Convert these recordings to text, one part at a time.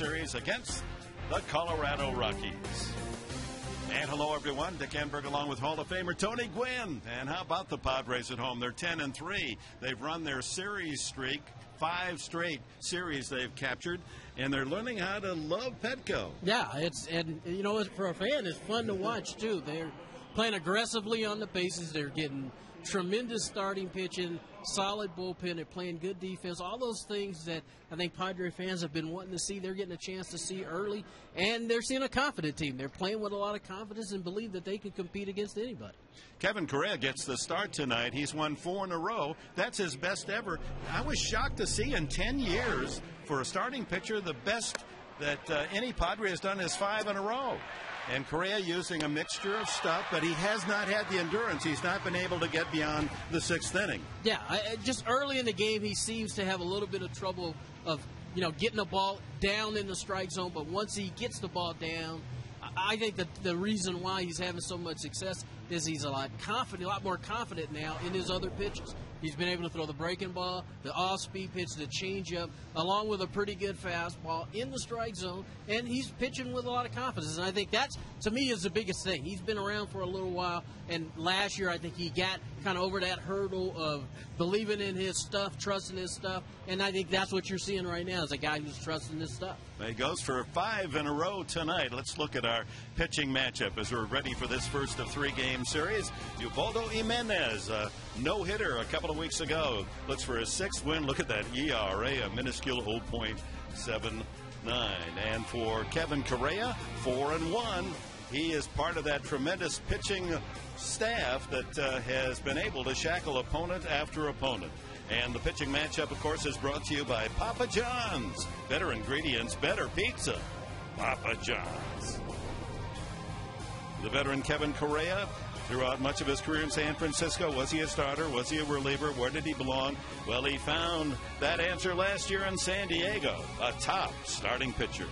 Series against the Colorado Rockies. And hello, everyone. Dick Enberg along with Hall of Famer Tony Gwynn. And how about the Padres at home? They're 10-3. They've run their series streak. 5 straight series they've captured, and they're learning how to love Petco. Yeah, for a fan, it's fun to watch too. They're playing aggressively on the bases. They're getting tremendous starting pitching, solid bullpen. They're playing good defense. All those things that I think Padre fans have been wanting to see, they're getting a chance to see early, and they're seeing a confident team. They're playing with a lot of confidence and believe that they can compete against anybody. Kevin Correa gets the start tonight. He's won 4 in a row. That's his best ever. I was shocked to see in 10 years for a starting pitcher, the best that any Padre has done is 5 in a row. And Correa using a mixture of stuff, but he has not had the endurance. He's not been able to get beyond the 6th inning. Yeah, just early in the game, he seems to have a little bit of trouble of, getting the ball down in the strike zone. But once he gets the ball down, I think that the reason why he's having so much success is he's a lot more confident now in his other pitches. He's been able to throw the breaking ball, the off-speed pitch, the changeup, along with a pretty good fastball in the strike zone, and he's pitching with a lot of confidence. And I think that's, to me, is the biggest thing. He's been around for a little while, and last year I think he got kind of over that hurdle of believing in his stuff, trusting his stuff, and I think that's what you're seeing right now is a guy who's trusting his stuff. He goes for 5 in a row tonight. Let's look at our pitching matchup as we're ready for this first of 3-game series. Ubaldo Jimenez, a no-hitter a couple of weeks ago, looks for his 6th win. Look at that ERA, a minuscule 0.79. And for Kevin Correa, 4-1. He is part of that tremendous pitching staff that has been able to shackle opponent after opponent. And the pitching matchup, of course, is brought to you by Papa John's. Better ingredients, better pizza. Papa John's. The veteran Kevin Correa, throughout much of his career in San Francisco, was he a starter? Was he a reliever? Where did he belong? Well, he found that answer last year in San Diego, a top starting pitcher.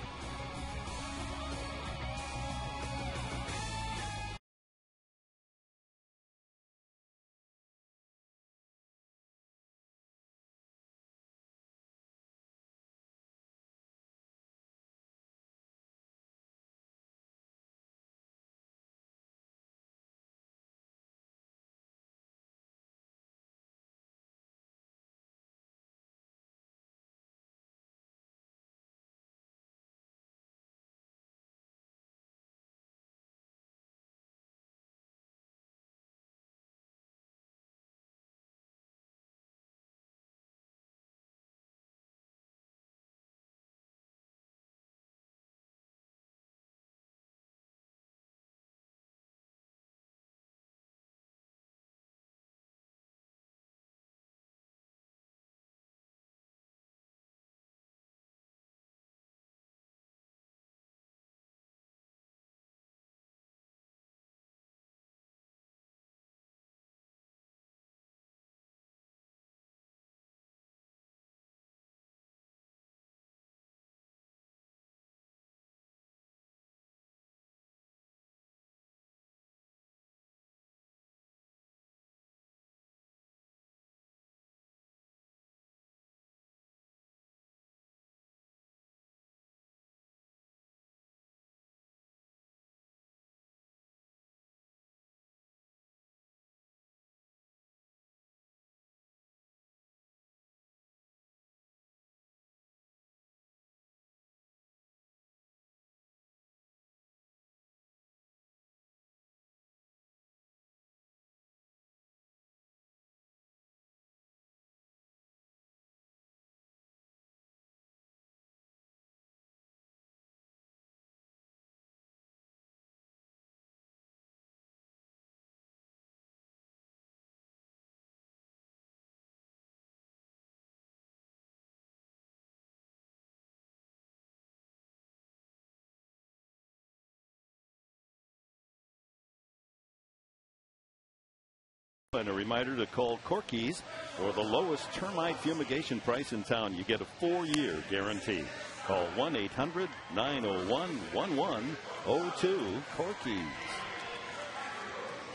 And a reminder to call Corky's for the lowest termite fumigation price in town. You get a 4-year guarantee. Call 1-800-901-1102. Corky's.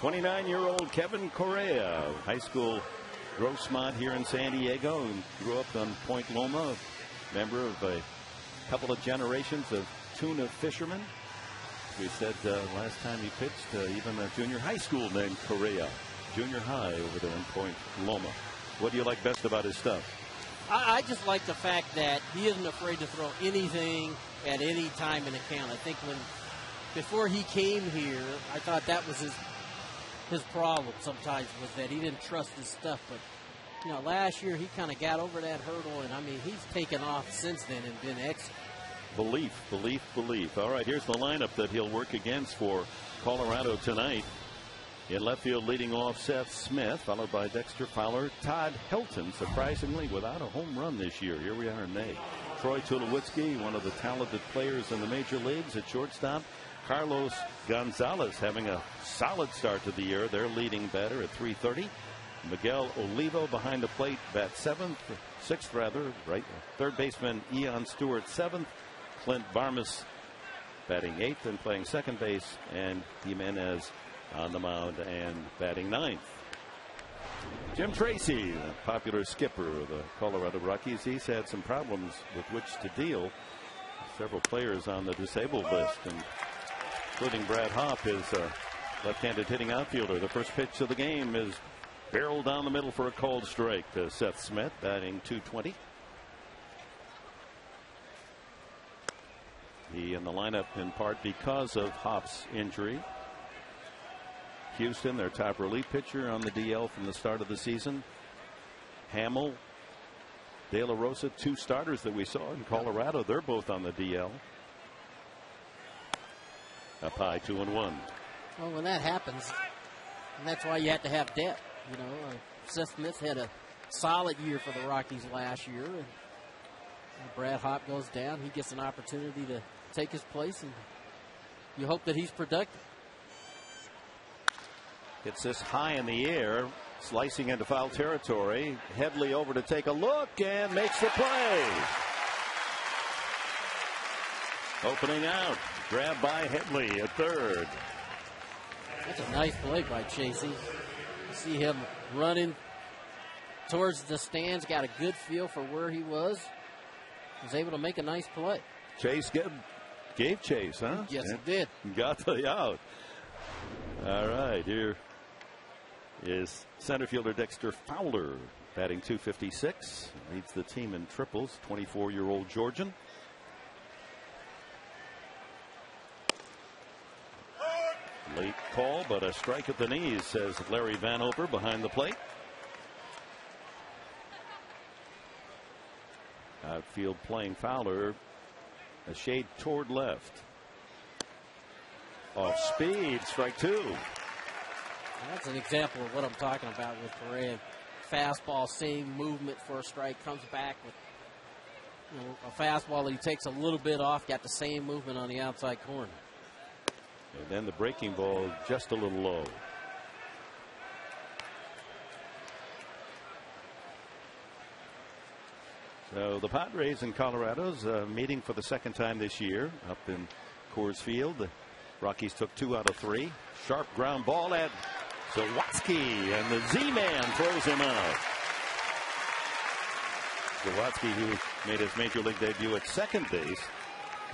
29-year-old Kevin Correa, high school Grossmont here in San Diego, and grew up on Point Loma, member of a a couple of generations of tuna fishermen. We said last time he pitched, even a junior high school named Correa, junior high over there in Point Loma. What do you like best about his stuff? I just like the fact that he isn't afraid to throw anything at any time in a count. I think before he came here, I thought that was his problem sometimes, was that he didn't trust his stuff. But, last year he kind of got over that hurdle, and, I mean, he's taken off since then and been excellent. Belief. All right, here's the lineup that he'll work against for Colorado tonight. In left field, leading off Seth Smith, followed by Dexter Fowler. Todd Helton, surprisingly, without a home run this year. Here we are in May. Troy Tulowitzki, one of the talented players in the major leagues at shortstop. Carlos Gonzalez having a solid start to the year. Their leading batter at .330. Miguel Olivo behind the plate, bat sixth, right. Third baseman Eon Stewart, seventh. Clint Barmas batting eighth and playing second base, and Jimenez on the mound and batting ninth. Jim Tracy, the popular skipper of the Colorado Rockies, he's had some problems with which to deal. Several players on the disabled list, including Brad Hoff, his left-handed hitting outfielder. The first pitch of the game is barreled down the middle for a cold strike to Seth Smith, batting .220. He in the lineup in part because of Hoff's injury. Houston, their top relief pitcher, on the DL from the start of the season. Hamill, De La Rosa, two starters that we saw in Colorado. They're both on the DL. Up high, 2-1. Well, when that happens, and that's why you have to have depth. Seth Smith had a solid year for the Rockies last year. And Brad Hopp goes down. He gets an opportunity to take his place, and you hope that he's productive. Hits this high in the air, slicing into foul territory. Headley over to take a look and makes the play. Opening out, grabbed by Headley at third. That's a nice play by Chasey. You see him running towards the stands, got a good feel for where he was able to make a nice play. Chase gave chase, huh? Yes, he did. Got the out. All right, here is center fielder Dexter Fowler, batting .256. Leads the team in triples, 24-year-old Georgian. Late call, but a strike at the knees, says Larry Vanover behind the plate. Outfield playing Fowler, a shade toward left. Off speed, strike two. That's an example of what I'm talking about with Correa. Fastball, same movement for a strike, comes back with a fastball that he takes a little bit off, got the same movement on the outside corner. And then the breaking ball just a little low. So the Padres and Colorado's meeting for the second time this year up in Coors Field. The Rockies took 2 out of 3. Sharp ground ball at Zawatsky, and the Z-Man throws him out. Zawatsky, who made his major league debut at second base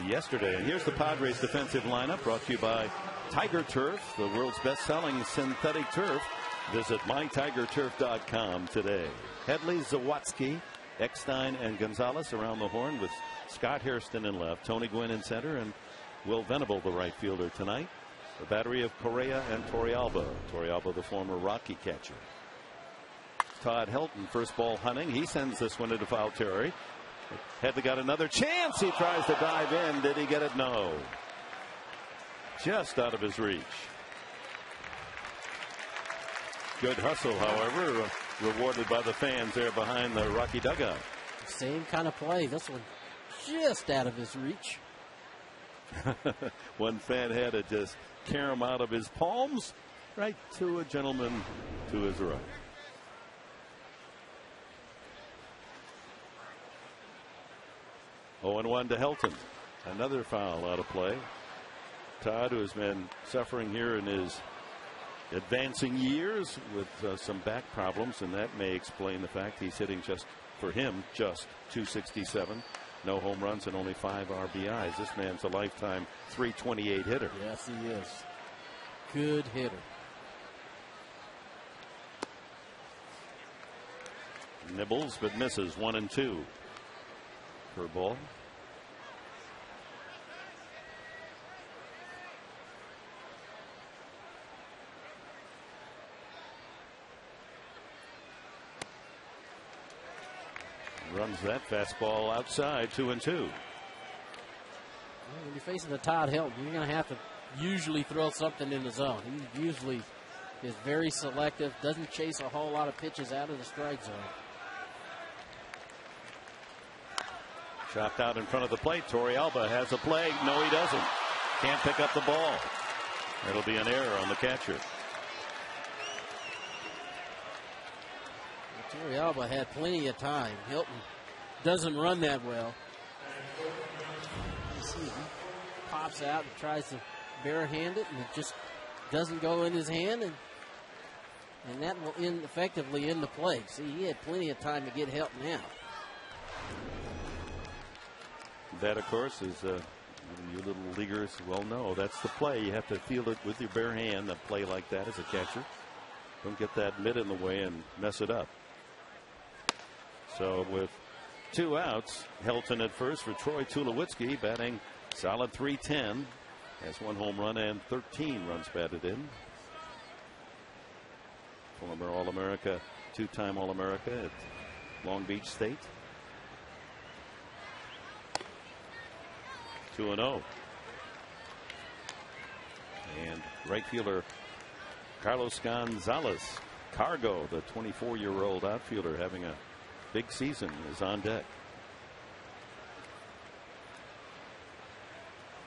yesterday. And here's the Padres defensive lineup, brought to you by Tiger Turf, the world's best-selling synthetic turf. Visit mytigerturf.com today. Headley, Zawatsky, Eckstein, and Gonzalez around the horn, with Scott Hairston in left, Tony Gwynn in center, and Will Venable, the right fielder, tonight. The battery of Correa and Torrealba. Torrealba, the former Rocky catcher. Todd Helton, first ball hunting. He sends this one into foul territory. Headley got another chance. He tries to dive in. Did he get it? No. Just out of his reach. Good hustle, however, rewarded by the fans there behind the Rocky dugout. Same kind of play. This one just out of his reach. One fan had to just carry him out of his palms right to a gentleman to his right. Oh, and 1 to Helton. Another foul out of play. Todd, who has been suffering here in his advancing years with some back problems, and that may explain the fact he's hitting just 267. No home runs and only 5 RBIs. This man's a lifetime .328 hitter. Yes, he is. Good hitter. Nibbles but misses. 1-2. Curveball. Runs that fastball outside. 2-2. When you're facing the Todd Hilton, you're going to have to usually throw something in the zone. He usually is very selective, doesn't chase a whole lot of pitches out of the strike zone. Chopped out in front of the plate. Torrealba has a play. No, he doesn't. Can't pick up the ball. It'll be an error on the catcher. Torrealba had plenty of time. Hilton doesn't run that well. You see, he pops out and tries to barehand it, and it just doesn't go in his hand, and that will effectively end the play. See, he had plenty of time to get Hilton out. That, of course, is you little leaguers well know that's the play. You have to field it with your bare hand. A play like that as a catcher. Don't get that mitt in the way and mess it up. So with 2 outs, Helton at first for Troy Tulowitzki, batting solid .310. Has 1 home run and 13 runs batted in. Former All-America, 2-time All-America at Long Beach State. 2-0. And right fielder Carlos Gonzalez, Cargo, the 24-year-old outfielder, having a big season, is on deck.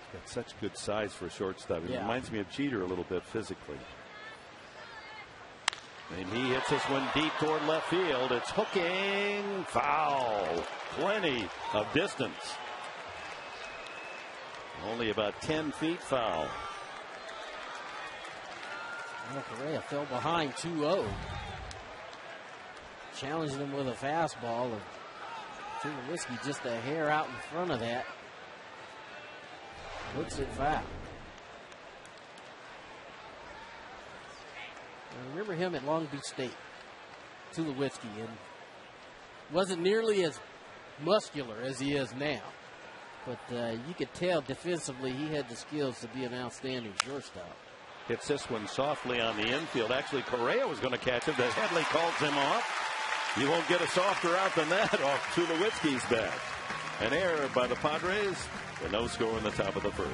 He's got such good size for a shortstop. He reminds me of Jeter a little bit physically. And he hits this one deep toward left field. It's hooking foul. Plenty of distance. Only about 10 feet foul. Well, Correa fell behind 2-0. Challenged him with a fastball, and Tulowitzki just a hair out in front of that. Looks it foul. I remember him at Long Beach State, Tulowitzki, and wasn't nearly as muscular as he is now. But you could tell defensively he had the skills to be an outstanding shortstop. Hits this one softly on the infield. Actually, Correa was going to catch him. But Headley calls him off. You won't get a softer out than that off Tulowitzki's bat. An error by the Padres. The no score in the top of the first.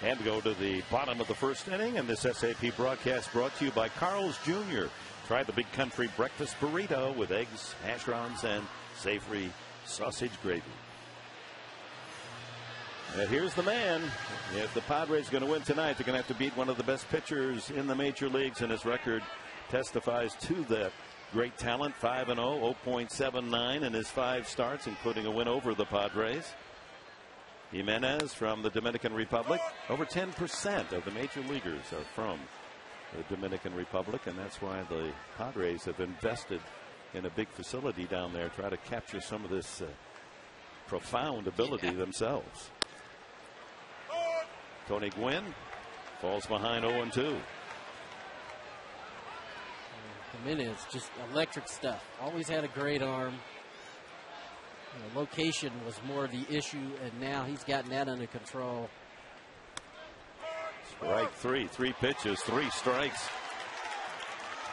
And go to the bottom of the first inning, and this SAP broadcast brought to you by Carl's Jr. Try the Big Country breakfast burrito with eggs, hash browns, and savory sausage gravy. And here's the man. If the Padres are going to win tonight, they're going to have to beat one of the best pitchers in the major leagues, and his record testifies to that great talent. 5-0, 0.79 in his 5 starts, including a win over the Padres. Jimenez from the Dominican Republic. Over 10% of the major leaguers are from the Dominican Republic, and that's why the Padres have invested in a big facility down there, try to capture some of this profound ability themselves. Tony Gwynn falls behind 0-2. Jimenez, just electric stuff. Always had a great arm. Location was more the issue, and now he's gotten that under control. Strike 3, 3 pitches, 3 strikes.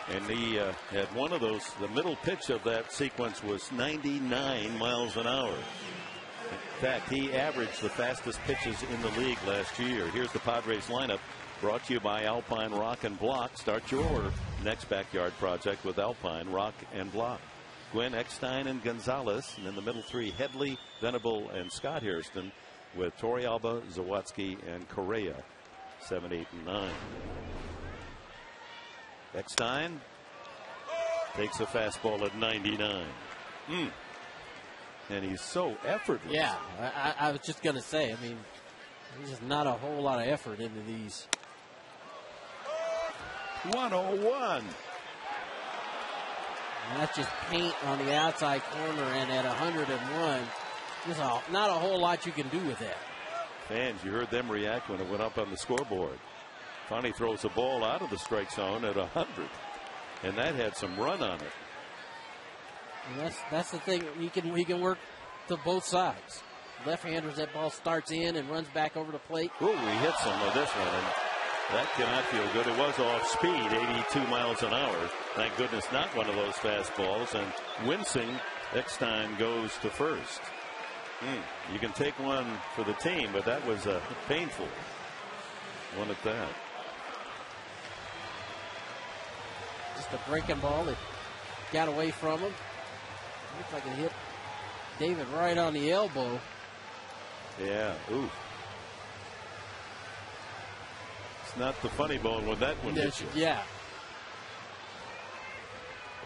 And he had one of those, the middle pitch of that sequence was 99 miles an hour. In fact, he averaged the fastest pitches in the league last year. Here's the Padres lineup, brought to you by Alpine Rock and Block. Start your next backyard project with Alpine Rock and Block. Gwynn, Eckstein, and Gonzalez. And in the middle 3, Headley, Venable, and Scott Hairston, with Torrealba, Zawadzki, and Correa, 7, 8, and 9. Eckstein takes a fastball at 99. And he's so effortless. Yeah, I was just going to say, I mean, there's just not a whole lot of effort into these. 101. And that's just paint on the outside corner, and at 101, there's not a whole lot you can do with that. Fans, you heard them react when it went up on the scoreboard. Finally throws the ball out of the strike zone at 100, and that had some run on it. And that's the thing. He can work to both sides. Left-handers, that ball starts in and runs back over the plate. Ooh, he hits him with this one, and that cannot feel good. It was off speed, 82 miles an hour. Thank goodness not one of those fastballs. And wincing, Eckstein goes to first. You can take one for the team, but that was a painful one at that. Just a breaking ball that got away from him. Looks like it hit David right on the elbow. Yeah, ooh. It's not the funny bone when that one hits you. Yeah.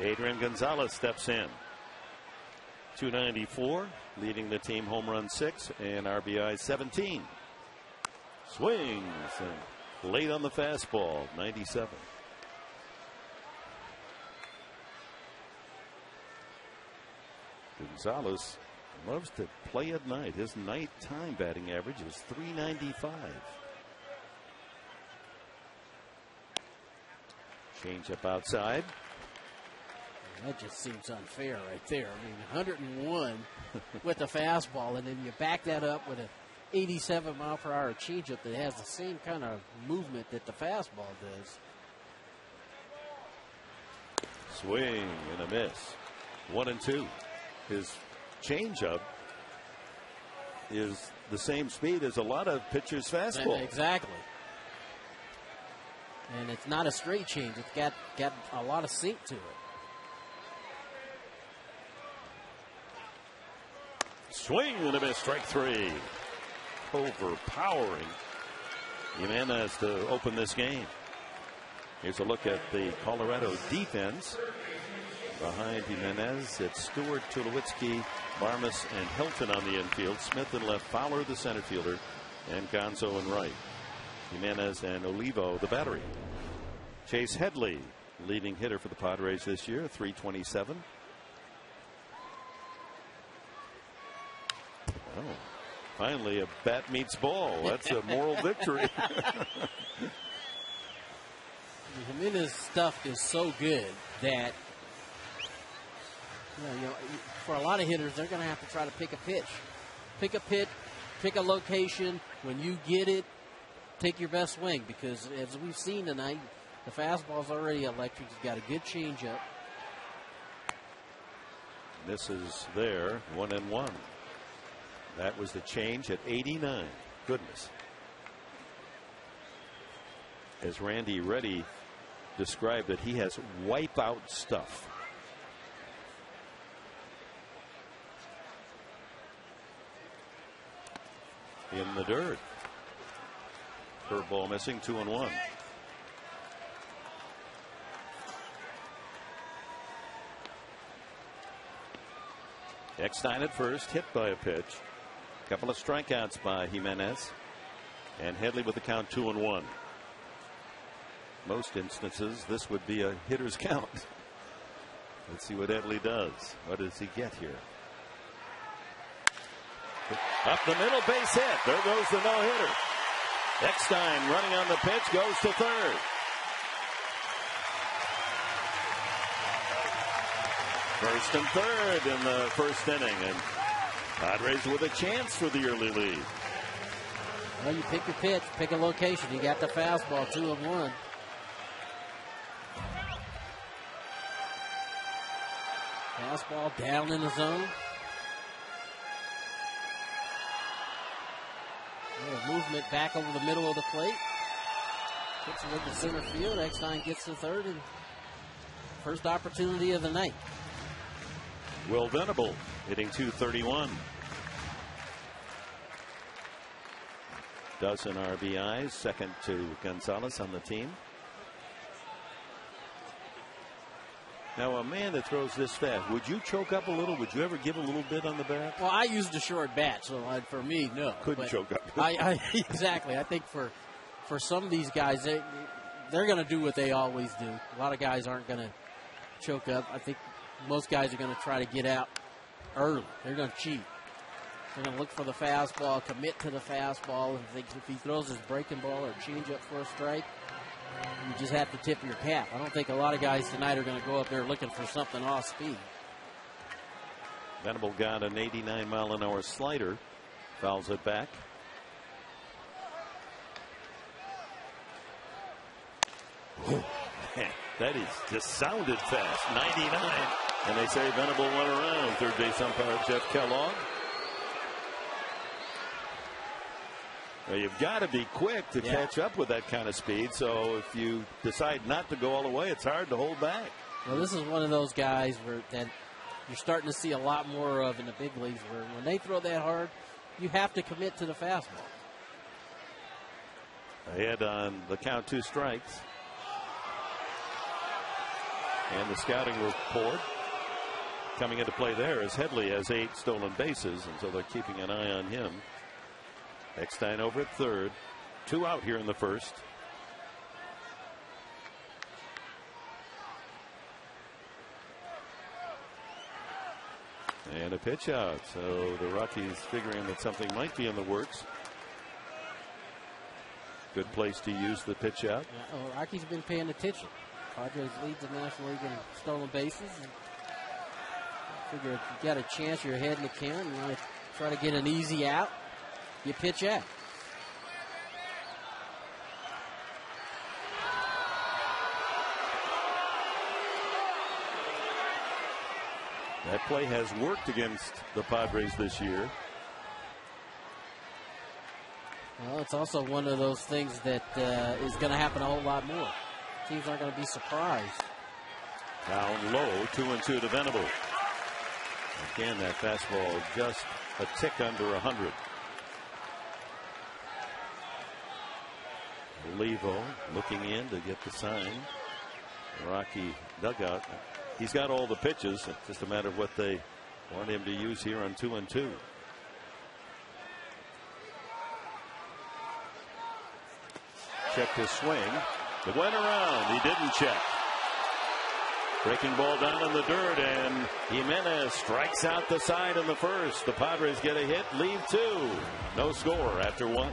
Adrian Gonzalez steps in. 294, leading the team home run 6 and RBI 17. Swings and late on the fastball, 97. Gonzalez loves to play at night. His nighttime batting average is 395. Change up outside. That just seems unfair right there. I mean, 101 with the fastball, and then you back that up with an 87 mile per hour changeup that has the same kind of movement that the fastball does. Swing and a miss. 1-2. His changeup is the same speed as a lot of pitchers' fastball. Exactly. And it's not a straight change. It's got a lot of sink to it. Swing and a miss, strike 3. Overpowering Jimenez to open this game. Here's a look at the Colorado defense. Behind Jimenez, it's Stewart, Tulowitzki, Barmas, and Hilton on the infield. Smith in left, Fowler the center fielder, and Gonzo in right. Jimenez and Olivo the battery. Chase Headley, leading hitter for the Padres this year, 327. Oh, finally a bat meets ball. That's a moral victory. Jimenez's stuff is so good that you know, for a lot of hitters, they're going to have to try to pick a pitch. Pick a location. When you get it, take your best swing, because as we've seen tonight, the fastball's already electric. He's got a good changeup. This is there, 1-1. That was the change at 89. Goodness. As Randy Reddy described that he has wipeout stuff. In the dirt. Curveball missing, 2-1. Eckstein at first, hit by a pitch. Couple of strikeouts by Jimenez. And Headley with the count 2-1. Most instances, this would be a hitter's count. Let's see what Headley does. What does he get here? Up the middle, base hit. There goes the no-hitter. Eckstein running on the pitch, goes to third. First and third in the first inning, and Padres with a chance for the early lead. Well, you pick your pitch, pick a location. You got the fastball, 2-1. Fastball down in the zone. Movement back over the middle of the plate. Kicks it into center field. Eckstein gets to third, and first opportunity of the night. Will Venable hitting .231. Dozen RBIs, second to Gonzalez on the team. Now, a man that throws this fast, would you choke up a little? Would you ever give a little bit on the bat? Well, I used a short bat, so for me, no. Couldn't choke up. Exactly. I think for some of these guys, they're going to do what they always do. A lot of guys aren't going to choke up. I think most guys are going to try to get out early. They're going to cheat. They're going to look for the fastball, commit to the fastball. If he throws his breaking ball or changeup for a strike, you just have to tip your cap. I don't think a lot of guys tonight are going to go up there looking for something off speed. Venable got an 89-mile-an-hour slider. Fouls it back. Oh, man, that is just sounded fast. 99. And they say Venable went around. Third base umpire Jeff Kellogg. Well, you've got to be quick to catch up with that kind of speed. So if you decide not to go all the way, it's hard to hold back. Well, this is one of those guys that you're starting to see a lot more of in the big leagues, where when they throw that hard, you have to commit to the fastball. Ahead on the count, 2 strikes. And the scouting report coming into play there as Headley has 8 stolen bases, and so they're keeping an eye on him. Eckstein over at third. 2 out here in the first. And a pitch out. So the Rockies figuring that something might be in the works. Good place to use the pitch out. Rockies been paying attention. Padres lead the National League in stolen bases. And figure if you got a chance, you're ahead in the count, you want to try to get an easy out, you pitch out. That play has worked against the Padres this year. Well, it's also one of those things that is going to happen a whole lot more. Teams aren't going to be surprised. Down low, 2-2 to Venable. Again, that fastball just a tick under 100. Levo looking in to get the sign. Rocky dugout. He's got all the pitches. It's just a matter of what they want him to use here on 2-2. Checked his swing. It went around. He didn't check. Breaking ball down in the dirt, and Jimenez strikes out the side in the first. The Padres get a hit, lead 2. No score after 1.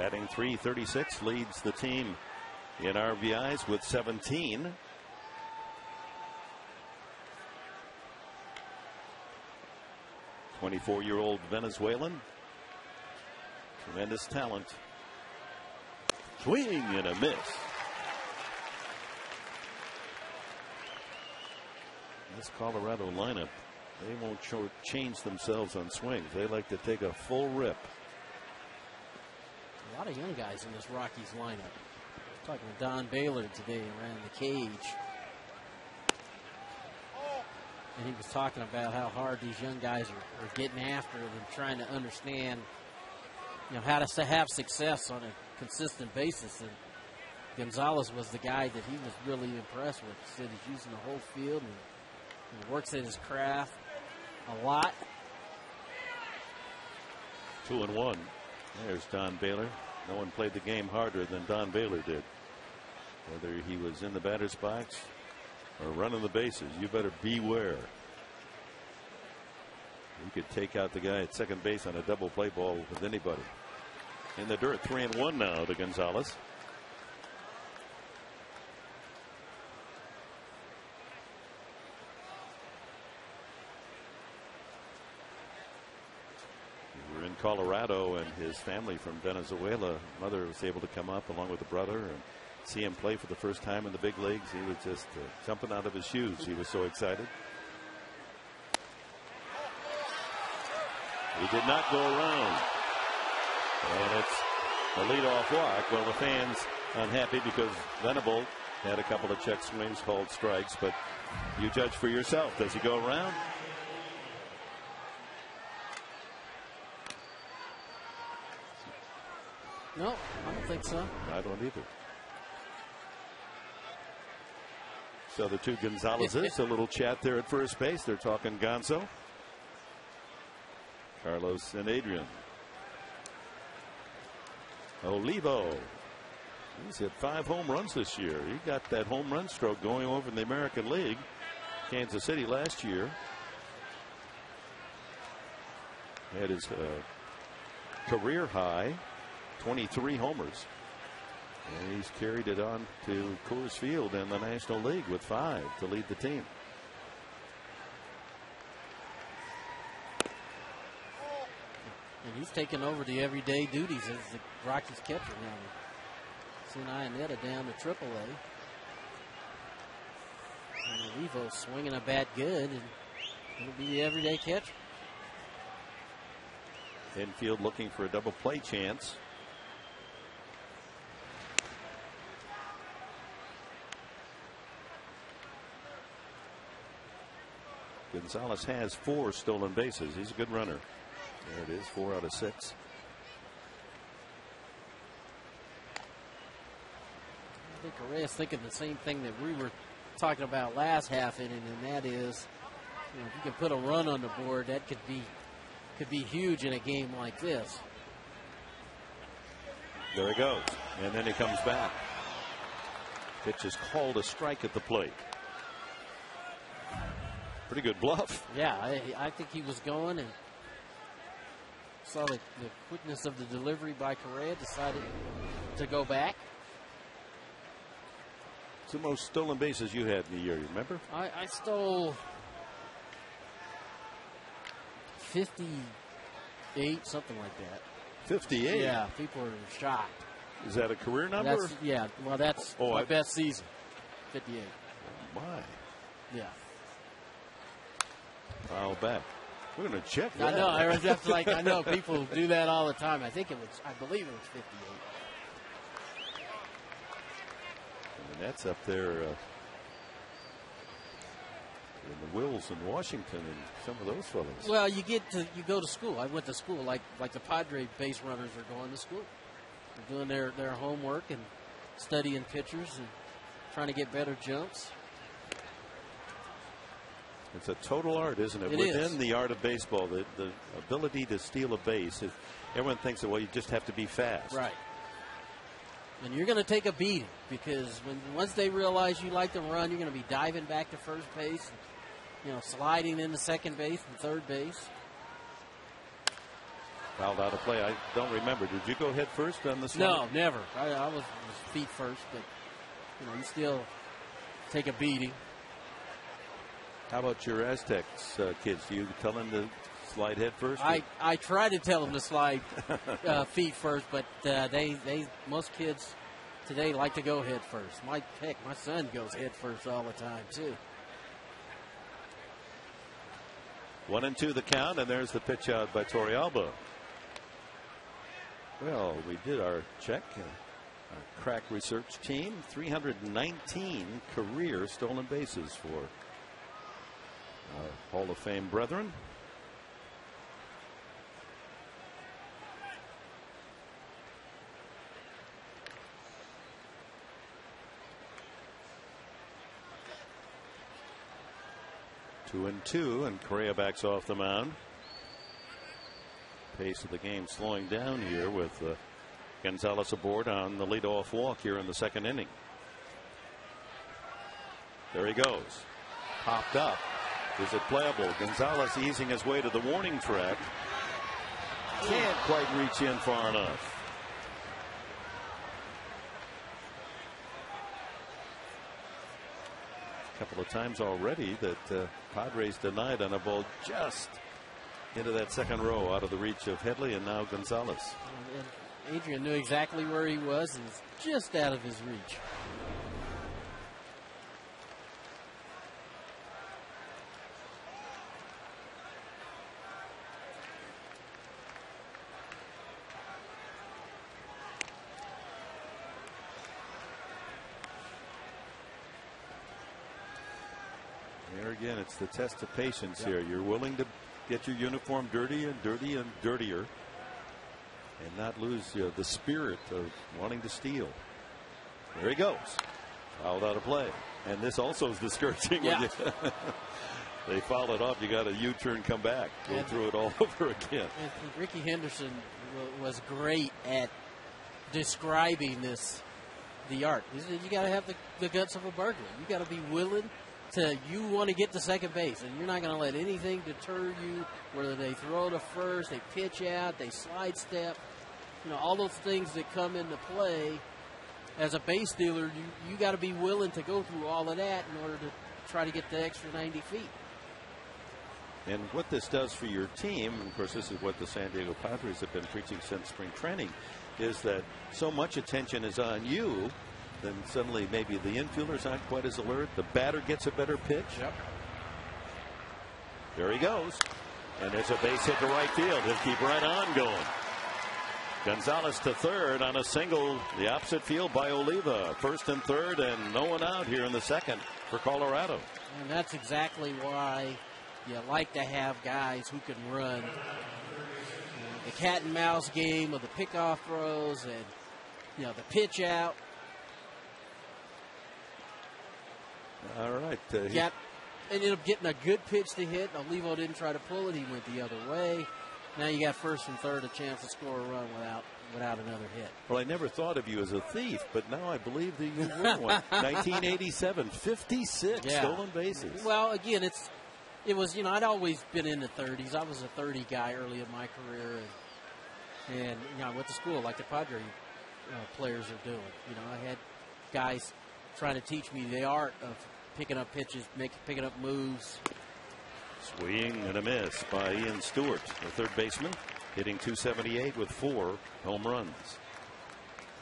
Batting .336, leads the team in RBIs with 17. '24-year-old Venezuelan. Tremendous talent. Swing and a miss. This Colorado lineup, they won't change themselves on swings. They like to take a full rip. A lot of young guys in this Rockies lineup. Talking to Don Baylor today around the cage. And he was talking about how hard these young guys are getting after it and trying to understand, how to have success on a consistent basis. And Gonzalez was the guy that he was really impressed with. He said he's using the whole field and works at his craft a lot. 2-1. There's Don Baylor. No one played the game harder than Don Baylor did. Whether he was in the batter's box or running the bases, you better beware. You could take out the guy at second base on a double play ball with anybody. In the dirt, 3-1 now to Gonzalez. We were in Colorado, and his family from Venezuela, mother was able to come up along with the brother and see him play for the first time in the big leagues. He was just jumping out of his shoes. He was so excited. He did not go around. And it's a leadoff walk. Well, the fans unhappy because Venable had a couple of check swings called strikes, but you judge for yourself. Does he go around? No, I don't think so. I don't either. So the two Gonzalez's, a little chat there at first base. They're talking Gonzo, Carlos, and Adrian. Olivo. He's hit 5 home runs this year. He got that home run stroke going over in the American League. Kansas City last year. He had his career high 23 homers. And he's carried it on to Coors Field in the National League with 5 to lead the team. And he's taken over the everyday duties as the Rockies catcher now. Seen Ionetta down to AAA. And Olivo swinging a bat good, and it'll be the everyday catcher. Infield looking for a double play chance. Gonzalez has 4 stolen bases. He's a good runner. There it is, 4 out of 6. I think Correa's thinking the same thing that we were talking about last half inning, and that is, if you can put a run on the board, that could be huge in a game like this. There he goes, and then he comes back. Pitch is called a strike at the plate. Pretty good bluff. Yeah, I think he was going, and saw the quickness of the delivery by Correa, decided to go back. It's the most stolen bases you had in the year, you remember? I stole 58, something like that. 58? Yeah, people are shocked. Is that a career number? That's my best season, 58. Oh my. Yeah. Foul back. We're going to check that. I know people do that all the time. I believe it was 58. And that's up there in the Wills in Washington and some of those fellows. Well, you go to school. I went to school like the Padre base runners are going to school. They're doing their homework and studying pitchers and trying to get better jumps. It's a total art, isn't it? It Within is. the art of baseball, the ability to steal a base. Everyone thinks that, well, you just have to be fast. Right. And you're going to take a beating because once they realize you like to run, you're going to be diving back to first base, and, sliding into second base and third base. Fouled out of play. I don't remember. Did you go head first on this one? No, never. I was feet first, but you still take a beating. How about your Aztecs kids? Do you tell them to slide head first? I try to tell them to slide feet first, but most kids today like to go head first. My son goes head first all the time too. 1-2 the count, and there's the pitch out by Torrealba. Well, we did our check. Our crack research team, 319 career stolen bases for our Hall of Fame brethren. Two and two, and Correa backs off the mound. Pace of the game slowing down here with Gonzalez aboard on the leadoff walk here in the second inning. There he goes. Popped up. Is it playable? Gonzalez easing his way to the warning track. Can't quite reach in far enough. A couple of times already that Padres denied on a ball just into that second row out of the reach of Headley and now Gonzalez. And Adrian knew exactly where he was and just out of his reach. There again, it's the test of patience here. You're willing to get your uniform dirty and dirty and dirtier and not lose the spirit of wanting to steal. There he goes. Fouled out of play. And this also is discouraging. Yeah. When they foul it off. You got a U-turn, come back, go through it all over again. And Ricky Henderson was great at describing the art. He said, you got to have the guts of a burglar. You got to be willing to, you want to get to second base, and you're not going to let anything deter you, whether they throw to first, they pitch out, they slide step, all those things that come into play. As a base stealer, you got to be willing to go through all of that in order to try to get the extra 90 feet. And what this does for your team, and of course this is what the San Diego Padres have been preaching since spring training, is that so much attention is on you, then suddenly maybe the infielders aren't quite as alert. The batter gets a better pitch. Yep. There he goes. And there's a base hit to right field. He'll keep right on going. Gonzalez to third on a single, the opposite field by Oliva. First and third, and no one out here in the second for Colorado. And that's exactly why you like to have guys who can run the cat and mouse game of the pickoff throws and the pitch out. All right. Ended up getting a good pitch to hit. Olivo didn't try to pull it. He went the other way. Now you got first and third, a chance to score a run without another hit. Well, I never thought of you as a thief, but now I believe that you were one. 1987, 56 stolen bases. Well, again, it was I'd always been in the 30s. I was a 30 guy early in my career, and I went to school like the Padre players are doing. I had guys trying to teach me the art of picking up pitches, picking up moves. Swing and a miss by Ian Stewart, the third baseman, hitting .278 with 4 home runs.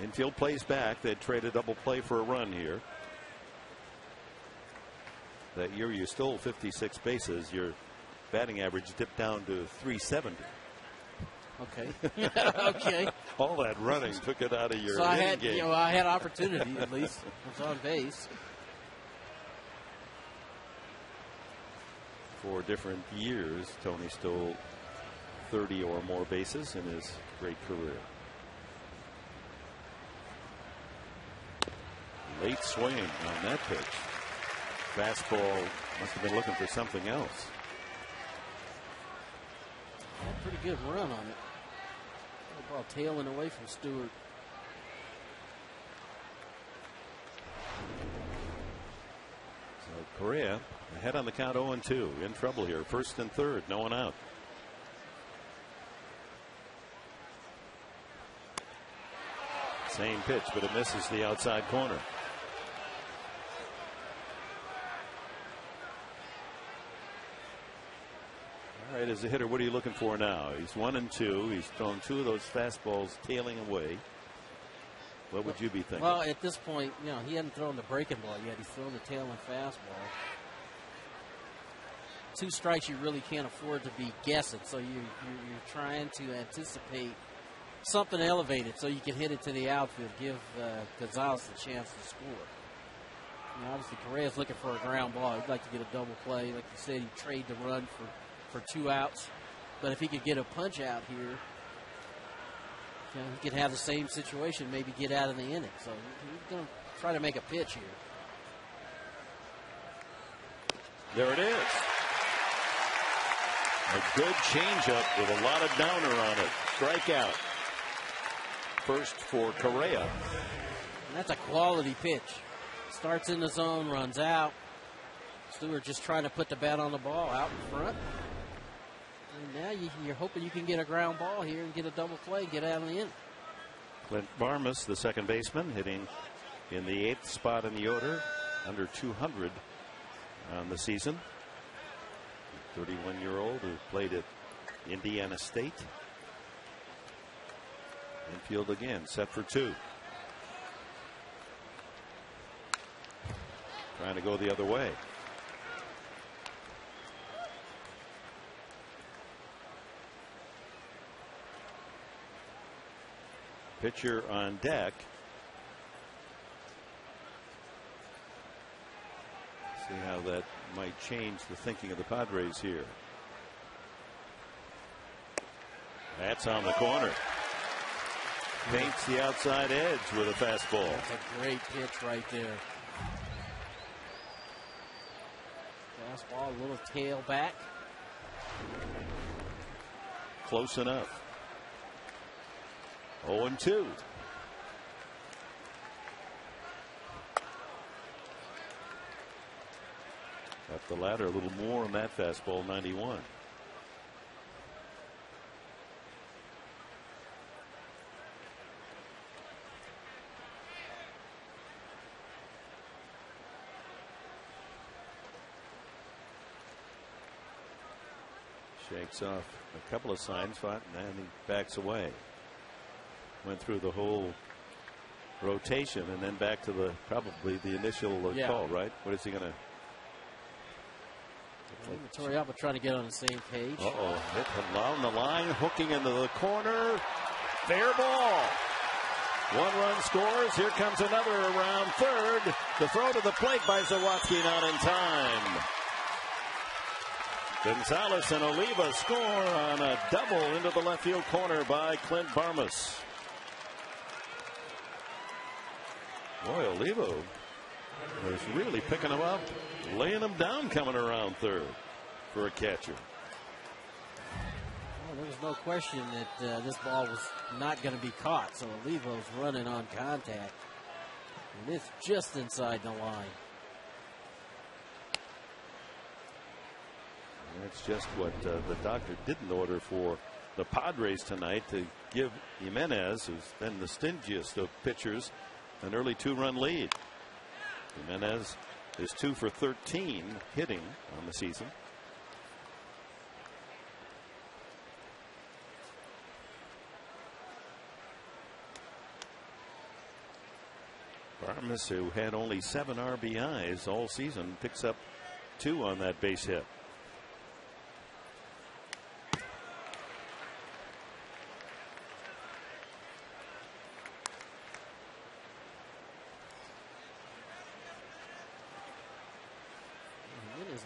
Infield plays back. They'd trade a double play for a run here. That year you stole 56 bases. Your batting average dipped down to .370. Okay. Okay. All that running took it out of your game. I had opportunity at least. I was on base. 4 different years, Tony stole 30 or more bases in his great career. Late swing on that pitch. Fastball must have been looking for something else. Pretty good run on it. The ball tailing away from Stewart. So Correa ahead on the count 0-2. In trouble here. First and third. No one out. Same pitch, but it misses the outside corner. All right, as a hitter, what are you looking for now? He's 1-2. He's thrown 2 of those fastballs tailing away. What would you be thinking? Well, at this point, you know, he hadn't thrown the breaking ball yet. He's thrown the tailing fastball. 2 strikes, you really can't afford to be guessing. So you're trying to anticipate something elevated so you can hit it to the outfield, give Gonzalez the chance to score. You know, obviously, Correa's looking for a ground ball. He'd like to get a double play. Like you said, he'd trade the run for 2 outs. But if he could get a punch out here, you know, he could have the same situation, maybe get out of the inning. So he's going to try to make a pitch here. There it is. A good changeup with a lot of downer on it. Strikeout. First for Correa. And that's a quality pitch. Starts in the zone, runs out. Stewart just trying to put the bat on the ball out in front. And now you're hoping you can get a ground ball here and get a double play, get out of the inning. Clint Barmas, the second baseman, hitting in the 8th spot in the order, under 200 on the season. 31-year-old who played at Indiana State. Infield again, set for 2. Trying to go the other way. Pitcher on deck. See how that might change the thinking of the Padres here. That's on the corner. Paints the outside edge with a fastball. That's a great pitch right there. Fastball, a little tail back. Close enough. 0-2. Up the ladder a little more on that fastball, 91. Shakes off a couple of signs, and he backs away. Went through the whole rotation and then back to the probably the initial call, right? What is he going to? Torrealba trying to get on the same page. Hit along the line, hooking into the corner. Fair ball. 1 run scores. Here comes another around third. The throw to the plate by Zawatsky, not in time. Gonzalez and Oliva score on a double into the left field corner by Clint Barmas. Boy, Oliva is really picking him up, laying him down coming around third for a catcher. Well, there was no question that this ball was not going to be caught, so Oliva's running on contact. And it's just inside the line. That's just what the doctor didn't order for the Padres tonight, to give Jimenez, who's been the stingiest of pitchers, an early 2-run lead. Jimenez is 2 for 13 hitting on the season. Barmas, who had only 7 RBIs all season, picks up 2 on that base hit.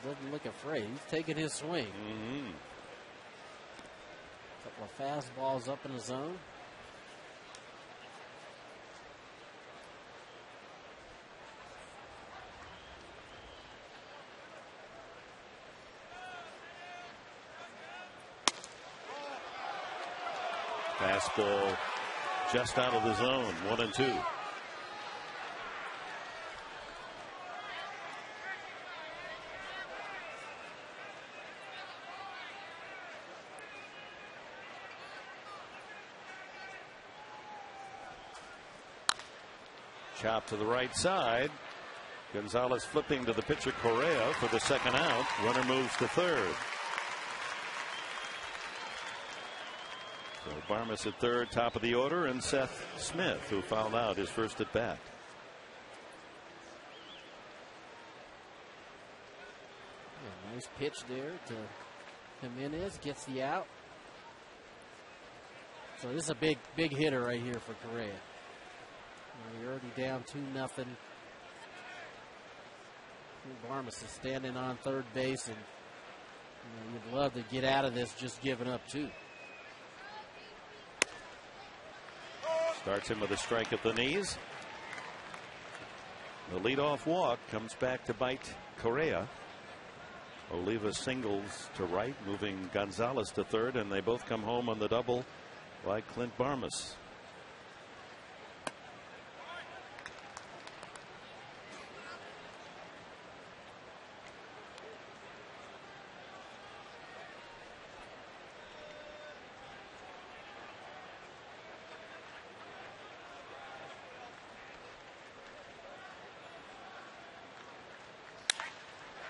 Doesn't look afraid. He's taking his swing. Couple of fastballs up in the zone. Fastball just out of the zone. 1-2. Chop to the right side. Gonzalez flipping to the pitcher Correa for the second out. Runner moves to third. So Barmes at third, top of the order, and Seth Smith, who fouled out his first at bat. Yeah, nice pitch there to Jimenez, gets the out. So this is a big hitter right here for Correa. You're already down 2-0. Barmes is standing on third base, and you'd love to get out of this just giving up 2. Starts him with a strike at the knees. The leadoff walk comes back to bite Correa. Oliva singles to right, moving Gonzalez to third, and they both come home on the double by Clint Barmes.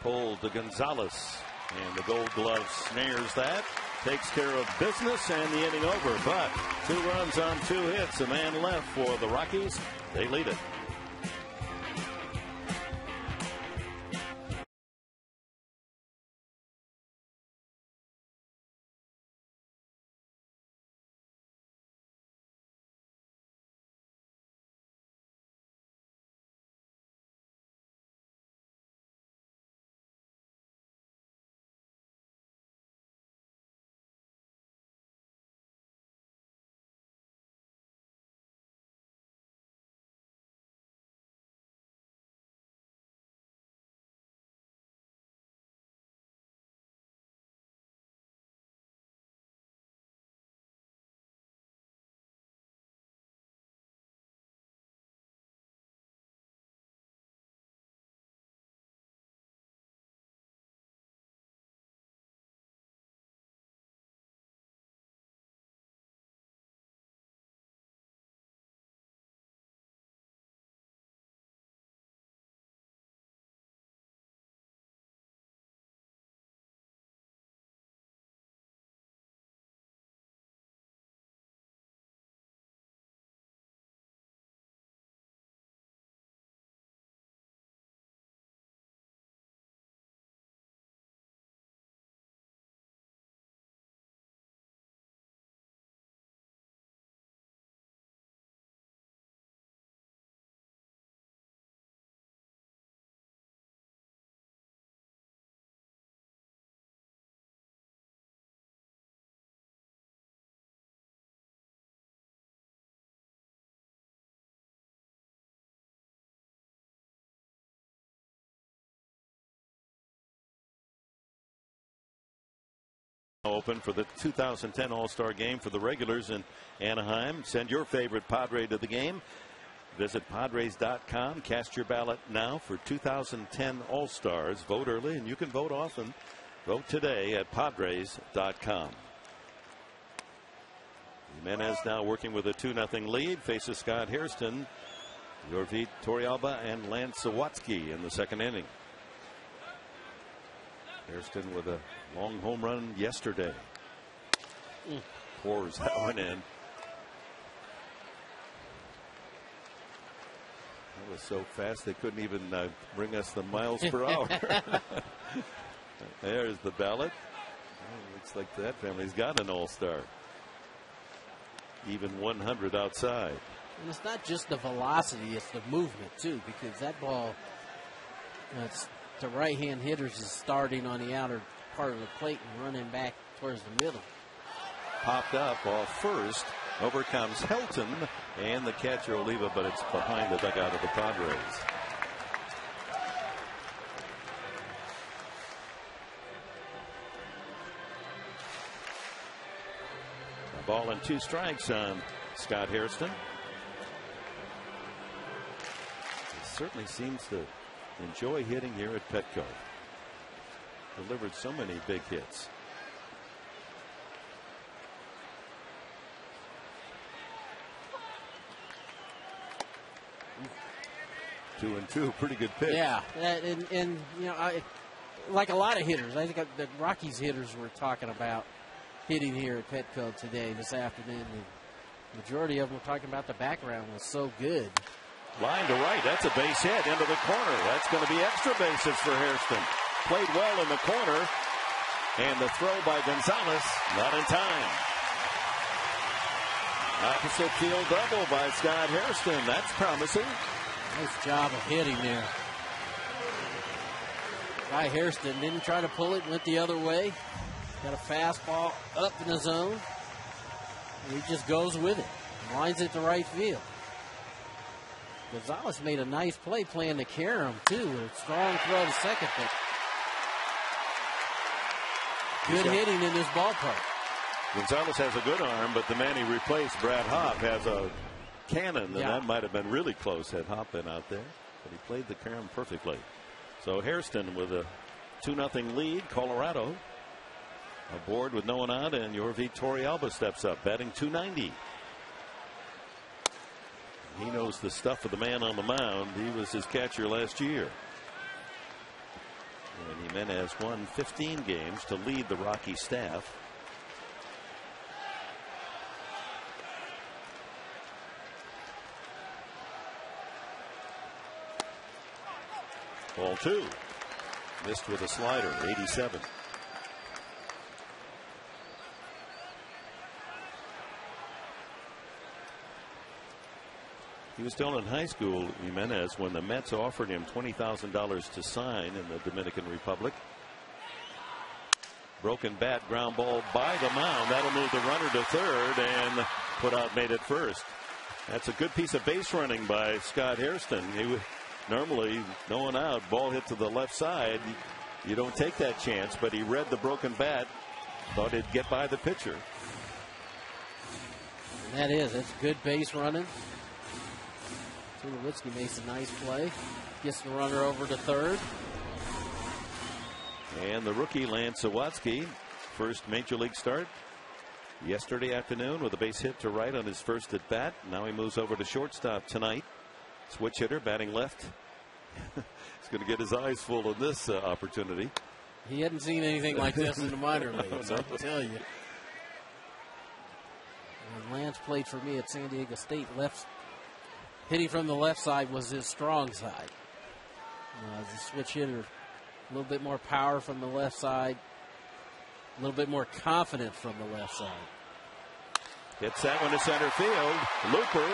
Pulled to Gonzalez, and the Gold Glove snares that, takes care of business, and the inning over. But 2 runs on 2 hits, a man left for the Rockies. They lead it. Open for the 2010 All-Star Game for the regulars in Anaheim. Send your favorite Padre to the game. Visit Padres.com. Cast your ballot now for 2010 All-Stars. Vote early, and you can vote often. Vote today at Padres.com. Jimenez now working with a 2-0 lead. Faces Scott Hairston, Yorvit Torrealba, and Lance Sawatsky in the second inning. Hairston with a long home run yesterday. Pours that one in. That was so fast they couldn't even bring us the miles per hour. There's the ballot. Oh, looks like that family's got an all-star. Even 100 outside. And it's not just the velocity, it's the movement too, because that ball, the right-hand hitters is starting on the outer part of the plate and running back towards the middle. Popped up off first. Over comes Helton and the catcher Oliva, but it's behind the dugout of the Padres. A ball and 2 strikes on Scott Hairston. He certainly seems to enjoy hitting here at Petco. Delivered so many big hits. 2-2, pretty good pitch. Yeah, and you know, like a lot of hitters, I think the Rockies hitters were talking about hitting here at Petco today, this afternoon. The majority of them were talking about the background was so good. Line to right, that's a base hit into the corner. That's going to be extra bases for Hairston. Played well in the corner, and the throw by Gonzalez, not in time. Opposite field double by Scott Hairston. That's promising. Nice job of hitting there. Guy Hairston didn't try to pull it, went the other way. Got a fastball up in the zone. And he just goes with it. Lines it to right field. Gonzalez made a nice play playing to carry him, too, with a strong throw to second. But good hitting in this ballpark. Gonzalez has a good arm, but the man he replaced, Brad Hopp, has a cannon, and that might have been really close had Hopp been out there. But he played the carom perfectly. So Hairston with a 2-0 lead. Colorado aboard with no one out, and Yorvi Torrealba steps up, batting .290. He knows the stuff of the man on the mound. He was his catcher last year. And Jimenez won 15 games to lead the Rocky staff. Ball 2. Missed with a slider, 87. He was still in high school, Jimenez, when the Mets offered him $20,000 to sign in the Dominican Republic. Broken bat, ground ball by the mound. That'll move the runner to third, and put out made it first. That's a good piece of base running by Scott Hairston. He normally, no one out, ball hit to the left side. You don't take that chance, but he read the broken bat, thought it'd get by the pitcher. That's good base running. Tulowitzki makes a nice play. Gets the runner over to third. And the rookie Lance Sawatsky, first major league start yesterday afternoon with a base hit to right on his first at bat. Now he moves over to shortstop tonight. Switch hitter, batting left. He's going to get his eyes full on this opportunity. He hadn't seen anything like this in the minor leagues, I can tell you. When Lance played for me at San Diego State, hitting from the left side was his strong side. As a switch hitter, a little bit more power from the left side, a little bit more confident from the left side. Gets that one to center field. Looper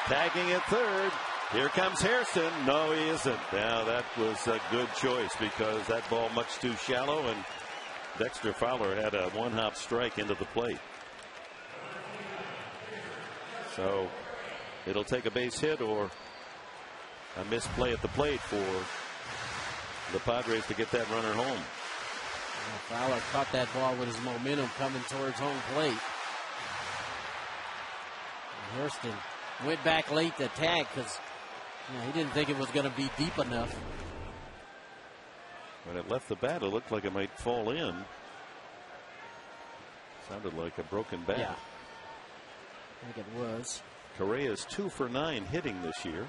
tagging at third. Here comes Hairston. No, he isn't. Now that was a good choice because that ball much too shallow, and Dexter Fowler had a one-hop strike into the plate. So it'll take a base hit or a misplay at the plate for the Padres to get that runner home. Fowler caught that ball with his momentum coming towards home plate. And Hairston went back late to tag because he didn't think it was going to be deep enough. When it left the bat, it looked like it might fall in. Sounded like a broken bat. Yeah, I think it was. Correa's 2 for 9 hitting this year.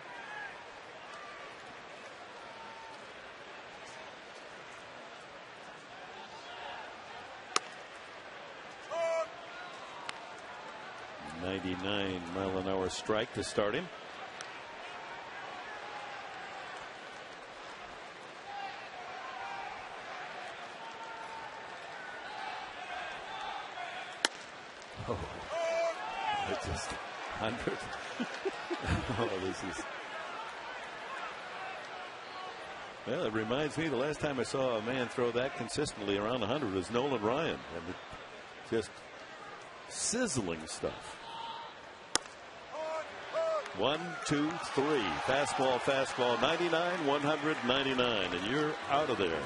.99-mile-an-hour strike to start him. Oh, it's just 100. Oh, this is. Well, it reminds me the last time I saw a man throw that consistently around 100 was Nolan Ryan, and just sizzling stuff. 1, 2, 3. Fastball, 99, 100, 99, and you're out of there.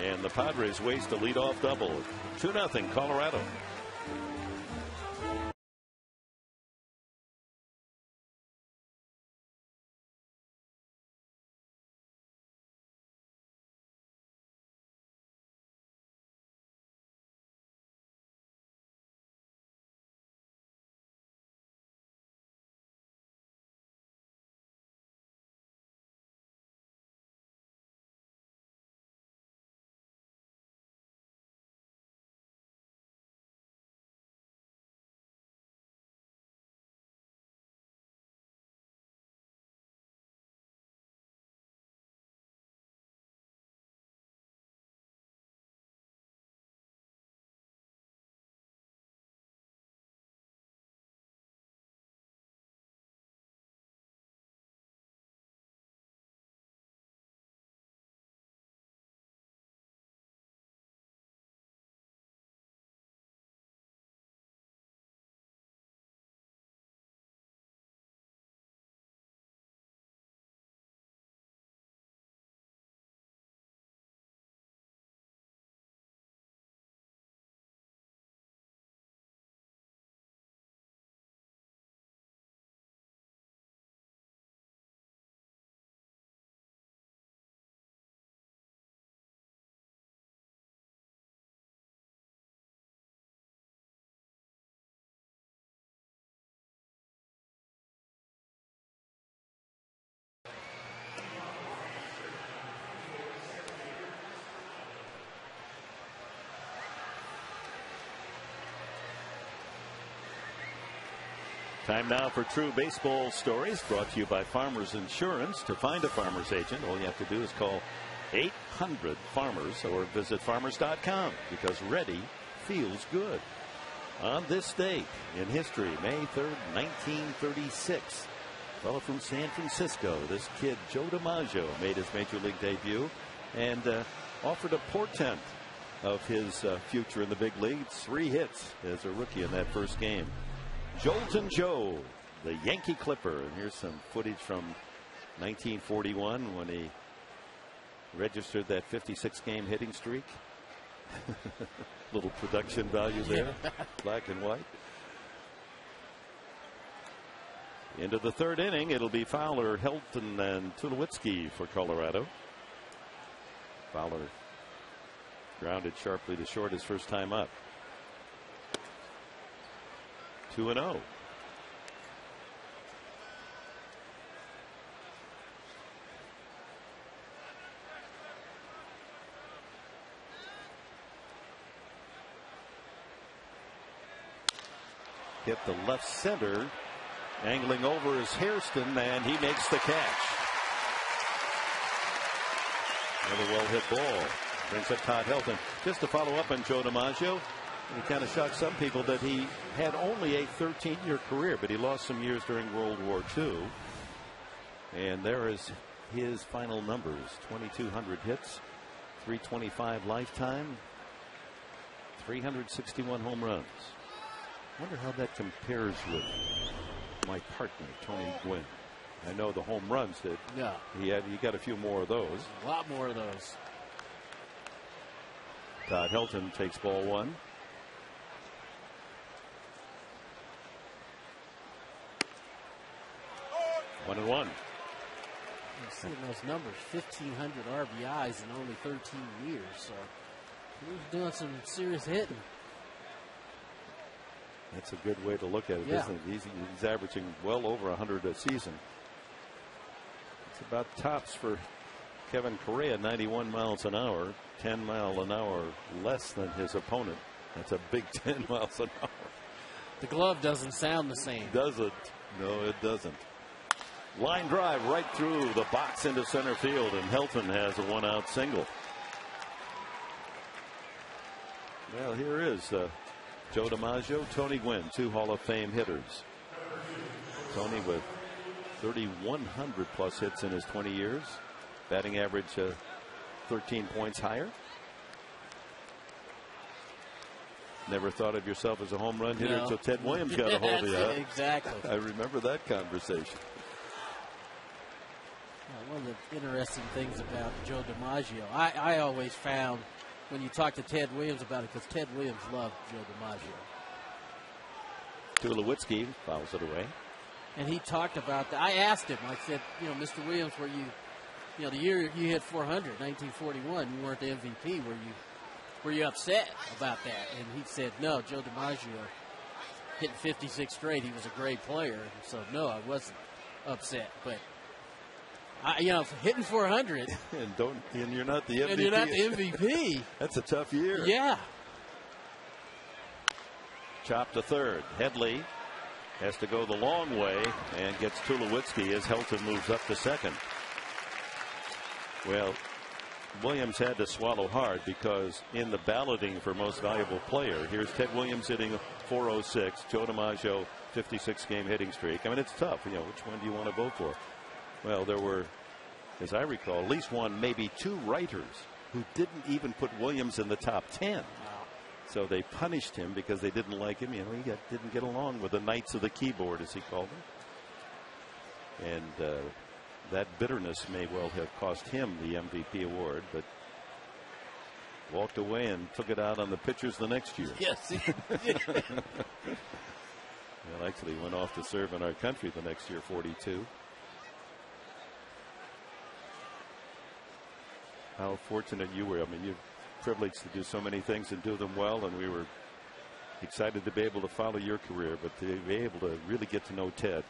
And the Padres waste a leadoff double. 2-0 Colorado. Time now for True Baseball Stories, brought to you by Farmers Insurance. To find a Farmers agent, all you have to do is call 800-FARMERS or visit farmers.com, because ready feels good. On this date in history, May 3rd, 1936, a fellow from San Francisco, this kid Joe DiMaggio, made his major league debut and offered a portent of his future in the big leagues. 3 hits as a rookie in that first game. Joltin' Joe, the Yankee Clipper. And here's some footage from 1941 when he registered that 56-game hitting streak. Little production value there, black and white. Into the 3rd inning, it'll be Fowler, Helton, and Tulowitzki for Colorado. Fowler grounded sharply to short his first time up. 2-0. Hit the left center, angling over is Hairston, and he makes the catch. Another well-hit ball. Brings up Todd Helton. Just to follow up on Joe DiMaggio, it kind of shocked some people that he had only a 13-year career, but he lost some years during World War II. And there is his final numbers: 2,200 hits, 325 lifetime, 361 home runs. Wonder how that compares with my partner, Tony Gwynn. I know the home runs that he got a few more of those. A lot more of those. Todd Helton takes ball 1. One and one. You're seeing those numbers, 1,500 RBIs in only 13 years. So he was doing some serious hitting. That's a good way to look at it, isn't it? He's averaging well over 100 a season. It's about tops for Kevin Correa, 91 miles an hour, 10 miles an hour less than his opponent. That's a big 10 miles an hour. The glove doesn't sound the same. Does it? No, it doesn't. Line drive right through the box into center field, and Helton has a 1-out single. Well, here is Joe DiMaggio, Tony Gwynn, 2 Hall of Fame hitters. Tony with 3,100 plus hits in his 20 years. Batting average 13 points higher. Never thought of yourself as a home run hitter until Ted Williams got a hold of you. Exactly. I remember that conversation. One of the interesting things about Joe DiMaggio, I always found when you talk to Ted Williams about it, because Ted Williams loved Joe DiMaggio. Tulowitzki fouls it away. And he talked about that. I asked him, I said, Mr. Williams, the year you hit 400, 1941, you weren't the MVP. Were you upset about that? And he said, no, Joe DiMaggio hitting 56 straight. He was a great player. So, no, I wasn't upset. But, hitting 400. and you're not the MVP. And you're not the MVP. That's a tough year. Yeah. Chop to third. Headley has to go the long way and gets Tulowitzki as Helton moves up to second. Well, Williams had to swallow hard, because in the balloting for most valuable player, here's Ted Williams hitting 406, Joe DiMaggio 56-game hitting streak. I mean, it's tough. Which one do you want to vote for? Well, there were, as I recall, at least one, maybe 2 writers who didn't even put Williams in the top 10. So they punished him because they didn't like him. He didn't get along with the Knights of the Keyboard, as he called them. And that bitterness may well have cost him the MVP award, but walked away and took it out on the pitchers the next year. Yes. Well, actually went off to serve in our country the next year, 42. How fortunate you were. I mean, you're privileged to do so many things and do them well, and we were excited to be able to follow your career, but to be able to really get to know Ted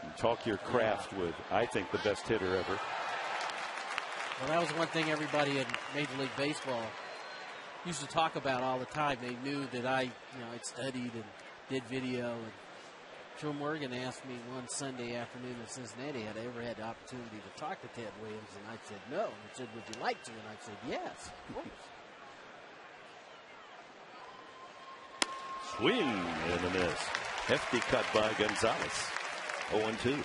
and talk your craft with, I think, the best hitter ever. Well, that was one thing everybody in Major League Baseball used to talk about all the time. They knew that I, I'd studied and did video, and Joe Morgan asked me one Sunday afternoon in Cincinnati, had I ever had the opportunity to talk to Ted Williams, and I said no. And he said, would you like to? And I said, yes, of course. Swing and a miss. Hefty cut by Gonzalez. 0-2.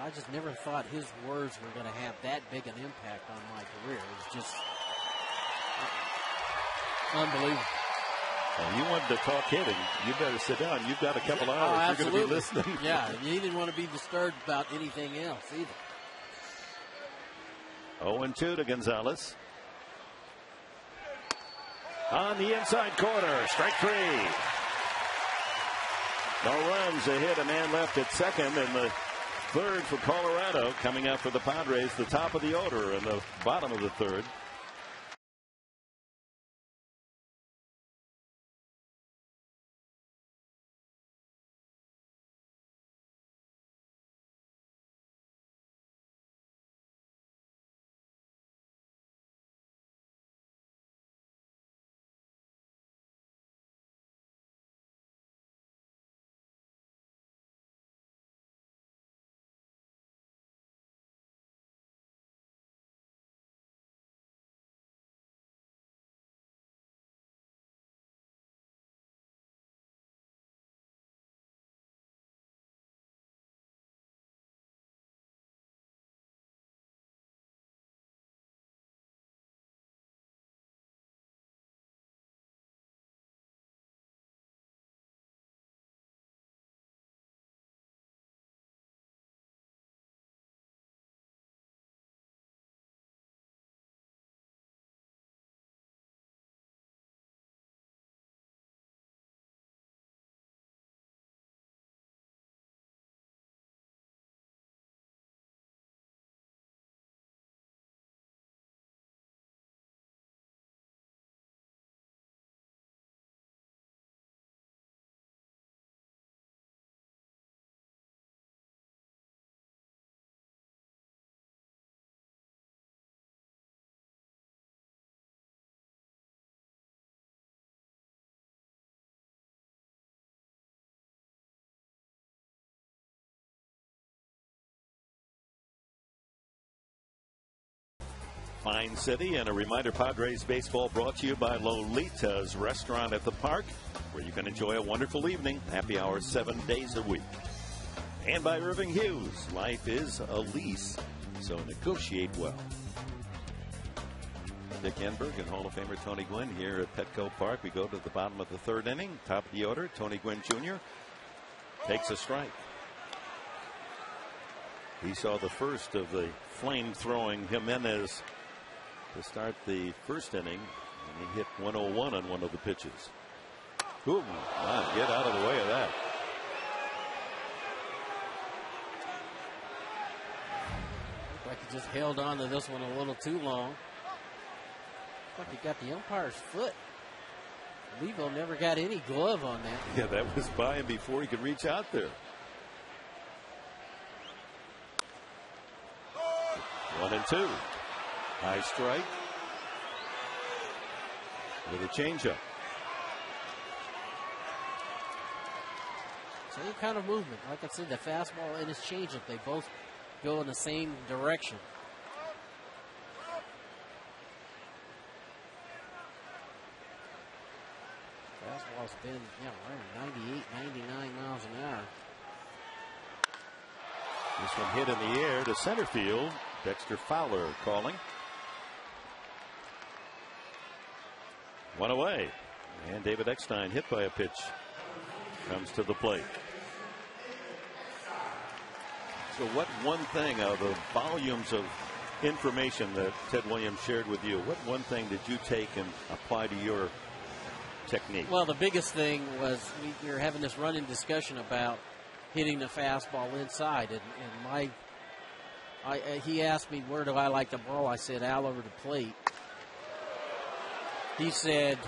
I just never thought his words were going to have that big an impact on my career. It was just unbelievable. Well, you wanted to talk hitting. You better sit down. You've got a couple hours. You're going to be listening. Yeah, he didn't want to be disturbed about anything else either. 0-2 to Gonzalez. On the inside corner, strike 3. No runs, a hit, a man left at second, and the third for Colorado coming up for the Padres, the top of the order and the bottom of the third. Fine city, and a reminder, Padres baseball brought to you by Lolita's Restaurant at the Park, where you can enjoy a wonderful evening. Happy hour 7 days a week. And by Irving Hughes. Life is a lease, so negotiate well. Dick Enberg and Hall of Famer Tony Gwynn here at Petco Park. We go to the bottom of the third inning. Top of the order, Tony Gwynn Jr. takes a strike. He saw the first of the flame-throwing Jimenez to start the first inning, and he hit 101 on one of the pitches. Ooh, wow, get out of the way of that. Looked like he just held on to this one a little too long. Looked like he got the umpire's foot. Levo never got any glove on that. Yeah, that was by him before he could reach out there. 1-2. High strike with a changeup. Same kind of movement. Like I said, the fastball and his changeup, they both go in the same direction. Fastball's been, right 98, 99 miles an hour. This one hit in the air to center field. Dexter Fowler calling. One away. And David Eckstein, hit by a pitch, comes to the plate. So what one thing out of the volumes of information that Ted Williams shared with you, what one thing did you take and apply to your technique? Well, the biggest thing was we were having this running discussion about hitting the fastball inside, and he asked me, where do I like the ball? I said, out over the plate. He said,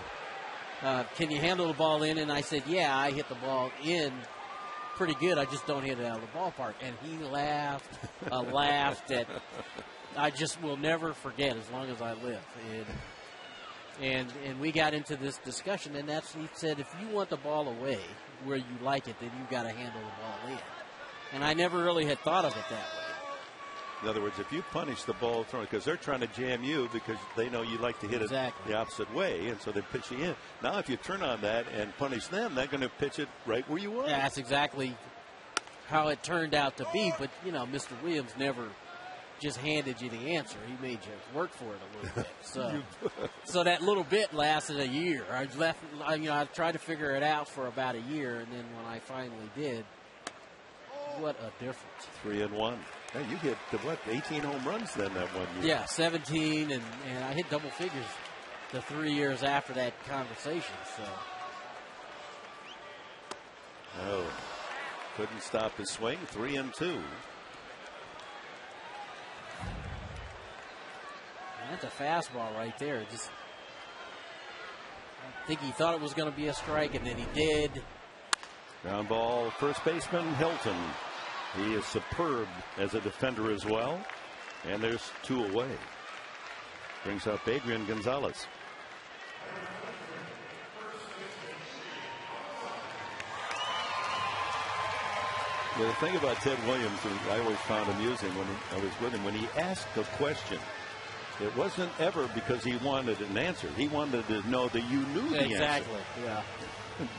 can you handle the ball in? And I said, yeah, I hit the ball in pretty good. I just don't hit it out of the ballpark. And he laughed, laughed at, I just will never forget as long as I live. And we got into this discussion, and he said, if you want the ball away where you like it, then you've got to handle the ball in. And I never really had thought of it that way. In other words, if you punish the ball thrown, because they're trying to jam you because they know you like to hit it the opposite way, and so they pitch you in. Now, if you turn on that and punish them, they're going to pitch it right where you want. Yeah, that's exactly how it turned out to be. But, Mr. Williams never just handed you the answer. He made you work for it a little bit. So that little bit lasted a year. I tried to figure it out for about a year, and then when I finally did, what a difference. 3-1. Hey, you hit, 18 home runs then that one year? Yeah, 17, and I hit double figures the 3 years after that conversation. So. Oh, couldn't stop his swing. 3-2. That's a fastball right there. I think he thought it was going to be a strike, and then he did. Ground ball, first baseman Hilton. He is superb as a defender as well. And there's 2 away. Brings up Adrian Gonzalez. Yeah, the thing about Ted Williams, I always found amusing when I was with him, when he asked a question, it wasn't ever because he wanted an answer. He wanted to know that you knew the answer. Exactly, yeah.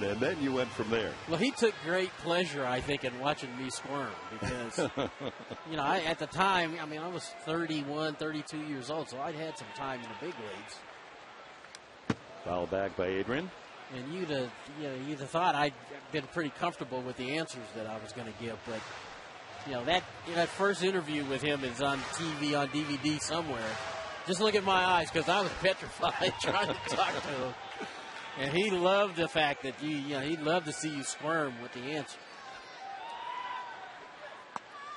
And then you went from there. Well, he took great pleasure, I think, in watching me squirm because, at the time, I was 31, 32 years old, so I'd had some time in the big leagues. Foul back by Adrian. And you'd have thought I'd been pretty comfortable with the answers that I was going to give, but that first interview with him is on TV, on DVD somewhere. Just look at my eyes because I was petrified trying to talk to him. And he loved the fact that he'd love to see you squirm with the answer.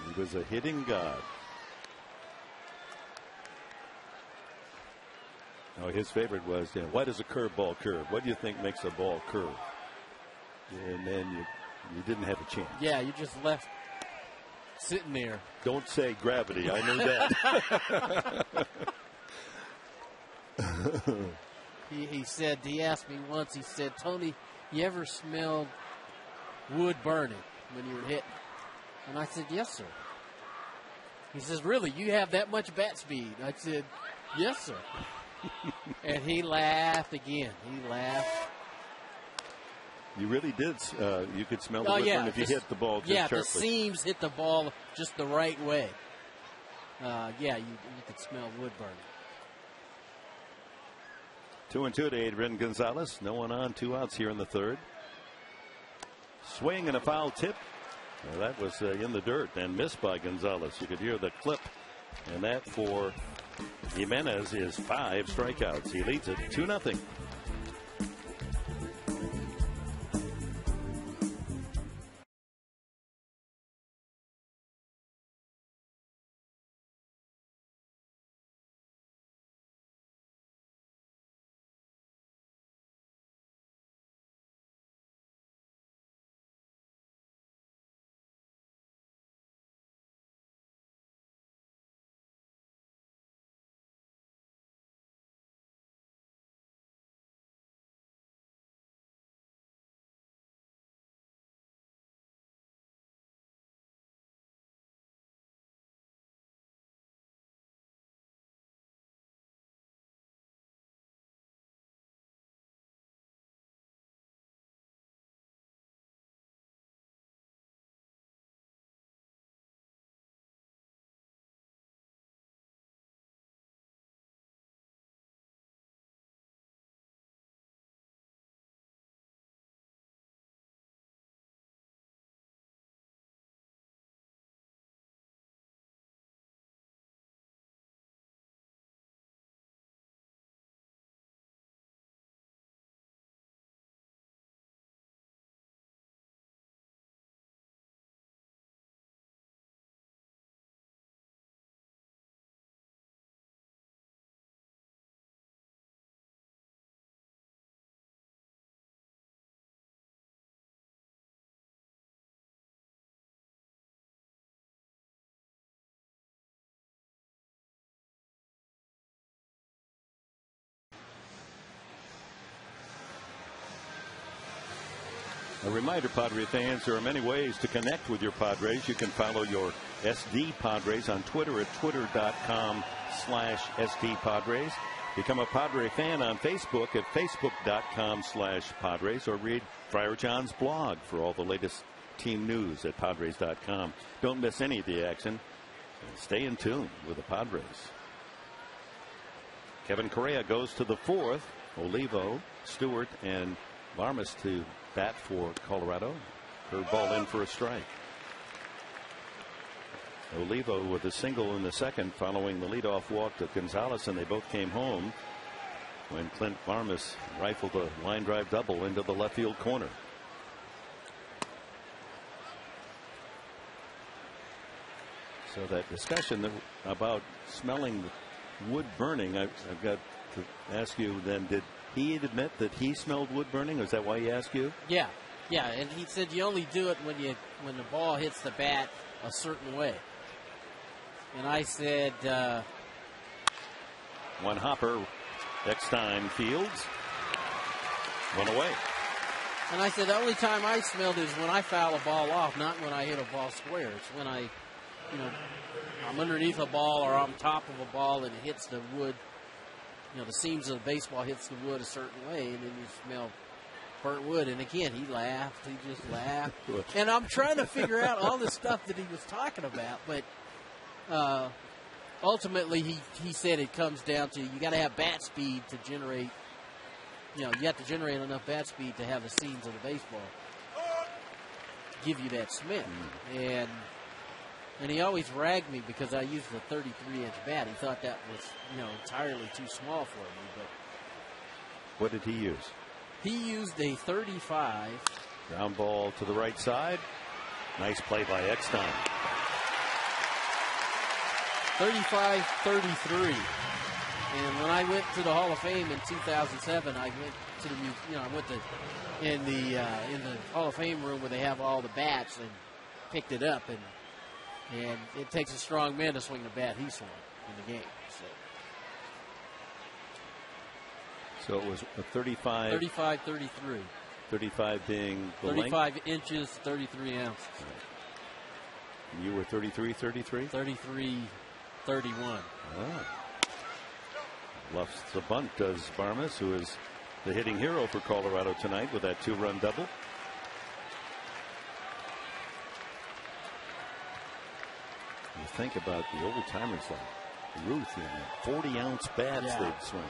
He was a hitting god. Oh, his favorite was, why does a curveball curve? What do you think makes a ball curve? And then you didn't have a chance. Yeah, you just left sitting there. Don't say gravity. I knew that. He asked me once, he said, Tony, you ever smelled wood burning when you were hitting? And I said, yes, sir. He says, really, you have that much bat speed? I said, yes, sir. And he laughed again. He laughed. You really did. You could smell the wood burn if you hit the ball just sharply. The seams hit the ball just the right way. You could smell wood burning. 2-2 to Adrian Gonzalez. No one on, 2 outs here in the third. Swing and a foul tip. Well, that was in the dirt and missed by Gonzalez. You could hear the clip. And that for Jimenez is 5 strikeouts. He leads it 2-0. reminder, Padre fans, there are many ways to connect with your Padres. You can follow your SD Padres on Twitter at twitter.com/SD Padres. Become a Padre fan on Facebook at facebook.com/Padres, or read Friar John's blog for all the latest team news at Padres.com. Don't miss any of the action. Stay in tune with the Padres. Kevin Correa goes to the fourth. Olivo, Stewart, and Varmus to bat for Colorado. Curveball in for a strike. Olivo with a single in the second following the leadoff walk to Gonzalez, and they both came home when Clint Varmus rifled a line drive double into the left field corner. So that discussion about smelling wood burning, I've got to ask you then, did he admit that he smelled wood burning? Is that why he asked you? Yeah, and he said you only do it when the ball hits the bat a certain way. And I said, one hopper, Eckstein fields, one away. And I said the only time I smelled is when I foul a ball off, not when I hit a ball square. It's when I'm underneath a ball or on top of a ball and it hits the wood. The seams of the baseball hits the wood a certain way, and then you smell burnt wood. And again, he laughed. He just laughed. And I'm trying to figure out all the stuff that he was talking about, but ultimately he said it comes down to you got to have bat speed to generate. You have to generate enough bat speed to have the seams of the baseball give you that smell. And he always ragged me because I used a 33-inch bat. He thought that was, entirely too small for me. But what did he use? He used a 35. Ground ball to the right side. Nice play by Eckstein. 35-33. And when I went to the Hall of Fame in 2007, I went to the in the Hall of Fame room where they have all the bats, and picked it up, and it takes a strong man to swing the bat he swung in the game. So it was a 35. 35-33. 35 being the 35 length? inches, 33 ounces. And you were 33-33? 33-31. Oh. Luffs the bunt, does Varmus, who is the hitting hero for Colorado tonight with that 2-run double. You think about the old timers like Ruth and 40-ounce bats they'd swing.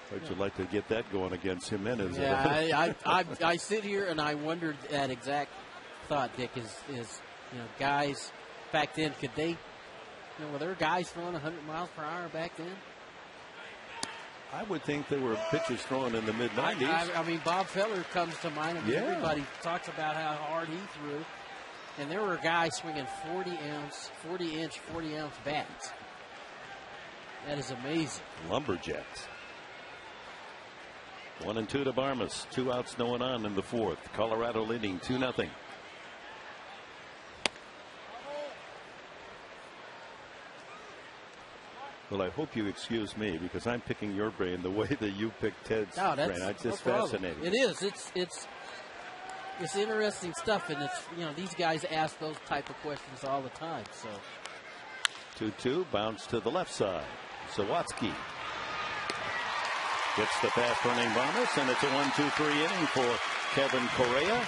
How'd you like to get that going against Jimenez? Yeah, I sit here and I wondered that exact thought, Dick. Is guys back then, could they? Were there guys throwing 100 miles per hour back then? I would think there were pitchers throwing in the mid-90s. I mean, Bob Feller comes to mind. Everybody talks about how hard he threw. And there were guys swinging 40-inch, 40-ounce bats. That is amazing. Lumberjacks. 1-2 to Varmus. 2 outs, no one on in the fourth. Colorado leading 2-0. Well, I hope you excuse me because I'm picking your brain the way that you picked Ted's brain. It's just fascinating. It is. It's interesting stuff, and it's these guys ask those type of questions all the time. So 2-2, bounce to the left side. Sawatsky gets the fast-running Varmus, and it's a 1-2-3 inning for Kevin Correa.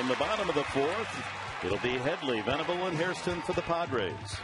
In the bottom of the fourth, it'll be Headley, Venable, and Hairston for the Padres.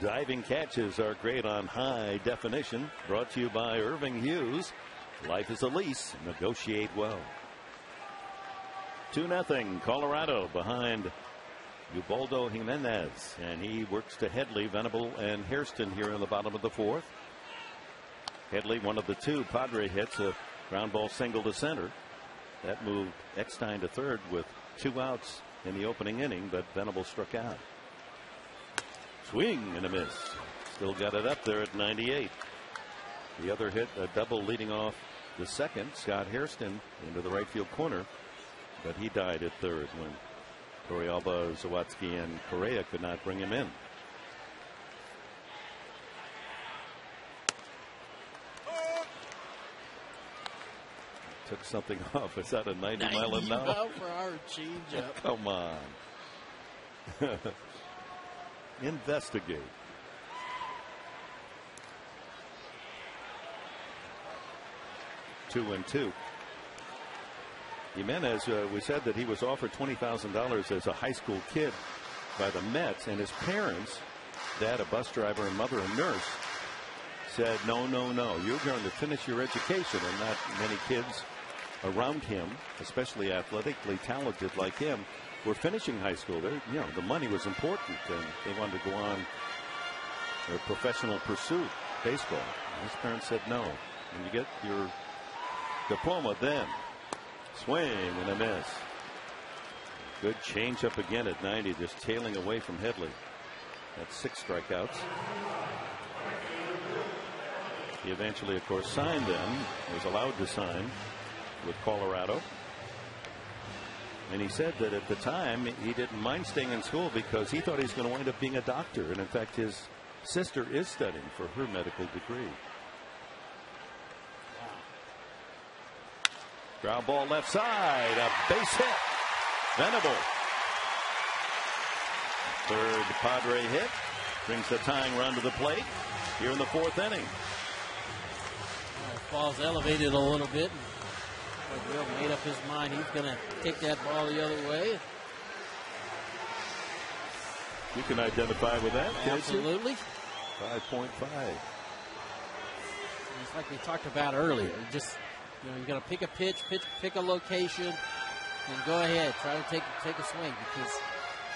Diving catches are great on high definition. Brought to you by Irving Hughes. Life is a lease. Negotiate well. 2-0 Colorado behind Ubaldo Jimenez, and he works to Headley, Venable, and Hairston here in the bottom of the fourth. Headley, one of the two Padre hits, a ground ball single to center. That moved Eckstein to third with 2 outs in the opening inning, but Venable struck out. Swing and a miss. Still got it up there at 98. The other hit, a double leading off the second. Scott Hairston into the right field corner, but he died at third when Torrealba, Zawadzki, and Correa could not bring him in. Took something off. Is that a 90 mile an hour? For our changeup. Come on. Investigate. Two and two. Jimenez, we said that he was offered $20,000 as a high school kid by the Mets, and his parents, dad a bus driver and mother a nurse, said no, you're going to finish your education. And not many kids around him, especially athletically talented like him, were finishing high school. The money was important, and they wanted to go on their professional pursuit, baseball. And his parents said no. When you get your diploma, then swing and a miss. Good changeup again at 90, just tailing away from Headley. That's 6 strikeouts. He eventually, of course, signed them, was allowed to sign with Colorado. And he said that at the time he didn't mind staying in school because he thought he was going to wind up being a doctor. And in fact, his sister is studying for her medical degree. Ground ball left side, a base hit. Venable. Third Padre hit brings the tying run to the plate here in the 4th inning. Ball's elevated a little bit. Will made up his mind he's going to take that ball the other way. You can identify with that, can't you? Absolutely. 5.5. It's like we talked about earlier. Just you got to pick a pitch, pick a location, and go ahead. Try to take a swing because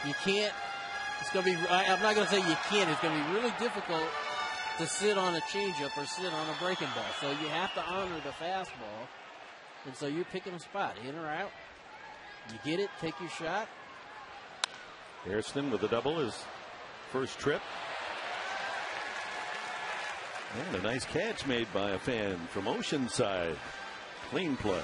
you can't. It's going to be. I'm not going to say you can't. It's going to be really difficult to sit on a changeup or sit on a breaking ball. So you have to honor the fastball. And so you're picking a spot, in or out. You get it, take your shot. Hairston with a double, his first trip. And a nice catch made by a fan from Oceanside. Clean play.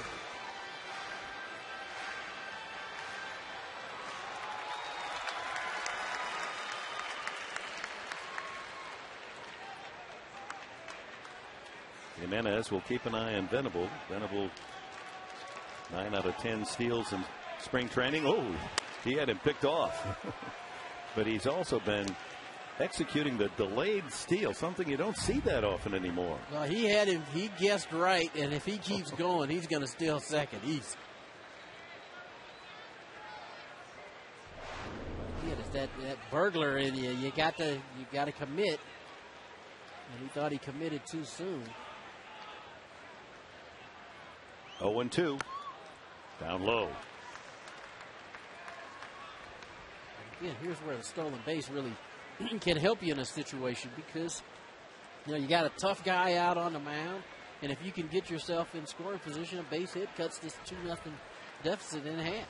Jimenez will keep an eye on Venable. Venable 9 out of 10 steals in spring training. Oh, he had him picked off. But he's also been executing the delayed steal, something you don't see that often anymore. Well, he had him. He guessed right, and if he keeps going, he's going to steal second. Easy. Yeah, it's that burglar in you. You got to commit. And he thought he committed too soon. 0-2. Down low. Again, here's where the stolen base really can help you in a situation because you got a tough guy out on the mound, and if you can get yourself in scoring position, a base hit cuts this 2-0 deficit in half.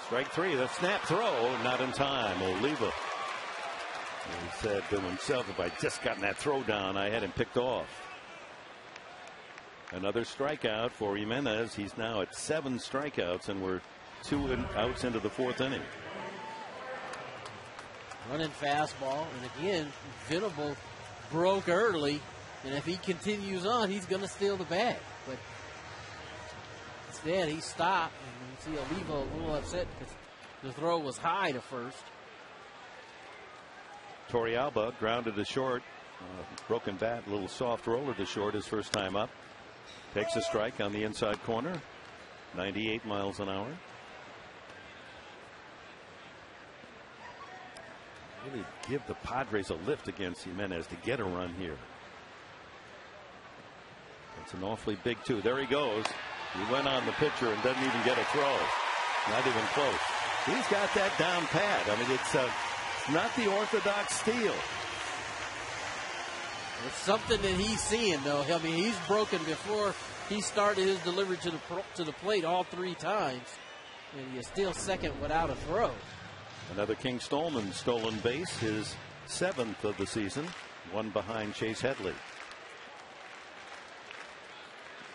Strike 3. The snap throw, not in time. Oliva. He said to himself, if I just gotten that throw down, I had him picked off. Another strikeout for Jimenez. He's now at 7 strikeouts, and we're 2 outs into the 4th inning. Running fastball, and again, Venable broke early, and if he continues on, he's going to steal the bag. But instead, he stopped, and you see Oliva a little upset because the throw was high to first. Torrealba grounded to short. Broken bat, a little soft roller to short his first time up. Takes a strike on the inside corner. 98 miles an hour. really give the Padres a lift against Jimenez to get a run here. It's an awfully big two. There he goes. He went on the pitcher and doesn't even get a throw. Not even close. He's got that down pat. I mean, it's not the orthodox steal. It's something that he's seeing, though. I mean, he's broken before he started his delivery to the plate all 3 times, and he's still second without a throw. Another King Stolman stolen base, his 7th of the season, one behind Chase Headley.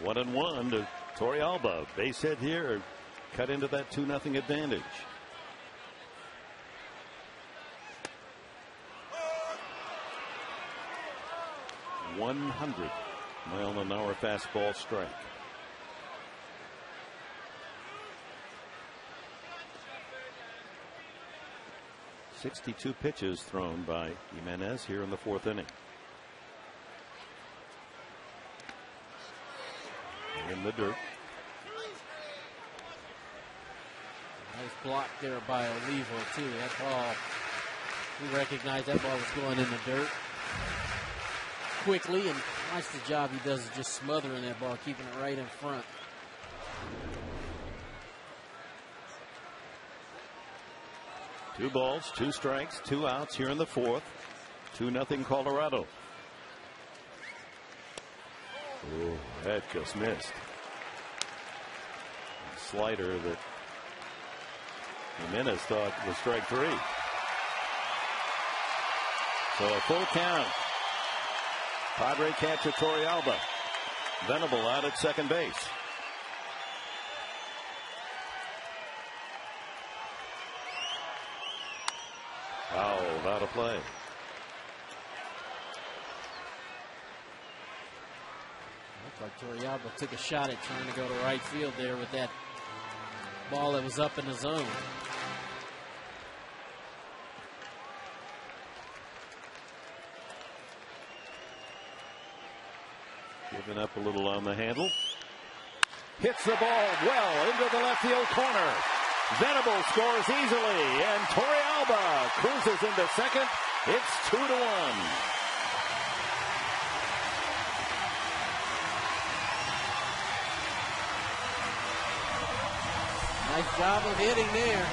1-1 to Torrealba. Base hit here, cut into that 2-0 advantage. 100-mile-an-hour fastball strike. .62 pitches thrown by Jimenez here in the 4th inning. In the dirt. Nice block there by Olivo, too. That ball, we recognized that ball was going in the dirt quickly, and watch the job he does of just smothering that ball, keeping it right in front. Two balls, 2 strikes, 2 outs here in the 4th. 2-0 Colorado. Oh, that just missed. A slider that Jimenez thought was strike 3. So a full count. Padre catcher Torrealba. Venable out at second base. Foul, out of play. Looks like Torrealba took a shot at trying to go to right field there with that ball that was up in the zone. Giving up a little on the handle. Hits the ball well into the left field corner. Venable scores easily, and Torrealba cruises into second. It's 2-1. Nice job of hitting there.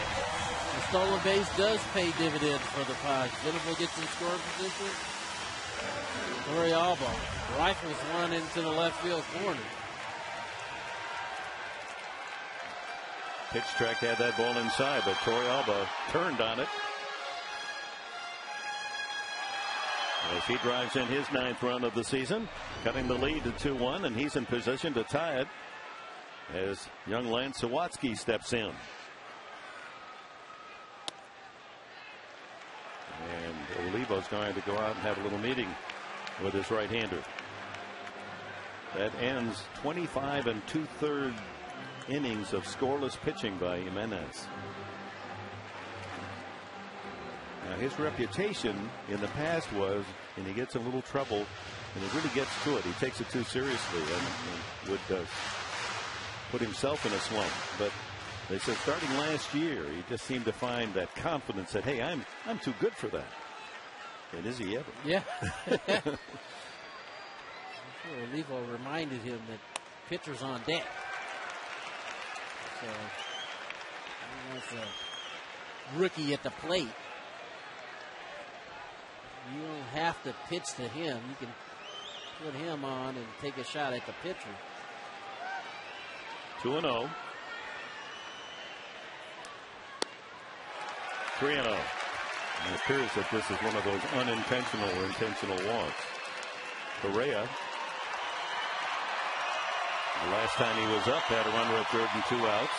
The stolen base does pay dividends for the Padres. Venable gets in scoring position. Torrealba rifles one into the left field corner. Pitch track had that ball inside, but Torrealba turned on it. As he drives in his 9th run of the season, cutting the lead to 2-1, and he's in position to tie it as young Lance Sawatsky steps in. And Olivo's going to go out and have a little meeting with his right-hander. That ends 25 2/3 innings of scoreless pitching by Jimenez. Now his reputation in the past was, and he gets a little trouble and he really gets to it. He takes it too seriously and would put himself in a slump. But they said starting last year, he just seemed to find that confidence that, hey, I'm too good for that. And is he ever? Yeah. I'm sure Olivo reminded him that pitcher's on deck. So, as a rookie at the plate, you don't have to pitch to him. You can put him on and take a shot at the pitcher. 2-0. 3-0. And it appears that this is one of those unintentional or intentional walks. Correa, the last time he was up, had a runner at third and 2 outs.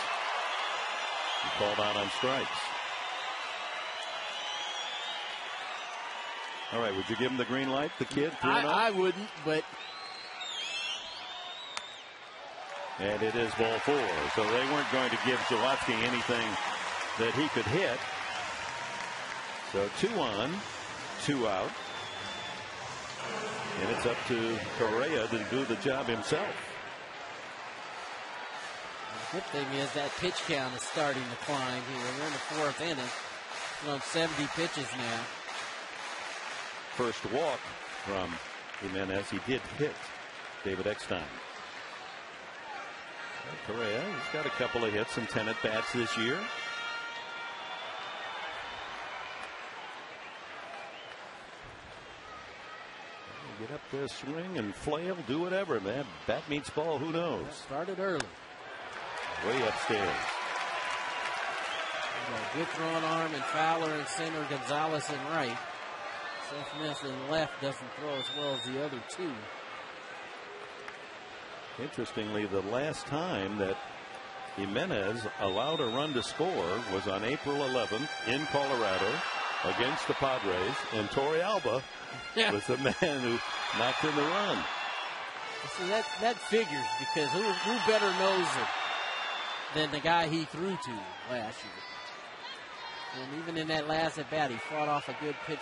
He called out on strikes. All right, would you give him the green light, the kid? I wouldn't, but. And it is ball 4. So they weren't going to give Sawatsky anything that he could hit. So 2 on, 2 out. And it's up to Correa to do the job himself. The good thing is that pitch count is starting to climb here. We're in the 4th inning. We're on 70 pitches now. first walk from Jimenez. He did hit David Eckstein. Correa, he's got a couple of hits and 10 at-bats this year. Get up there, swing and flail, do whatever, man. Bat meets ball, who knows? Started early. Way upstairs. Good throwing arm and Fowler in center, Gonzalez in right. Smith in left doesn't throw as well as the other two. Interestingly, the last time that Jimenez allowed a run to score was on April 11th in Colorado against the Padres, and Torrealba was the man who knocked in the run. See, that figures, because who better knows it than the guy he threw to last year. And even in that last at bat, he fought off a good pitch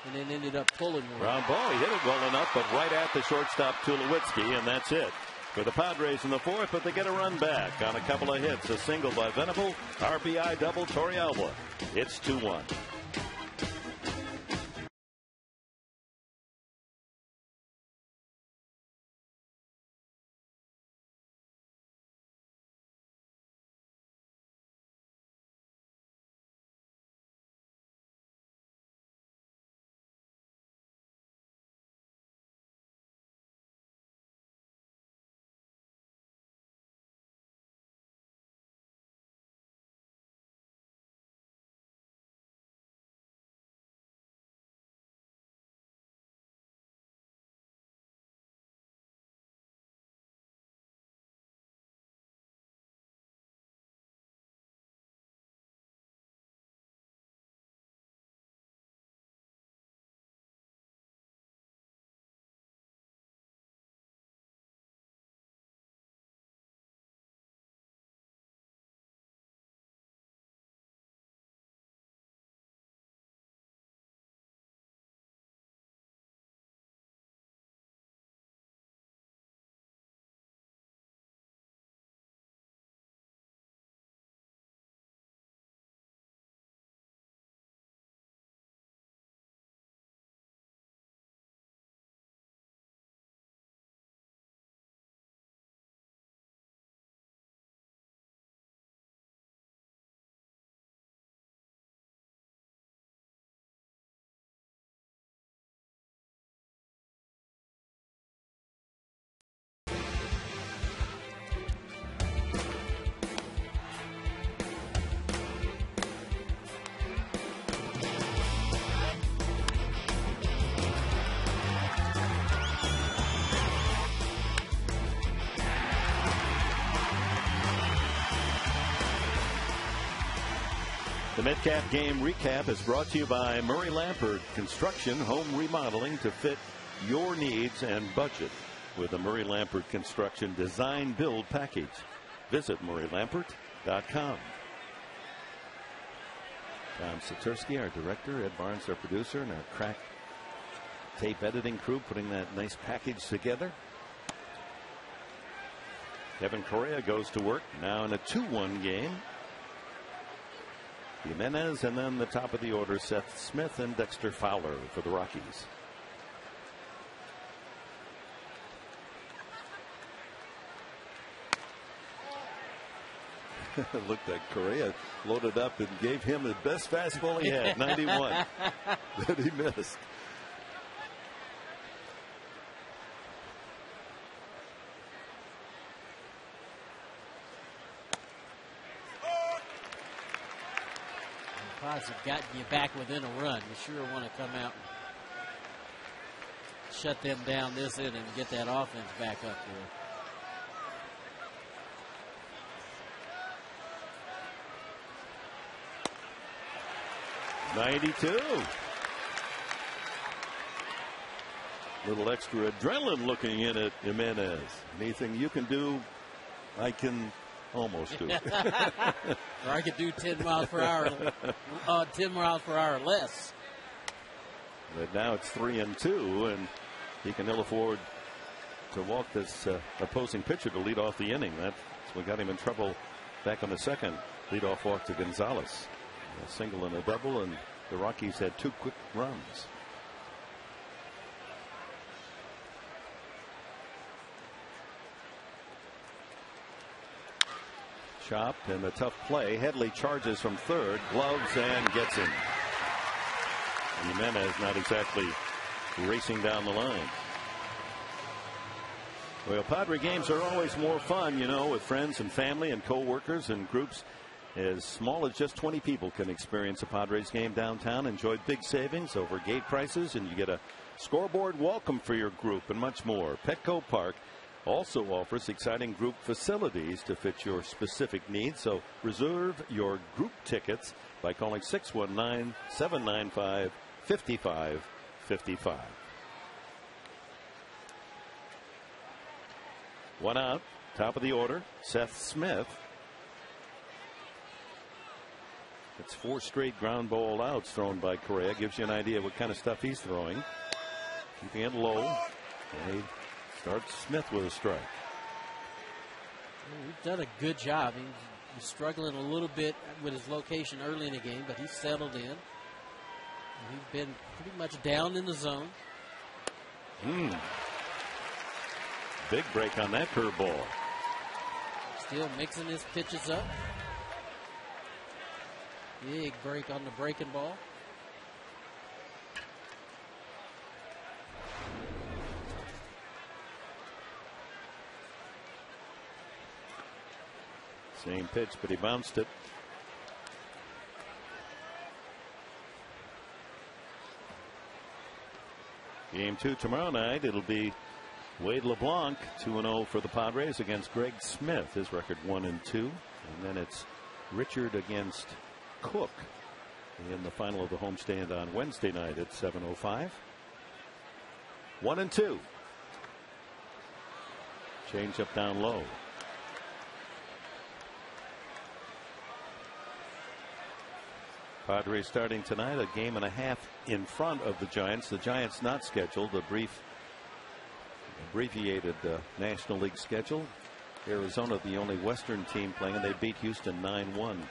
and then ended up pulling one. Ground ball, he hit it well enough, but right at the shortstop Tulowitzki, and that's it for the Padres in the fourth. But they get a run back on a couple of hits, a single by Venable, RBI double Torrealba. It's 2-1. The Metcalf game recap is brought to you by Murray Lampert Construction, home remodeling to fit your needs and budget with the Murray Lampert Construction Design Build Package. Visit MurrayLampert.com. Tom Satursky, our director, Ed Barnes, our producer, and our crack tape editing crew putting that nice package together. Kevin Correa goes to work now in a 2-1 game. Jimenez, and then the top of the order, Seth Smith and Dexter Fowler for the Rockies. Looked like Correa loaded up and gave him the best fastball he had, 91, that he missed. Pods have gotten you back within a run. You sure want to come out and shut them down this inning and get that offense back up there. 92. Little extra adrenaline looking in at Jimenez. Anything you can do, I can almost do. Or I could do 10 miles per hour, 10 miles per hour less. But now it's 3-2, and he can ill afford to walk this opposing pitcher to lead off the inning. That's what got him in trouble back on the second leadoff walk to Gonzalez. A single and a double, and the Rockies had 2 quick runs. chopped and a tough play. Headley charges from third, gloves and gets him. Jimenez not exactly racing down the line. Well, Padre games are always more fun, you know, with friends and family and co-workers and groups as small as just 20 people can experience a Padres game downtown. Enjoy big savings over gate prices, and you get a scoreboard welcome for your group and much more. Petco Park also offers exciting group facilities to fit your specific needs, so reserve your group tickets by calling 619-795-5555. One out, top of the order, Seth Smith. It's 4 straight ground ball outs thrown by Correa. Gives you an idea what kind of stuff he's throwing. Keeping it low. And he starts Smith with a strike. He's done a good job. He's struggling a little bit with his location early in the game, but he's settled in. He's been pretty much down in the zone. Big break on that curveball. Still mixing his pitches up. Big break on the breaking ball. Same pitch, but he bounced it. Game 2 tomorrow night. It'll be Wade LeBlanc, 2-0 for the Padres against Greg Smith. His record 1-2. And then it's Richard against Cook in the final of the homestand on Wednesday night at 7:05. 1-2. Change up down low. Padres starting tonight a game and a half in front of the Giants. The Giants not scheduled. A abbreviated National League schedule. Arizona the only Western team playing, and they beat Houston 9-1.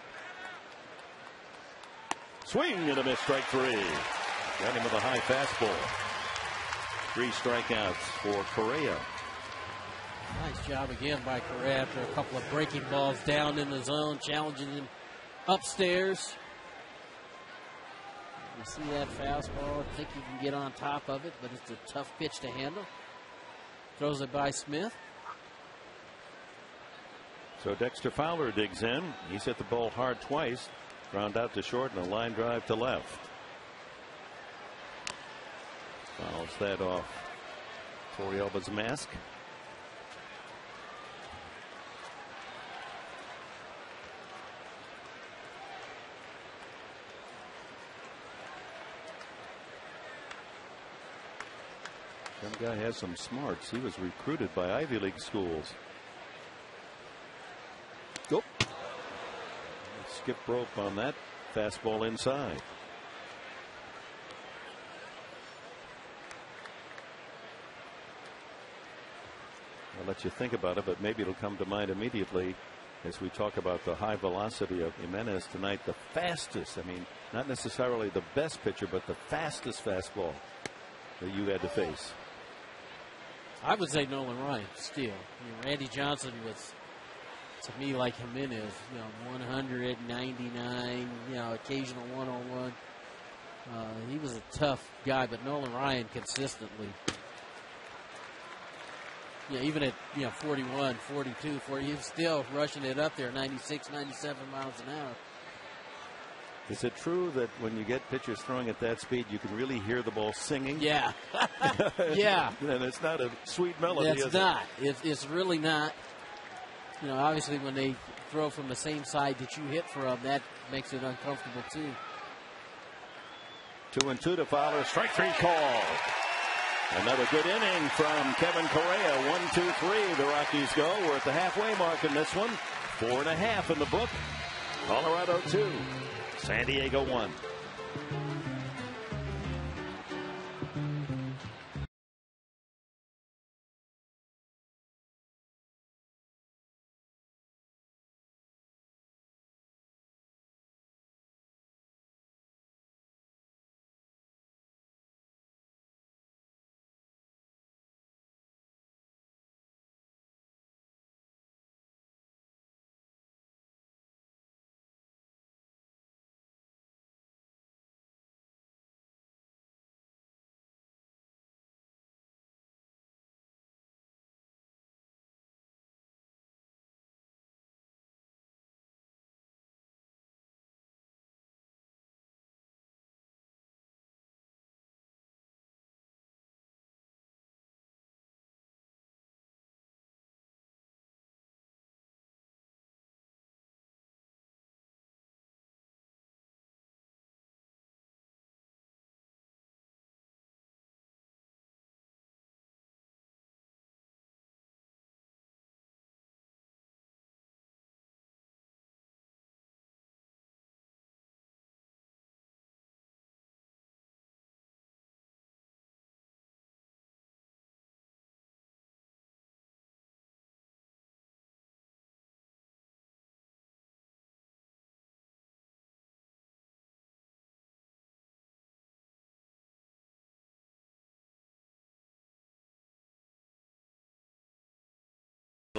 Swing and a miss, strike 3. Got him with a high fastball. 3 strikeouts for Correa. Nice job again by Correa after a couple of breaking balls down in the zone, challenging him upstairs. You see that fastball. I think he can get on top of it, but it's a tough pitch to handle. Throws it by Smith. So Dexter Fowler digs in. He's hit the ball hard twice. Ground out to short and a line drive to left. Fouls that off Torrealba's mask. Some guy has some smarts. He was recruited by Ivy League schools. Nope. Skip rope on that fastball inside. I'll let you think about it, but maybe it'll come to mind immediately as we talk about the high velocity of Jimenez tonight. The fastest, I mean, not necessarily the best pitcher, but the fastest fastball that you had to face. I would say Nolan Ryan still. Randy Johnson was, to me, like Jimenez, 199, occasional one-on-one. He was a tough guy, but Nolan Ryan consistently, even at 41, 42, 40, he was still rushing it up there, 96, 97 miles an hour. Is it true that when you get pitchers throwing at that speed, you can really hear the ball singing? Yeah. Yeah. And it's not a sweet melody. It's not. It's really not. Obviously when they throw from the same side that you hit from, that makes it uncomfortable too. 2-2 to Fowler. Strike 3 call. Another good inning from Kevin Correa. 1-2-3. The Rockies go. We're at the halfway mark in this one. 4.5 in the book. Colorado 2. San Diego 1.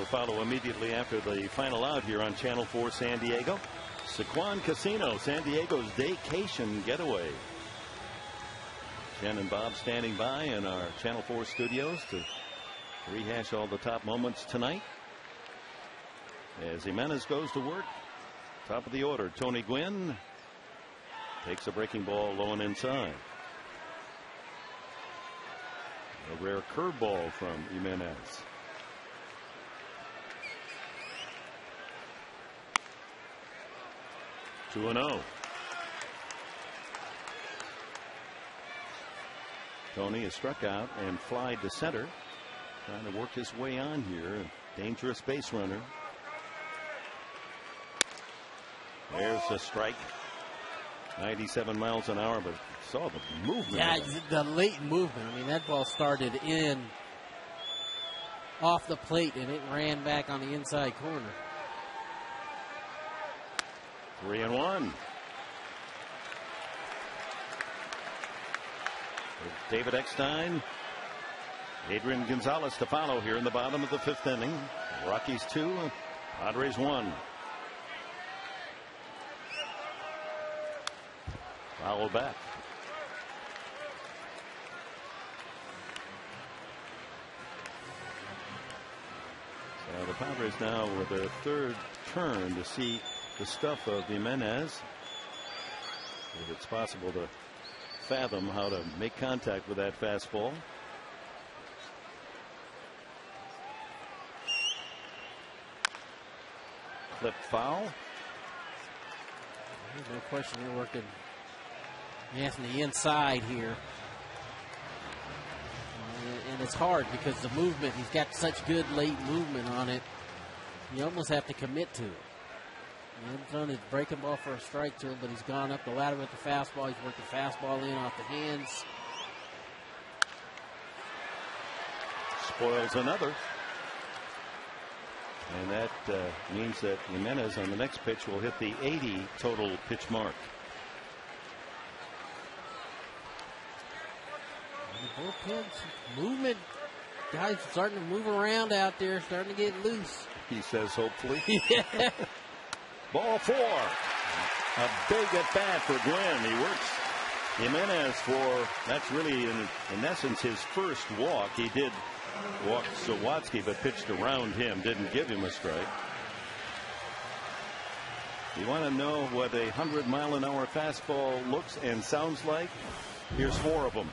It'll follow immediately after the final out here on Channel 4 San Diego. Sequan Casino, San Diego's vacation getaway. Jen and Bob standing by in our Channel 4 studios to rehash all the top moments tonight. As Jimenez goes to work, top of the order, Tony Gwynn takes a breaking ball low and inside. A rare curveball from Jimenez. 2-0. Tony is struck out and flied to center. Trying to work his way on here. A dangerous base runner. There's a strike. 97 miles an hour, but saw the movement. Yeah, the late movement. I mean, that ball started in off the plate and it ran back on the inside corner. 3-1. David Eckstein, Adrian Gonzalez to follow here in the bottom of the 5th inning. Rockies 2, Padres 1. Foul back. So the Padres now with their 3rd turn to see the stuff of Jimenez. If it's possible to fathom how to make contact with that fastball. Clip foul. There's no question you're working Anthony inside here. And it's hard because the movement, he's got such good late movement on it. You almost have to commit to it. He hasn't thrown his breaking ball for a strike to him, but he's gone up the ladder with the fastball. He's worked the fastball in off the hands. Spoils another. And that means that Jimenez on the next pitch will hit the 80 total pitch mark. The bullpen's movement. Guys starting to move around out there, starting to get loose. He says hopefully. Yeah. Ball 4. A big at bat for Gwynn. He works Jimenez for, that's really in essence his first walk. He did walk Sawatsky but pitched around him, didn't give him a strike. You want to know what a 100-mile-an-hour fastball looks and sounds like? Here's 4 of them.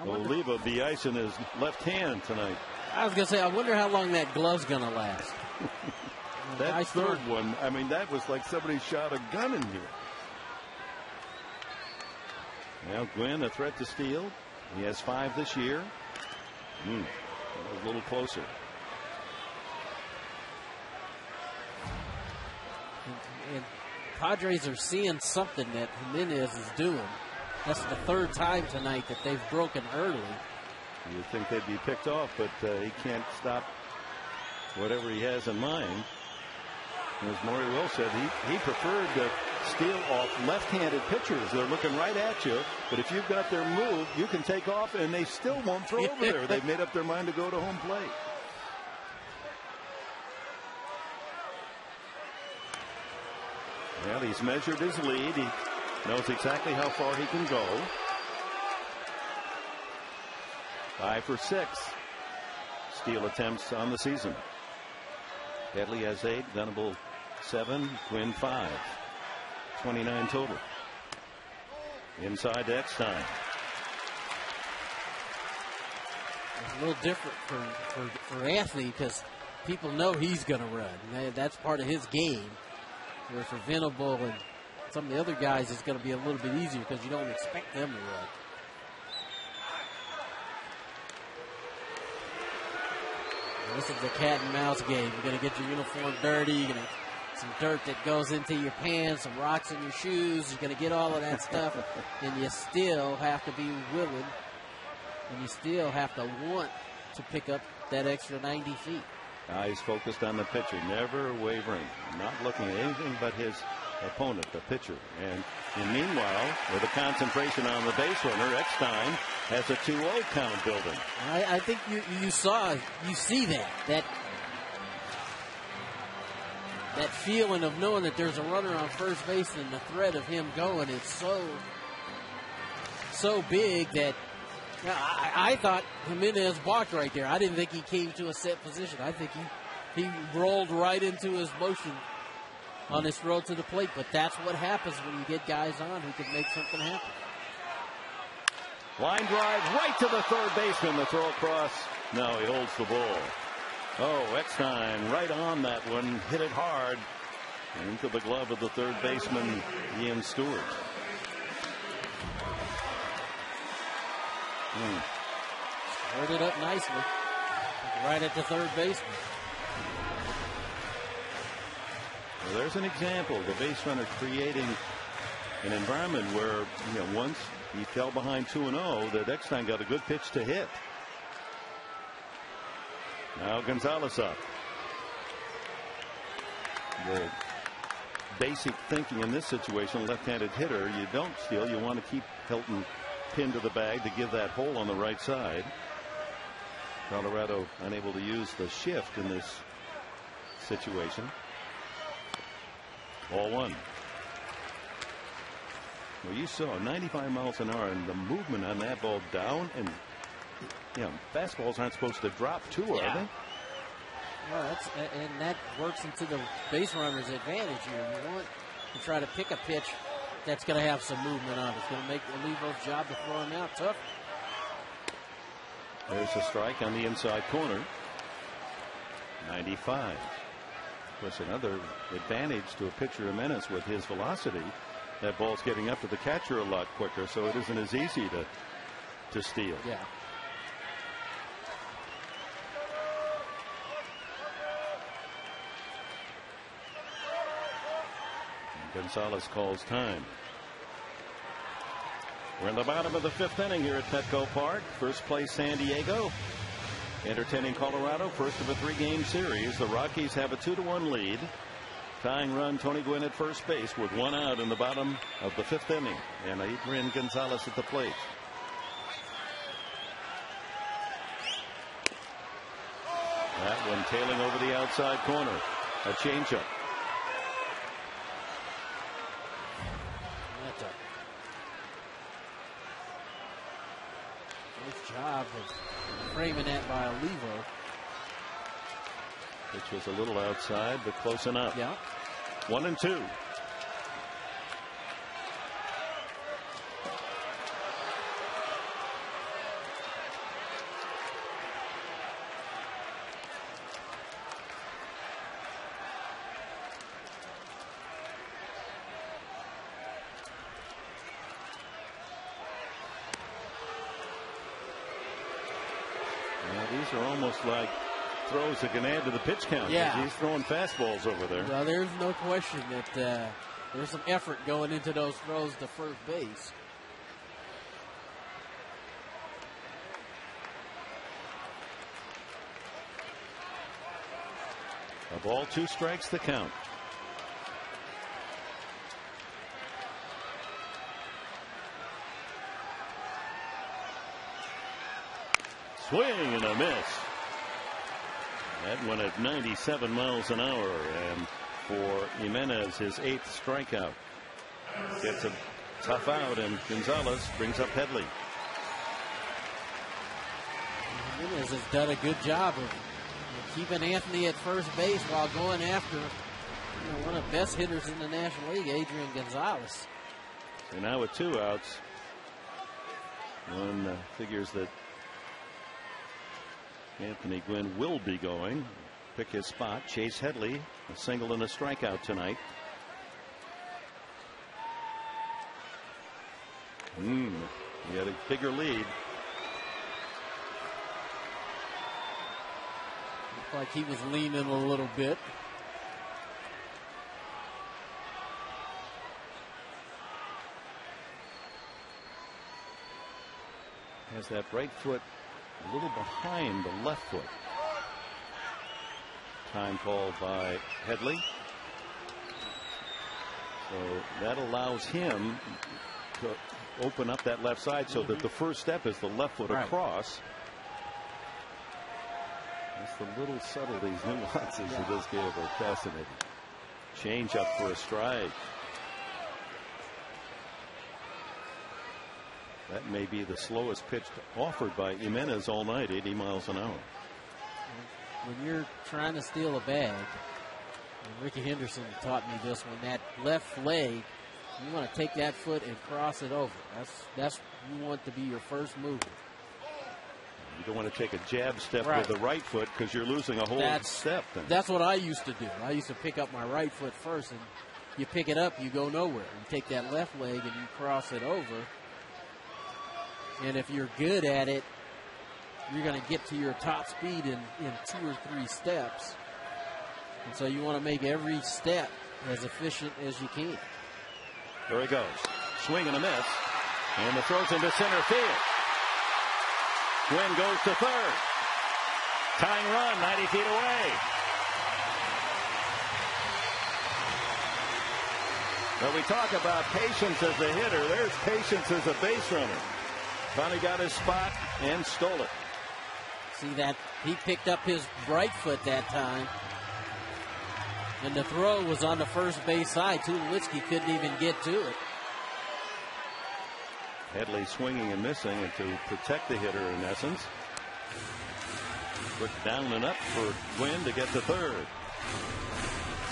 Oliva be icing his left hand tonight. I was going to say, I wonder how long that glove's going to last. That third one, I mean, that was like somebody shot a gun in here. Now Gwynn, a threat to steal. He has 5 this year. That was a little closer. And Padres are seeing something that Jimenez is doing. That's the 3rd time tonight that they've broken early. You'd think they'd be picked off, but he can't stop whatever he has in mind. As Maury Will said, he preferred to steal off left-handed pitchers. They're looking right at you, but if you've got their move, you can take off, and they still won't throw over there. They've made up their mind to go to home plate. Well, he's measured his lead. He knows exactly how far he can go. 5 for 6 steal attempts on the season. Headley has 8, Venable 7, Gwynn 5. 29 total. Inside to Eckstein. It's a little different for Anthony because people know he's going to run. That's part of his game. Whereas for Venable and some of the other guys, it's going to be a little bit easier because you don't expect them to run. This is the cat and mouse game. You're going to get your uniform dirty. You're going to some dirt that goes into your pants, some rocks in your shoes. You're going to get all of that stuff, and you still have to be willing, and you still have to want to pick up that extra 90 feet. Eyes focused on the pitcher, never wavering, not looking at anything but his opponent, the pitcher. And meanwhile, with a concentration on the base runner, Eckstein has a 2-0 count building. I think you see that feeling of knowing that there's a runner on first base and the threat of him going is so big that I thought Jimenez balked right there. I didn't think he came to a set position. I think he rolled right into his motion on his throw to the plate. But that's what happens when you get guys on who can make something happen. Line drive right to the third baseman. The throw across. No, he holds the ball. Oh, Eckstein right on that one. Hit it hard into the glove of the third baseman, Ian Stewart. Squared it up nicely. Right at the third baseman. Well, there's an example. The base runner creating an environment where, once he fell behind 2-0, that Eckstein got a good pitch to hit. Now Gonzalez up. The basic thinking in this situation, left-handed hitter, you don't steal. You want to keep Hilton pinned to the bag to give that hole on the right side. Colorado unable to use the shift in this situation. Ball one. Well, you saw 95 miles an hour and the movement on that ball down, and fastballs aren't supposed to drop too, are they? Well, and that works into the base runner's advantage here. You want to try to pick a pitch that's going to have some movement on it. It's going to make Olivo's job to throw him out tough. There's a strike on the inside corner. 95. Of course, another advantage to a pitcher Jimenez with his velocity. That ball's getting up to the catcher a lot quicker, so it isn't as easy to steal. Yeah. Gonzalez calls time. We're in the bottom of the fifth inning here at Petco Park. First place San Diego entertaining Colorado. First of a 3-game series. The Rockies have a 2-1 lead. Tying run Tony Gwynn at first base with 1 out in the bottom of the fifth inning. And Adrian Gonzalez at the plate. That one tailing over the outside corner. A changeup. Job of framing that by Olivo. Which was a little outside, but close enough. Yeah. 1-2. These are almost like throws that can add to the pitch count. Yeah. He's throwing fastballs over there. Well, there's no question that there's some effort going into those throws to first base. A ball, 2 strikes the count. Swing and a miss. That one at 97 miles an hour, and for Jimenez, his 8th strikeout. Gets a tough out, and Gonzalez brings up Headley. Jimenez has done a good job of keeping Anthony at first base while going after one of the best hitters in the National League, Adrian Gonzalez. So now with 2 outs, one figures that Anthony Gwynn will be going. Pick his spot. Chase Headley, a single and a strikeout tonight. He had a bigger lead. Looked like he was leaning a little bit. Has that right foot a little behind the left foot. Time called by Headley. So that allows him to open up that left side so that the first step is the left foot across. That's the little subtleties, nuances of this game are fascinating. Change up for a strike. That may be the slowest pitch offered by Jimenez all night, 80 miles an hour. When you're trying to steal a bag, and Ricky Henderson taught me this, when that left leg, you want to take that foot and cross it over. That's you want to be your first move. You don't want to take a jab step with the right foot because you're losing a whole step. Then. That's what I used to do. I used to pick up my right foot first, and you pick it up, you go nowhere. You take that left leg and you cross it over. And if you're good at it, you're going to get to your top speed in 2 or 3 steps. And so you want to make every step as efficient as you can. There he goes. Swing and a miss. And the throw's into center field. Gwynn goes to third. Tying run 90 feet away. Well, we talk about patience as a hitter. There's patience as a base runner. Finally got his spot and stole it. See that? He picked up his right foot that time. And the throw was on the first base side. Tulowitzki couldn't even get to it. Headley swinging and missing, and to protect the hitter in essence. Quick down and up for Gwynn to get to third.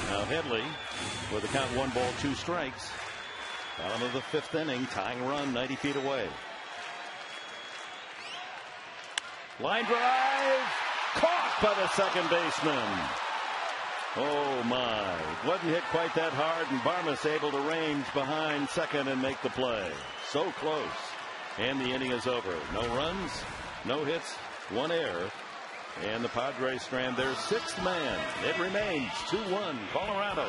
Now Headley with a count 1 ball 2 strikes. Bottom of the 5th inning, tying run 90 feet away. Line drive caught by the second baseman. Oh my, wasn't hit quite that hard, and Barmas able to range behind second and make the play. So close, and the inning is over. No runs, no hits, 1 error, and the Padres strand their 6th man. It remains 2-1 Colorado.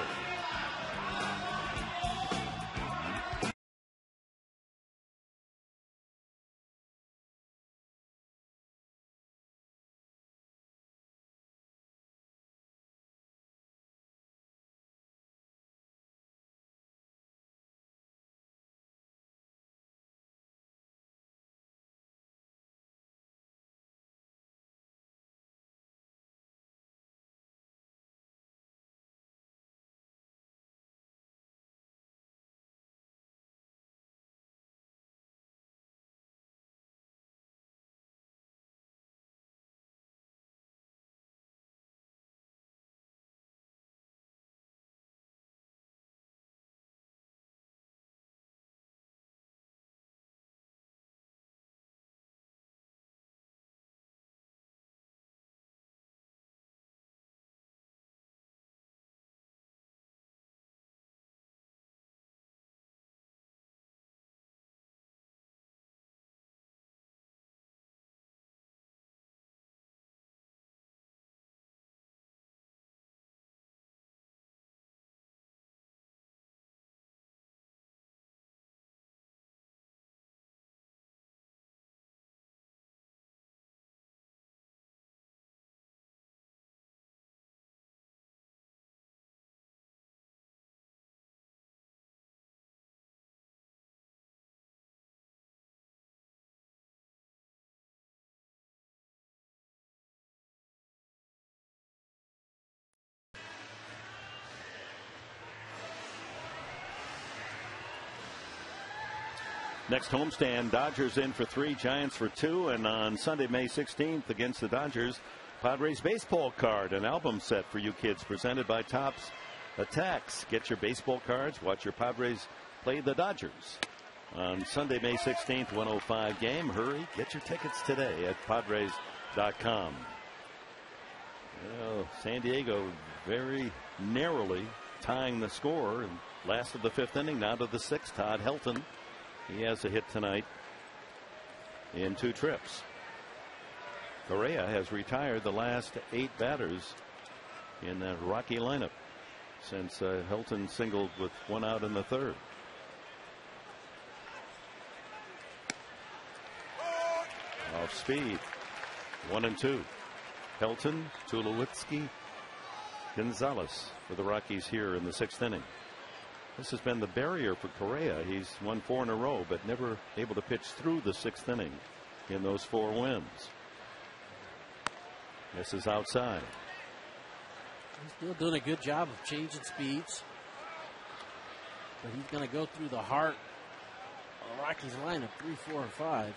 Next homestand, Dodgers in for 3, Giants for 2, and on Sunday, May 16th against the Dodgers, Padres baseball card, an album set for you kids presented by Topps Attacks. Get your baseball cards, watch your Padres play the Dodgers on Sunday, May 16th, 1:05 game. Hurry, get your tickets today at Padres.com. Well, San Diego very narrowly tying the score, and last of the 5th inning, now to the 6th. Todd Helton. He has a hit tonight in 2 trips. Correa has retired the last 8 batters in that Rocky lineup since Helton singled with 1 out in the 3rd. Off speed. 1-2. Helton, Tulowitzki, Gonzalez for the Rockies here in the 6th inning. This has been the barrier for Correa. He's won 4 in a row, but never able to pitch through the 6th inning in those 4 wins. This is outside. He's still doing a good job of changing speeds. But he's going to go through the heart of the Rockies lineup 3, 4, and 5.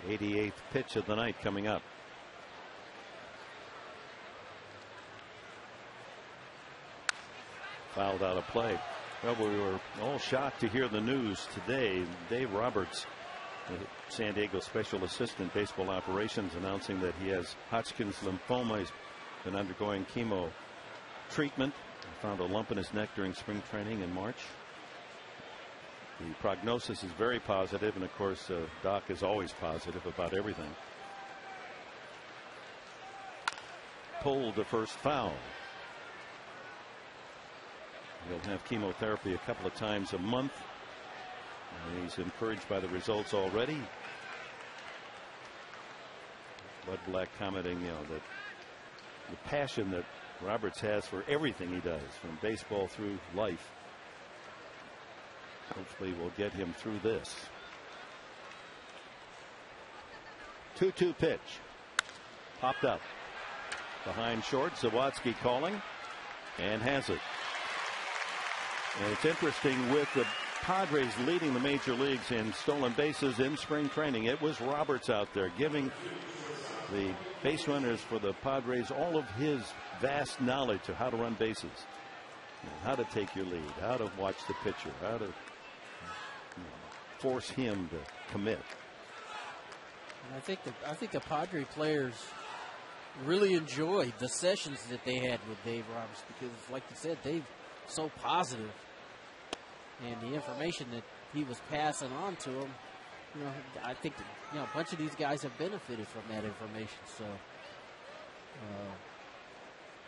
88th pitch of the night coming up. Fouled out of play. Well, we were all shocked to hear the news today. Dave Roberts, the San Diego Special Assistant Baseball Operations, announcing that he has Hodgkin's lymphoma. He's been undergoing chemo treatment. Found a lump in his neck during spring training in March. The prognosis is very positive, and of course, Doc is always positive about everything. Pulled the first foul. He'll have chemotherapy a couple of times a month. And he's encouraged by the results already. Bud Black commenting, that the passion that Roberts has for everything he does, from baseball through life, hopefully will get him through this. 2-2 pitch. Popped up. Behind short, Zawadski calling, and has it. And it's interesting, with the Padres leading the major leagues in stolen bases in spring training, it was Roberts out there giving the base runners for the Padres all of his vast knowledge of how to run bases, how to take your lead, how to watch the pitcher, how to force him to commit. And I think the Padre players really enjoyed the sessions that they had with Dave Roberts, because, like you said, Dave's so positive, and the information that he was passing on to them, I think that, a bunch of these guys have benefited from that information. So,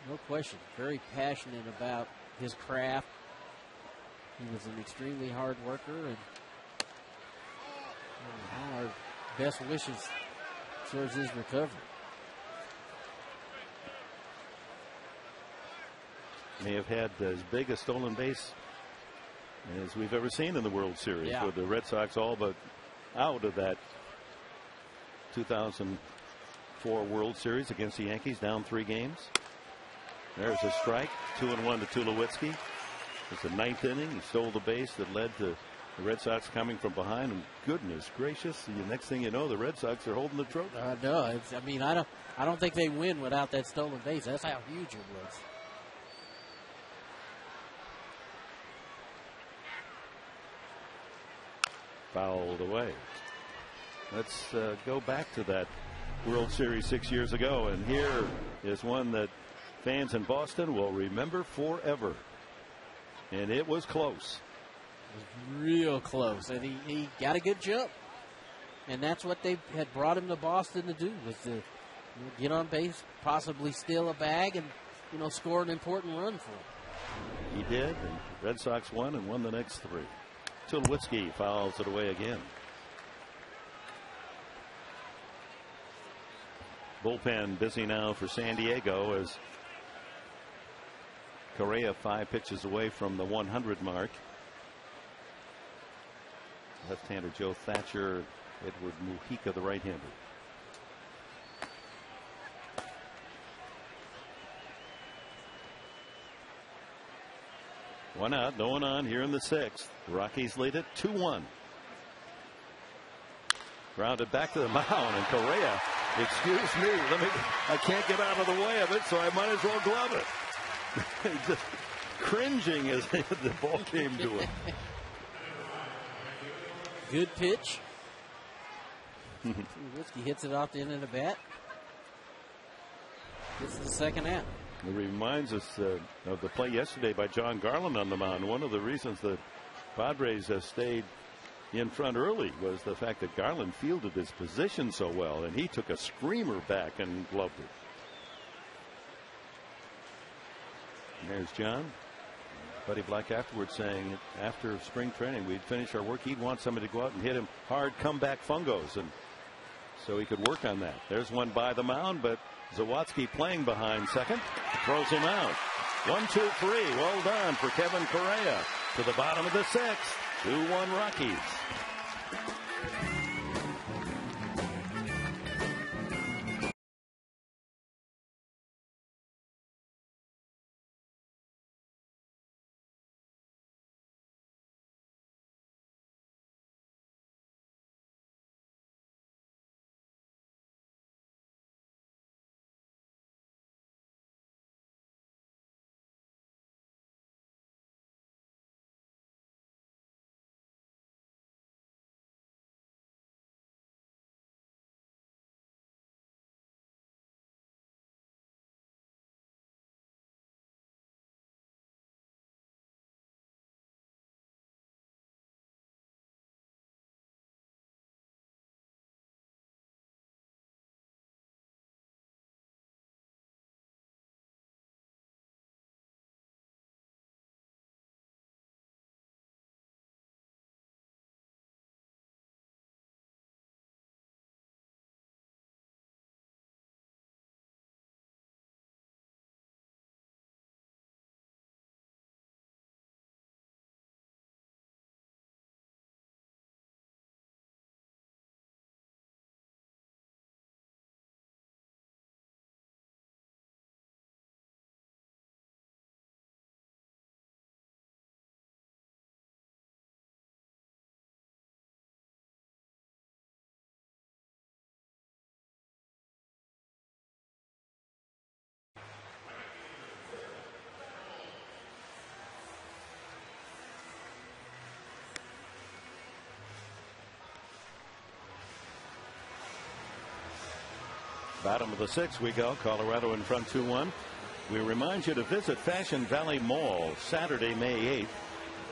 no question, very passionate about his craft. He was an extremely hard worker, and our best wishes towards his recovery. May have had as big a stolen base as we've ever seen in the World Series, with the Red Sox all but out of that 2004 World Series against the Yankees, down 3 games. There's a strike. 2-1 to Tulowitzki. It's the 9th inning. He stole the base that led to the Red Sox coming from behind. And goodness gracious, the next thing you know, the Red Sox are holding the trophy. No, I don't think they win without that stolen base. That's how huge it was. Fouled away. Let's go back to that World Series 6 years ago, and here is one that fans in Boston will remember forever. And it was close. It was real close, and he got a good jump, and that's what they had brought him to Boston to do, was to get on base, possibly steal a bag, and score an important run for him. He did, and Red Sox won and won the next 3. Tulowitzki fouls it away again. Bullpen busy now for San Diego, as Correa 5 pitches away from the 100 mark. Left-hander Joe Thatcher, Edward Mujica the right-hander. One out, no one on here in the 6th. The Rockies lead it 2-1. Grounded back to the mound, and Correa, excuse me, I can't get out of the way of it, so I might as well glove it. Just cringing as the ball came to him. Good pitch. Tulowitzki hits it off the end of the bat. This is the second out. It reminds us of the play yesterday by John Garland on the mound. One of the reasons the Padres stayed in front early was the fact that Garland fielded his position so well, and he took a screamer back and gloved it. And there's John. Buddy Black afterwards saying after spring training we'd finish our work, he'd want somebody to go out and hit him hard comeback fungos, and so he could work on that. There's one by the mound, but Zawatsky playing behind second throws him out. 1-2-3. Well done for Kevin Correa to the bottom of the sixth. 2-1 Rockies. Bottom of the sixth we go. Colorado in front 2-1. We remind you to visit Fashion Valley Mall Saturday, May 8th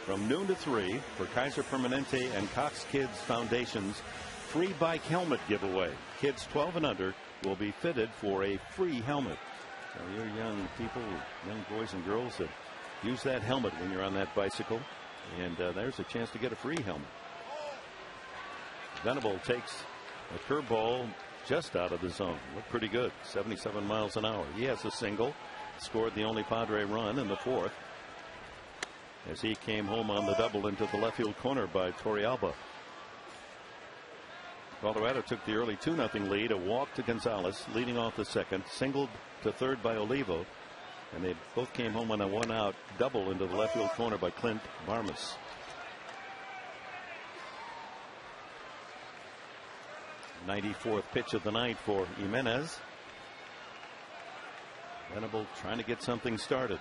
from noon to 3 for Kaiser Permanente and Cox Kids Foundation's free bike helmet giveaway. Kids 12 and under will be fitted for a free helmet. So you're young people, young boys and girls that use that helmet when you're on that bicycle, and there's a chance to get a free helmet. Venable takes a curveball just out of the zone. Looked pretty good. 77 miles an hour. He has a single. Scored the only Padre run in the fourth as he came home on the double into the left field corner by Torrealba. Colorado took the early 2-0 lead. A walk to Gonzalez leading off the second. Singled to third by Olivo. And they both came home on a 1-out double into the left field corner by Clint Barmas. '94th pitch of the night for Jimenez. Venable trying to get something started.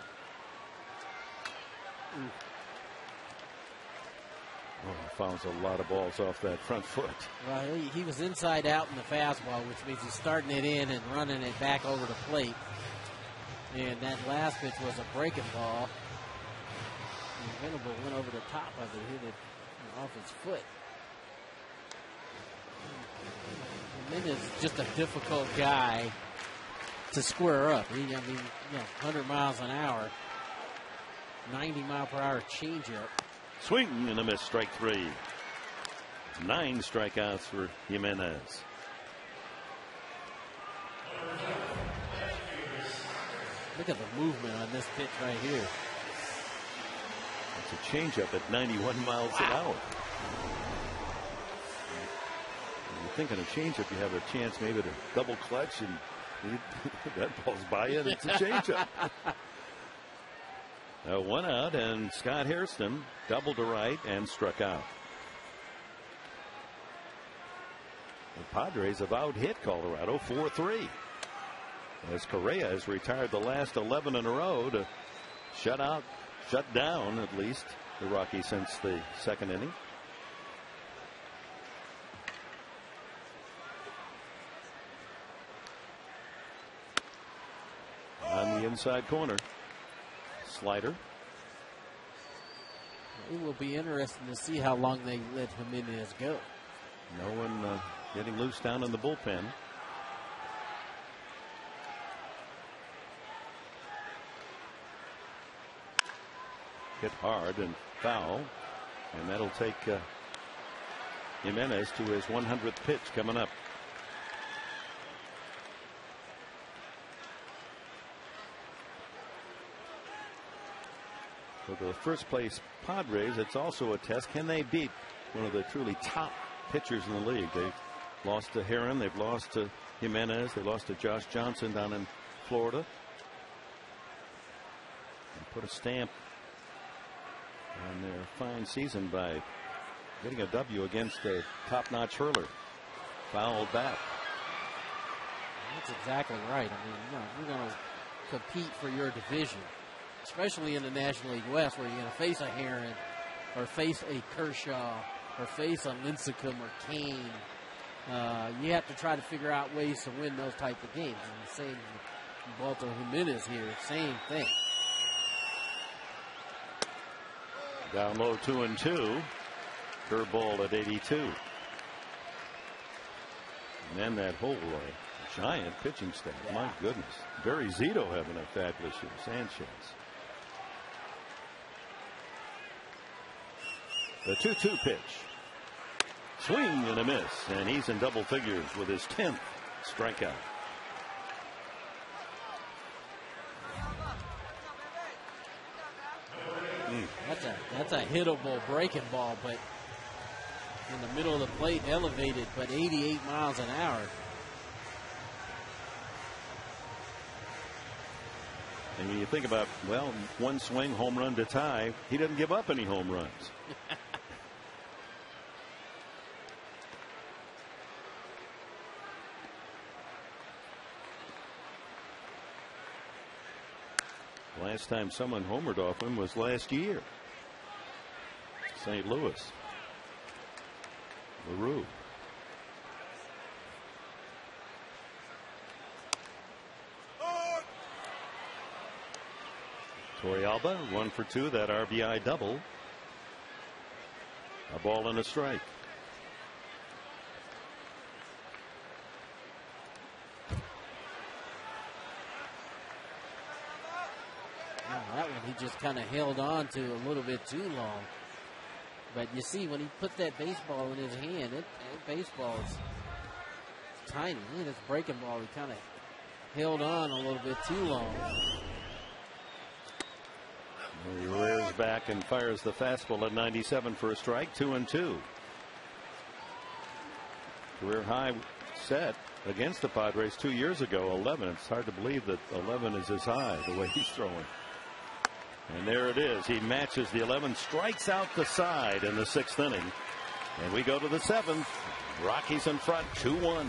Oh, he fouls a lot of balls off that front foot. Well, he was inside out in the fastball, which means he's starting it in and running it back over the plate. And that last pitch was a breaking ball. And Venable went over the top of it, hit it off his foot. Jimenez is just a difficult guy to square up. 100 miles an hour, 90-mile-per-hour changeup. Swing and a miss, strike three. 9 strikeouts for Jimenez. Look at the movement on this pitch right here. It's a changeup at 91 miles an hour. When you think on a changeup, you have a chance maybe to double clutch, and that ball's by you, and it's a changeup. 1 out, and Scott Hairston doubled to right and struck out. The Padres have out-hit Colorado 4-3. As Correa has retired the last 11 in a row to shut down at least the Rockies since the second inning. On the inside corner. Slider. It will be interesting to see how long they let Jimenez go. No one getting loose down in the bullpen. Hit hard and foul, and that'll take Jimenez to his 100th pitch coming up. For the first place Padres, it's also a test. Can they beat one of the truly top pitchers in the league? They've lost to Heron. They've lost to Jimenez. They lost to Josh Johnson down in Florida. And put a stamp on their fine season by getting a W against a top-notch hurler. Fouled back. That's exactly right. I mean, you're going to compete for your division, especially in the National League West, where you're going to face a Heron or face a Kershaw or face a Lincecum or Kane. You have to try to figure out ways to win those type of games. And the same with Walter Jimenez here, same thing. Down low 2-2. Curveball at 82. And then that whole giant pitching staff. Yeah. My goodness. Barry Zito having a fabulous year. Sanchez. The 2-2 pitch. Swing and a miss. And he's in double figures with his 10th strikeout. That's a hittable breaking ball, but in the middle of the plate, elevated, but 88 miles an hour. And when you think about, well, one swing, home run to tie, he doesn't give up any home runs. Last time someone homered off him was last year. St. Louis. LaRue. Torrealba 1 for 2. That RBI double. A ball and a strike. That one he just kind of held on to a little bit too long. But you see, when he put that baseball in his hand, that baseball is tiny. Look at this breaking ball. He kind of held on a little bit too long. He rears back and fires the fastball at 97 for a strike. 2-2. Career high set against the Padres 2 years ago, 11. It's hard to believe that 11 is as high the way he's throwing. And there it is. He matches the 11, strikes out the side in the 6th inning. And we go to the 7th. Rockies in front, 2-1.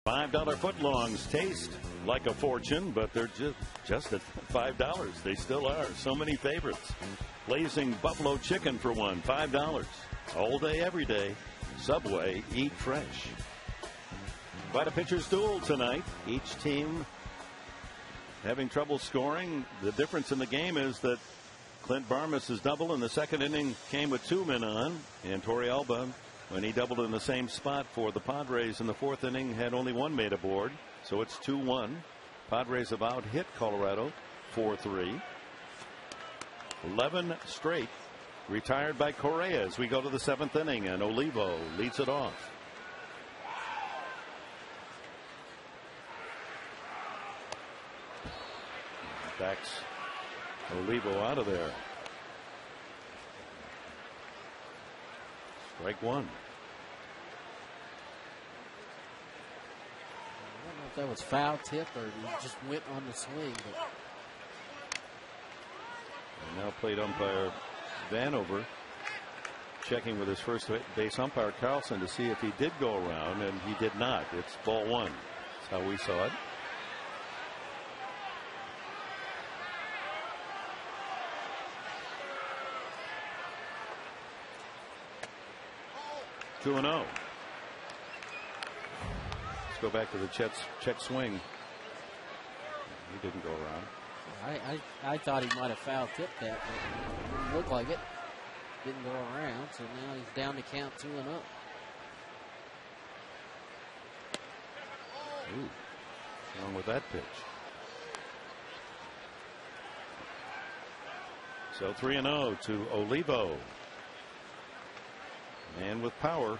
$5 footlongs taste like a fortune, but they're just at $5. They still are. So many favorites. Blazing buffalo chicken for one, $5. All day, every day. Subway, eat fresh. Quite a pitcher's duel tonight. Each team having trouble scoring. The difference in the game is that Clint Barmes' double in the 2nd inning came with 2 men on, and Torrealba when he doubled in the same spot for the Padres in the 4th inning, had only one made aboard. So it's 2-1. Padres have out hit Colorado 4-3. 11 straight retired by Correa as we go to the 7th inning, and Olivo leads it off. Backs Olivo out of there. Strike one. I don't know if that was foul tip or he just went on the swing. But... And now plate umpire Vanover checking with his first base umpire Carlson to see if he did go around, and he did not. It's ball one. That's how we saw it. Two and 0. Let's go back to the check swing. He didn't go around. I thought he might have foul tipped that, but it didn't look like it. Didn't go around, so now he's down to count 2-0. Ooh, what's wrong with that pitch? So 3-0 to Olivo. Man with power.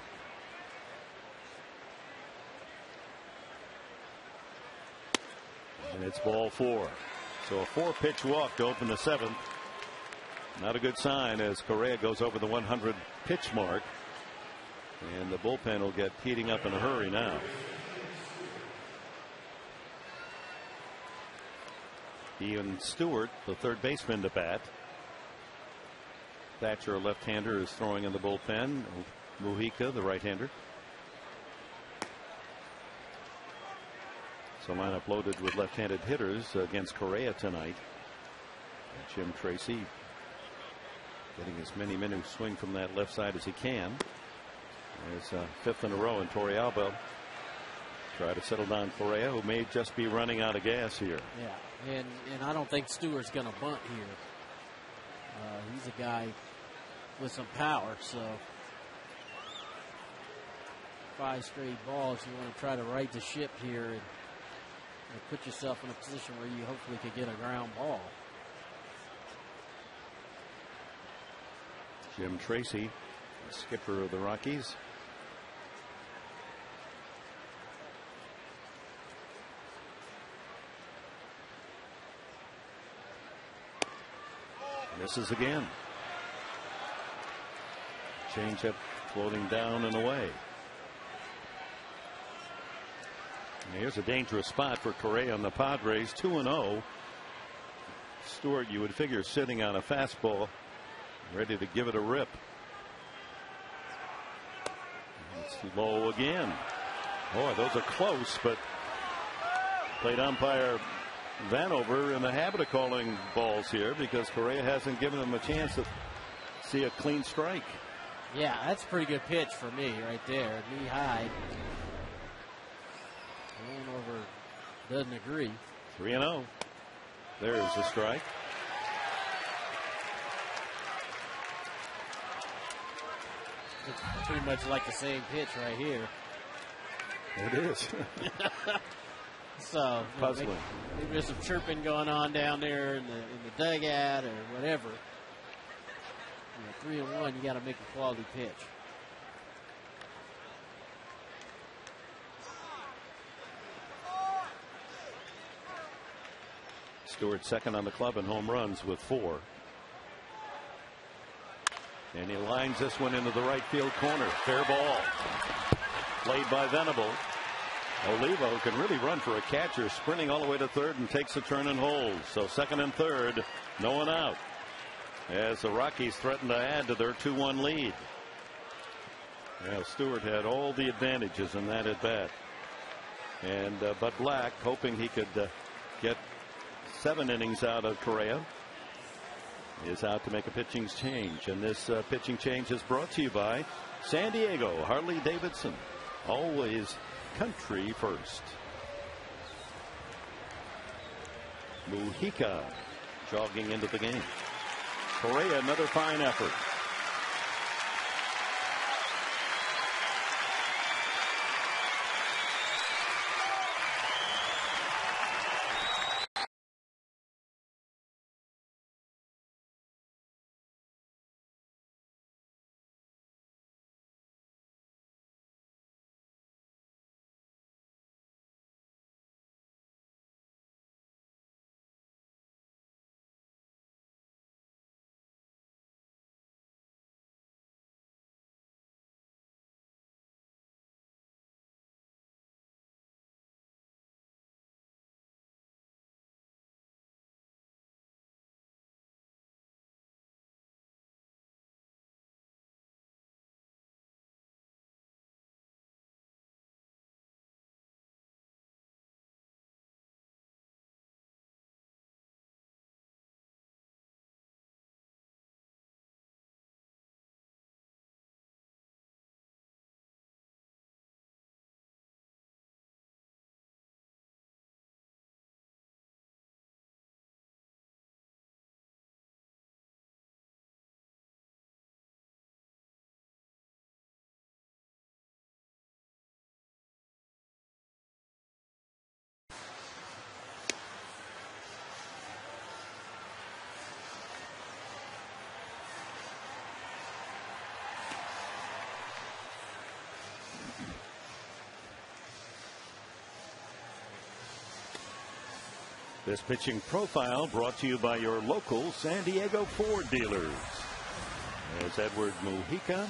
And it's ball 4. So a 4-pitch walk to open the 7th. Not a good sign as Correa goes over the 100 pitch mark. And the bullpen will get heating up in a hurry now. Ian Stewart, the third baseman, to bat. Thatcher, a left-hander, is throwing in the bullpen. Mujica, the right-hander. So lineup loaded with left-handed hitters against Correa tonight. And Jim Tracy getting as many men swing from that left side as he can. There's 5th in a row, and Torrealba try to settle down Correa, who may just be running out of gas here. Yeah, and I don't think Stewart's going to bunt here. He's a guy with some power, so 5 straight balls. You want to try to right the ship here and put yourself in a position where you hopefully could get a ground ball. Jim Tracy, skipper of the Rockies. Misses again. Changeup floating down and away. And here's a dangerous spot for Correa on the Padres. 2-0. Stewart, you would figure, sitting on a fastball, ready to give it a rip. It's low again. Boy, those are close, but plate umpire Vanover in the habit of calling balls here because Correa hasn't given him a chance to see a clean strike. Yeah, that's a pretty good pitch for me right there. Knee high. Vanover doesn't agree. 3-0. There's a strike. It's pretty much like the same pitch right here. It is. So puzzling. Maybe there's some chirping going on down there in the dugout or whatever. 3-1, you got to make a quality pitch. Stewart second on the club in home runs with 4. And he lines this one into the right field corner. Fair ball. Played by Venable. Olivo can really run for a catcher, sprinting all the way to third and takes a turn and holds. So second and third, no one out. As the Rockies threaten to add to their 2-1 lead. Yeah, Stewart had all the advantages in that at bat. And Bud Black, hoping he could get 7 innings out of Correa, is out to make a pitching change. And this pitching change is brought to you by San Diego Harley Davidson. Always country first. Mujica jogging into the game. Correa, another fine effort. This pitching profile brought to you by your local San Diego Ford dealers. As Edward Mujica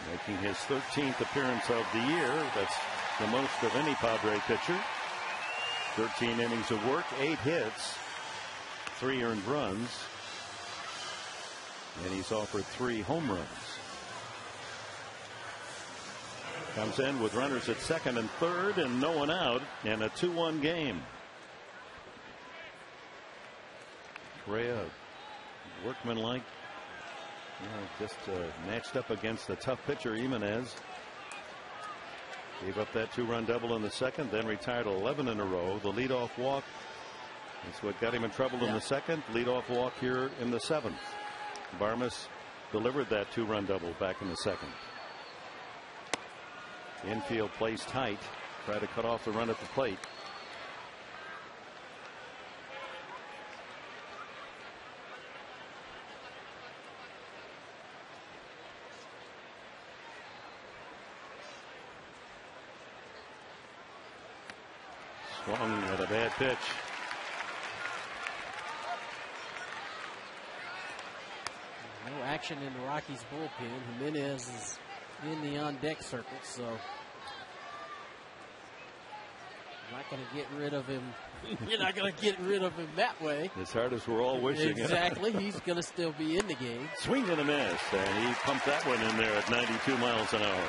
making his 13th appearance of the year. That's the most of any Padre pitcher. 13 innings of work, 8 hits, 3 earned runs, and he's offered 3 home runs. Comes in with runners at second and third and no one out in a 2-1 game. Correa, workmanlike, just matched up against the tough pitcher Jimenez. Gave up that 2-run double in the second, then retired 11 in a row. The leadoff walk is what got him in trouble in the second. Leadoff walk here in the 7th. Barmes delivered that 2-run double back in the second. Infield plays tight. Try to cut off the run at the plate. Swung at a bad pitch. No action in the Rockies bullpen. Jimenez is in the on-deck circle, so not going to get rid of him. You're not going to get rid of him that way. As hard as we're all wishing. Exactly. He's going to still be in the game. Swing and a miss, and he pumped that one in there at 92 miles an hour.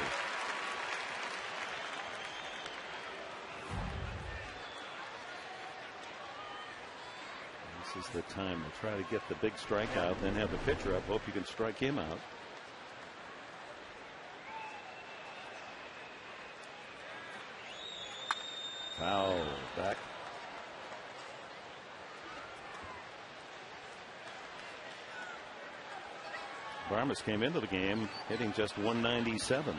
This is the time to try to get the big strikeout, then have the pitcher up. Hope you can strike him out. Foul back. Barmes came into the game hitting just 197.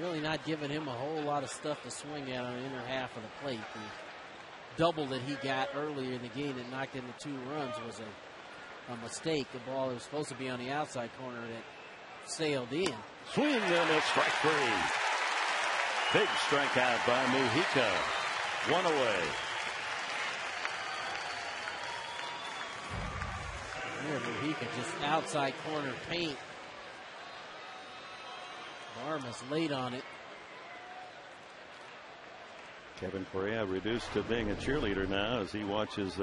Really not giving him a whole lot of stuff to swing at on the inner half of the plate. The double that he got earlier in the game that knocked in the 2 runs was a mistake. The ball that was supposed to be on the outside corner that sailed in. Swing and a strike 3. Big strikeout by Mujica. 1 away. There, Mujica just outside corner paint. Barmes late on it. Kevin Correa reduced to being a cheerleader now as he watches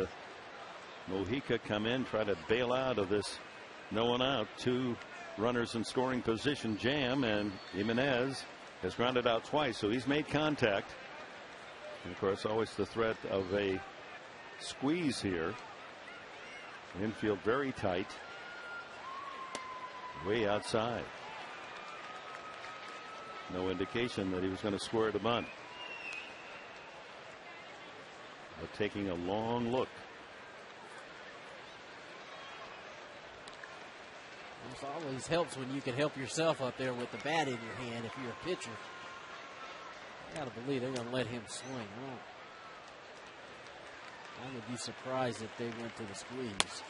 Mujica come in, try to bail out of this no one out. 2 runners in scoring position jam, and Jimenez has grounded out twice, so he's made contact. And of course, always the threat of a squeeze here. Infield very tight. Way outside. No indication that he was going to square the bunt. But taking a long look. It always helps when you can help yourself up there with the bat in your hand if you're a pitcher. I gotta believe they're gonna let him swing. I would be surprised if they went to the squeeze.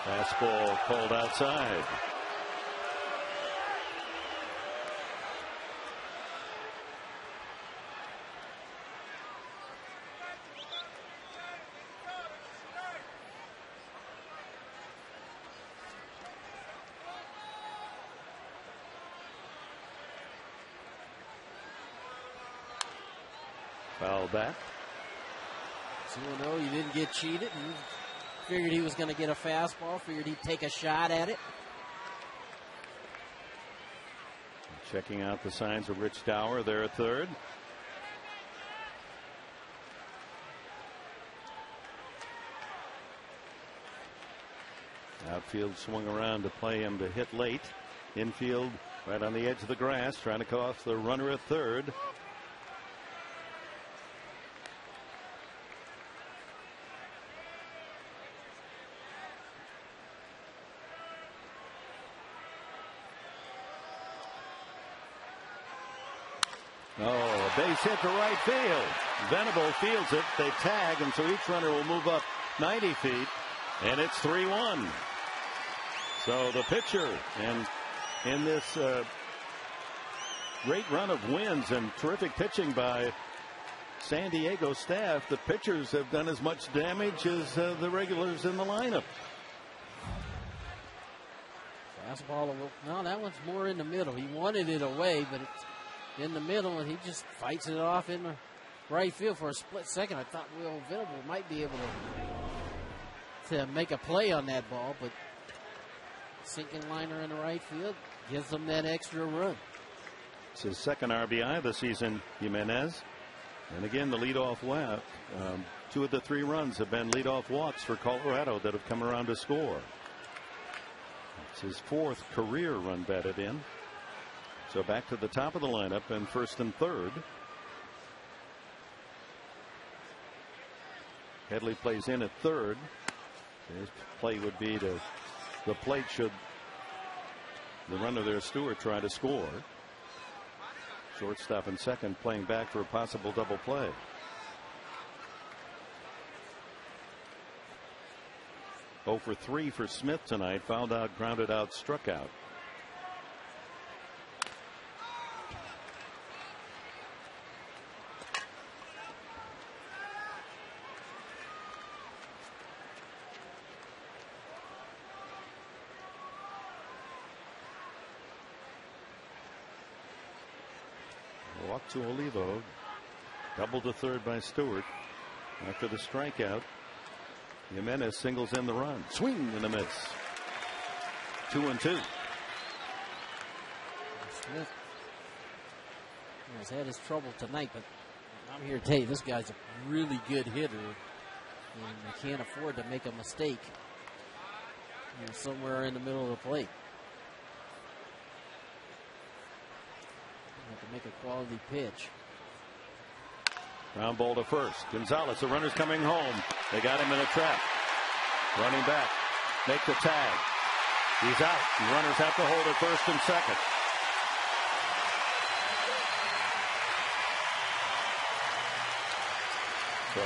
Fastball called outside. Foul back. 2-0, you didn't get cheated. You figured he was going to get a fastball, figured he'd take a shot at it. Checking out the signs of Rich Dower there at third. Outfield swung around to play him to hit late. Infield right on the edge of the grass, trying to cut off the runner at third. Oh, a base hit to right field. Venable fields it. They tag, and so each runner will move up 90 feet, and it's 3-1. So the pitcher, and in this great run of wins and terrific pitching by San Diego staff, the pitchers have done as much damage as the regulars in the lineup. Fastball, no, that one's more in the middle. He wanted it away, but it's in the middle, and he just fights it off in the right field for a split second. I thought Will Venable might be able to make a play on that ball, but sinking liner in the right field gives them that extra run. It's his second RBI this season, Jimenez. And again, the leadoff walk. 2 of the 3 runs have been leadoff walks for Colorado that have come around to score. It's his 4th career run batted in. So back to the top of the lineup and first and third. Headley plays in at third. His play would be to the plate should the runner there, Stewart, try to score. Shortstop and second playing back for a possible double play. Oh for 3 for Smith tonight. Fouled out, grounded out, struck out. Walk to Olivo. Double to third by Stewart. After the strikeout, Jimenez singles in the run. Swing and a miss. 2-2. Smith has had his trouble tonight, but I'm here to tell you this guy's a really good hitter, and you can't afford to make a mistake somewhere in the middle of the plate. To make a quality pitch. Ground ball to first. Gonzalez, the runner's coming home. They got him in a trap. Running back. Make the tag. He's out. The runners have to hold at first and second. So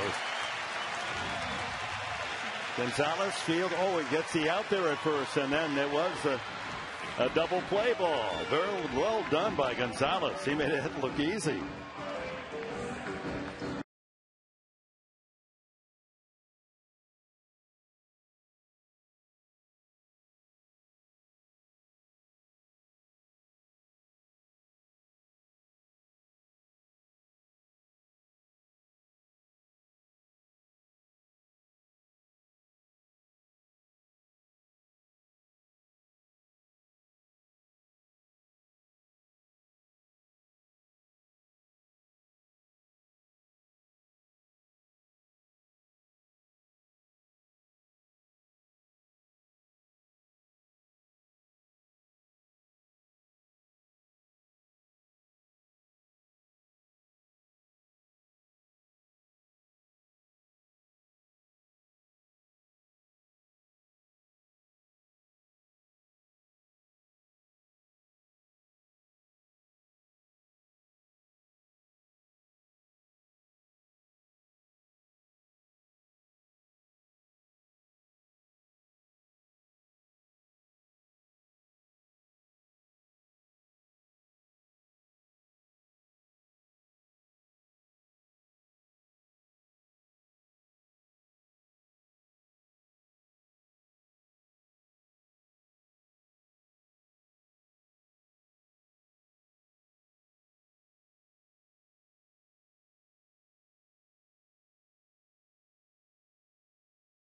Gonzalez field. Oh, he gets the out there at first, and then there was a double play ball. Very well done by Gonzalez. He made it look easy.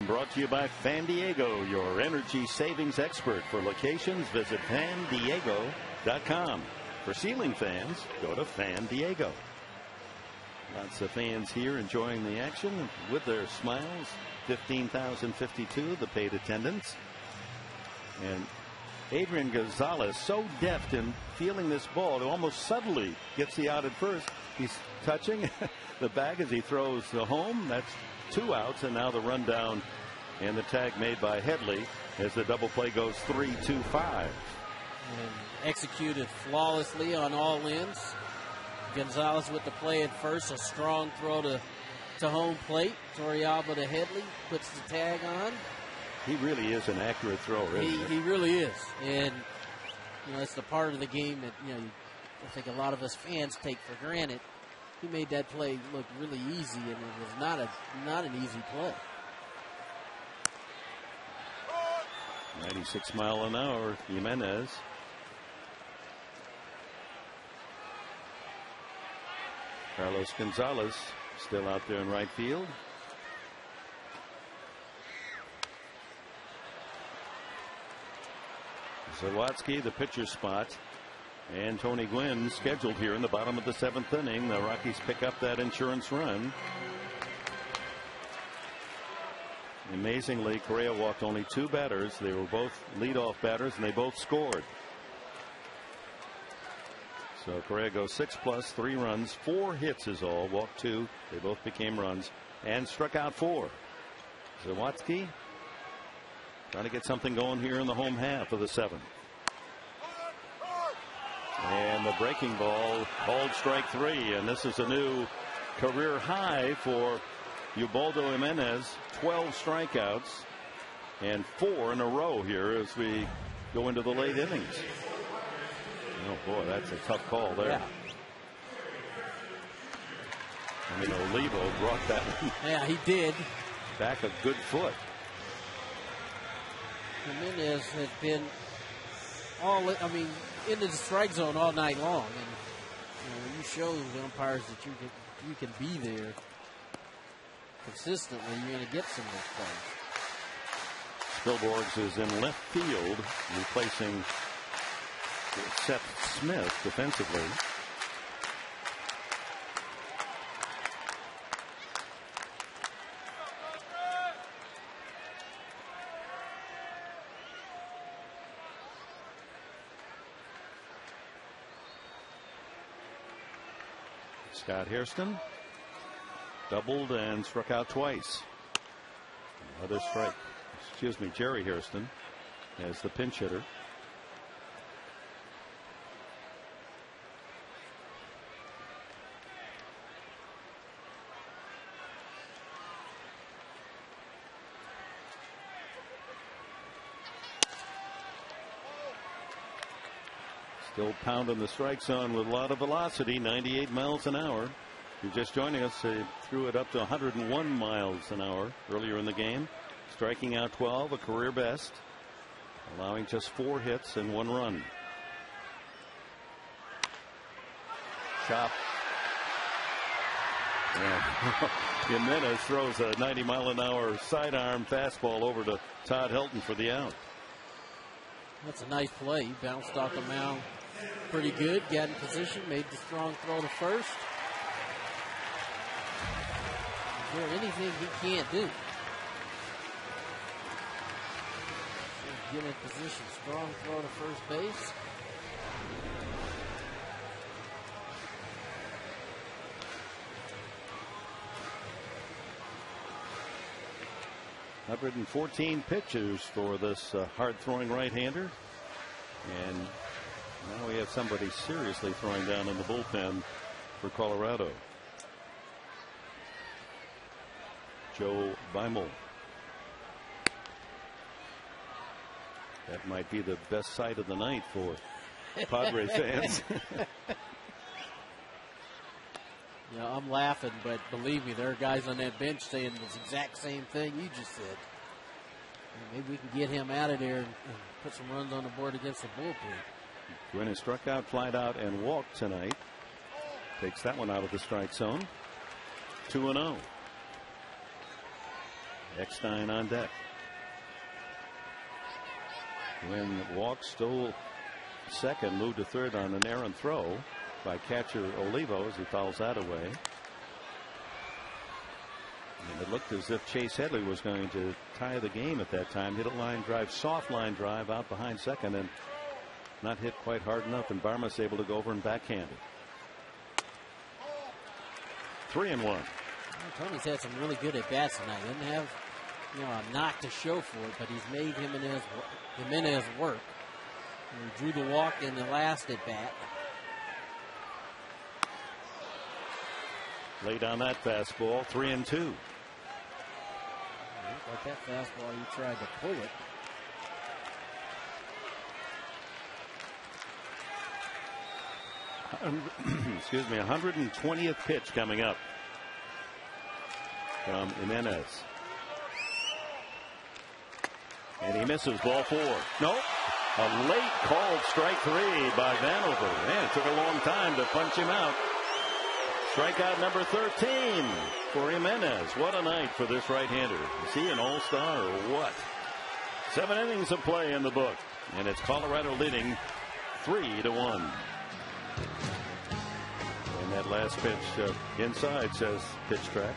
Brought to you by Fan Diego, your energy savings expert. For locations, visit fandiego.com. For ceiling fans, go to Fan Diego. Lots of fans here enjoying the action with their smiles. 15,052, the paid attendance. And Adrian Gonzalez, so deft in feeling this ball, almost subtly gets the out at first. He's touching the bag as he throws the home. That's 2 outs, and now the rundown and the tag made by Headley as the double play goes 3-2-5. And executed flawlessly on all ends. Gonzalez with the play at first, a strong throw to home plate. Torrealba to Headley, puts the tag on. He really is an accurate thrower, isn't He really is. And, it's the part of the game that, I think a lot of us fans take for granted. he made that play look really easy, and it was not an easy play. 96 mile an hour, Jimenez. Carlos Gonzalez still out there in right field. Zawatsky, the pitcher spot, and Tony Gwynn scheduled here in the bottom of the 7th inning. The Rockies pick up that insurance run. Amazingly, Correa walked only 2 batters. They were both leadoff batters, and they both scored. So Correa goes 6+, 3 runs, 4 hits is all. Walked 2. They both became runs, and struck out 4. Zawatsky trying to get something going here in the home half of the 7th. And the breaking ball called strike 3, and this is a new career high for Ubaldo Jimenez. 12 strikeouts and 4 in a row here as we go into the late innings. Oh boy, that's a tough call there. Yeah. I mean, Olivo brought that Yeah, he did. back a good foot. Jimenez has been into the strike zone all night long, and when you show the umpires that you can be there consistently, you're going to get some of those plays. Spilborghs is in left field, replacing Seth Smith defensively. Scott Hairston doubled and struck out twice. Another strike. Excuse me, Jerry Hairston as the pinch hitter. Still pounding the strike zone with a lot of velocity, 98 miles an hour. If you're just joining us, they threw it up to 101 miles an hour earlier in the game. Striking out 12, a career best, allowing just 4 hits and 1 run. Chop. Yeah. Jimenez throws a 90-mile-an-hour sidearm fastball over to Todd Helton for the out. That's a nice play. He bounced off the mound pretty good, got in position, made the strong throw to first. Is there anything he can't do? Get in position, strong throw to first base. .114 pitches for this hard-throwing right-hander, and now we have somebody seriously throwing down in the bullpen for Colorado. Joe Beimel. That might be the best sight of the night for Padres fans. You know, I'm laughing, but believe me, there are guys on that bench saying this exact same thing you just said. Maybe we can get him out of there and put some runs on the board against the bullpen. Gwynn has struck out, flied out, and walked tonight. Takes that one out of the strike zone. 2-0. Eckstein on deck. Gwynn walks, stole second, moved to third on an errant throw by catcher Olivo as he fouls that away. And it looked as if Chase Headley was going to tie the game at that time. Hit a line drive, soft line drive out behind second, and not hit quite hard enough, and Barmas able to go over and backhand it. 3-1. Well, Tony's had some really good at bats tonight. Didn't have, a knock to show for it, but he's made Jimenez work. And he drew the walk in the last at bat. Laid on that fastball, 3-2. Like that fastball, he tried to pull it. Excuse me, 120th pitch coming up from Jimenez. And he misses, ball 4. Nope. A late called strike 3 by Vanover. Man, it took a long time to punch him out. Strikeout number 13 for Jimenez. What a night for this right-hander. Is he an all-star or what? 7 innings of play in the book. And it's Colorado leading 3-1. And that last pitch inside, says pitch track.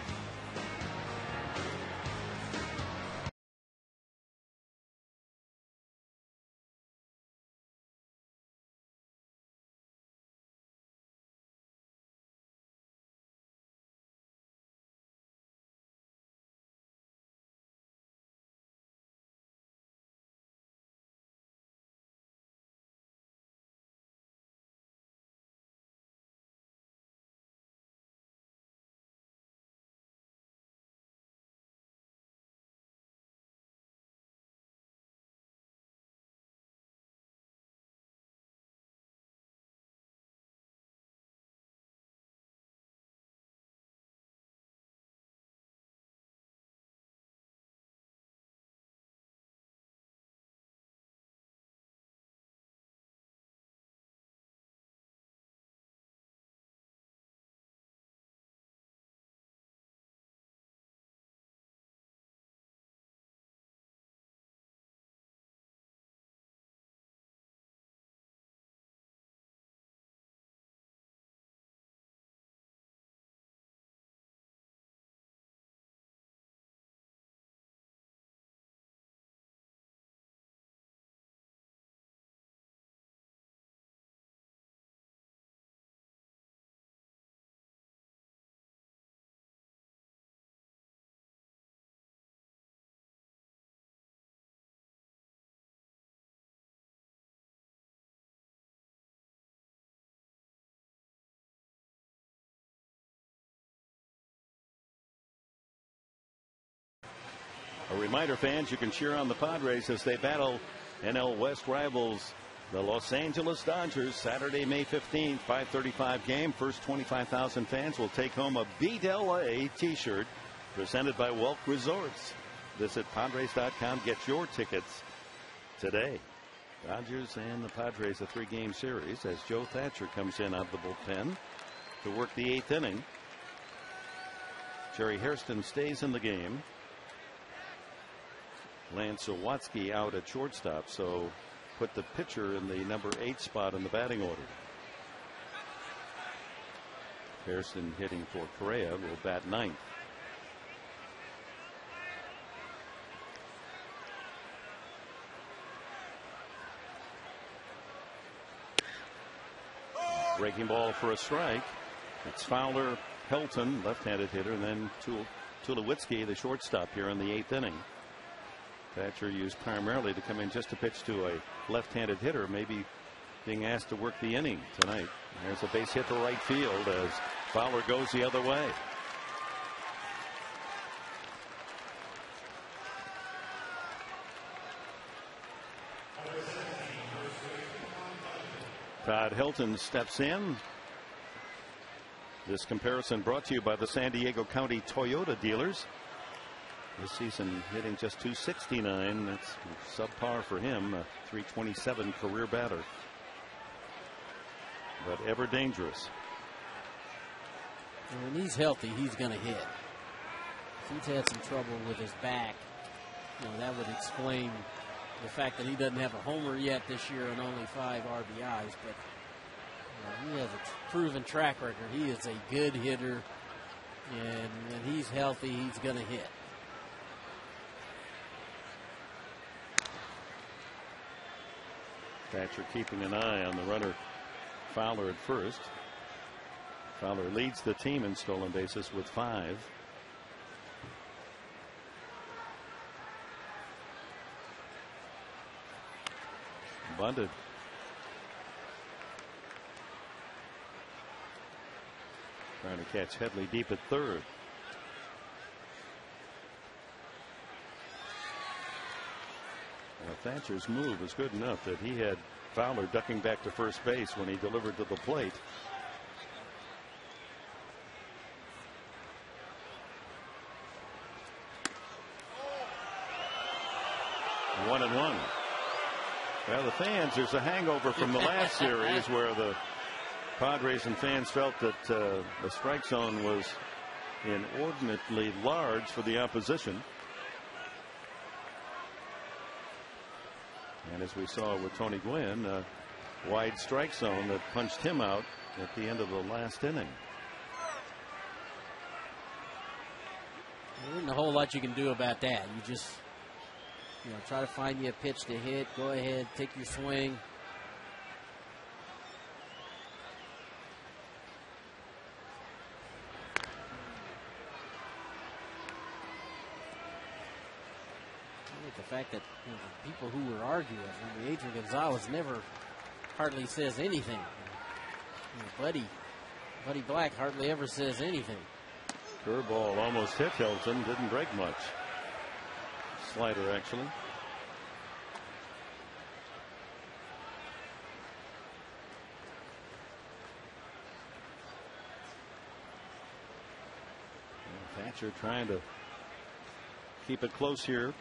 A reminder, fans, you can cheer on the Padres as they battle NL West rivals, the Los Angeles Dodgers, Saturday, May 15th, 5:35 game. First 25,000 fans will take home a Beat LA t-shirt presented by Welk Resorts. Visit Padres.com. Get your tickets today. Dodgers and the Padres, a 3-game series as Joe Thatcher comes in out of the bullpen to work the 8th inning. Jerry Hairston stays in the game. Lance Sawatsky out at shortstop, so put the pitcher in the number 8 spot in the batting order. Hairston hitting for Correa will bat 9th. Breaking ball for a strike. It's Fowler, Helton, left-handed hitter, and then Tulowitzki, the shortstop, here in the 8th inning. Thatcher used primarily to come in just to pitch to a left-handed hitter, maybe being asked to work the inning tonight. There's a base hit to right field as Fowler goes the other way. Todd Helton steps in. This comparison brought to you by the San Diego County Toyota dealers. This season hitting just .269. That's subpar for him. A .327 career batter, but ever dangerous. When he's healthy, he's going to hit. If he's had some trouble with his back, that would explain the fact that he doesn't have a homer yet this year and only 5 RBIs. But he has a proven track record. He is a good hitter, and when he's healthy, he's going to hit. Thatcher keeping an eye on the runner Fowler at first. Fowler leads the team in stolen bases with 5. Bunted. Trying to catch Headley deep at third. Thatcher's move was good enough that he had Fowler ducking back to first base when he delivered to the plate. One and one. Well, the fans, there's a hangover from the last series where the Padres and fans felt that the strike zone was inordinately large for the opposition. And as we saw with Tony Gwynn, a wide strike zone that punched him out at the end of the last inning. There isn't a whole lot you can do about that. You just, try to find you a pitch to hit. Go ahead, take your swing. The fact that the people who were arguing, Adrian Gonzalez never hardly says anything. Buddy Black hardly ever says anything. Curveball almost hit Hilton, didn't break much. Slider, actually. Thatcher trying to keep it close here.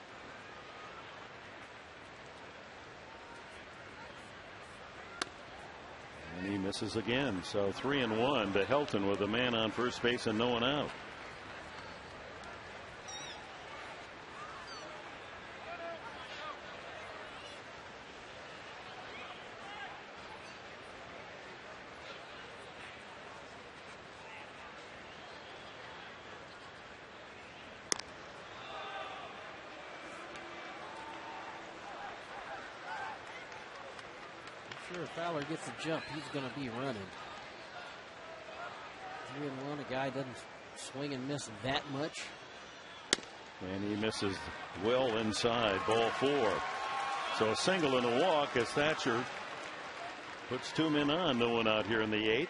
And he misses again. So 3-1 to Helton with a man on first base and no one out. Sure, if Fowler gets a jump, he's going to be running. 3-1, a guy doesn't swing and miss that much. And he misses well inside, ball 4. So a single and a walk as Thatcher puts 2 men on, no one out here in the 8th.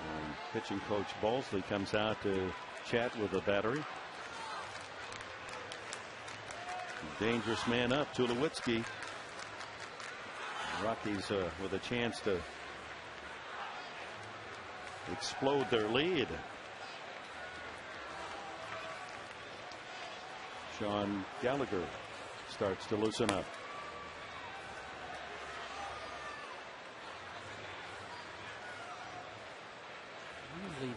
And pitching coach Balsley comes out to chat with the battery. Dangerous man up, Tulowitzki. Rockies with a chance to explode their lead. Sean Gallagher starts to loosen up. Usually,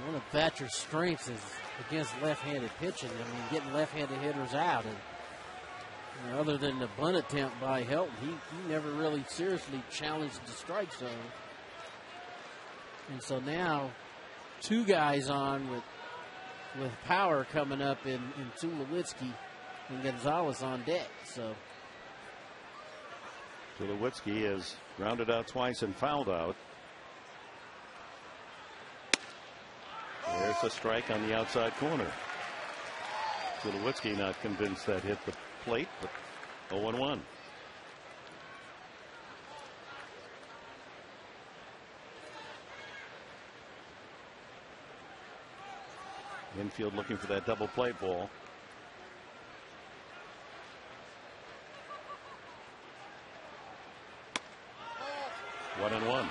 one of Thatcher's strengths is against left-handed pitching. Getting left-handed hitters out. And other than the bunt attempt by Helton, he never really seriously challenged the strike zone. And so now 2 guys on with power coming up in Tulowitzki and Gonzalez on deck. So Tulowitzki is grounded out twice and fouled out. There's a strike on the outside corner. Tulowitzki not convinced that hit the plate, but 0-1. Infield looking for that double play ball. One and one.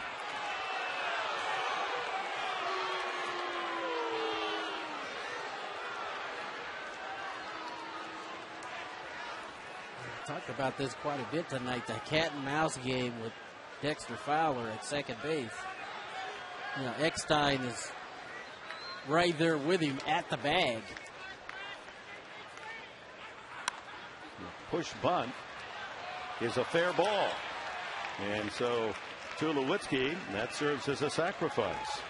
Talked about this quite a bit tonight. The cat and mouse game with Dexter Fowler at second base. Eckstein is right there with him at the bag. Push bunt is a fair ball. And so Tulowitzki, that serves as a sacrifice.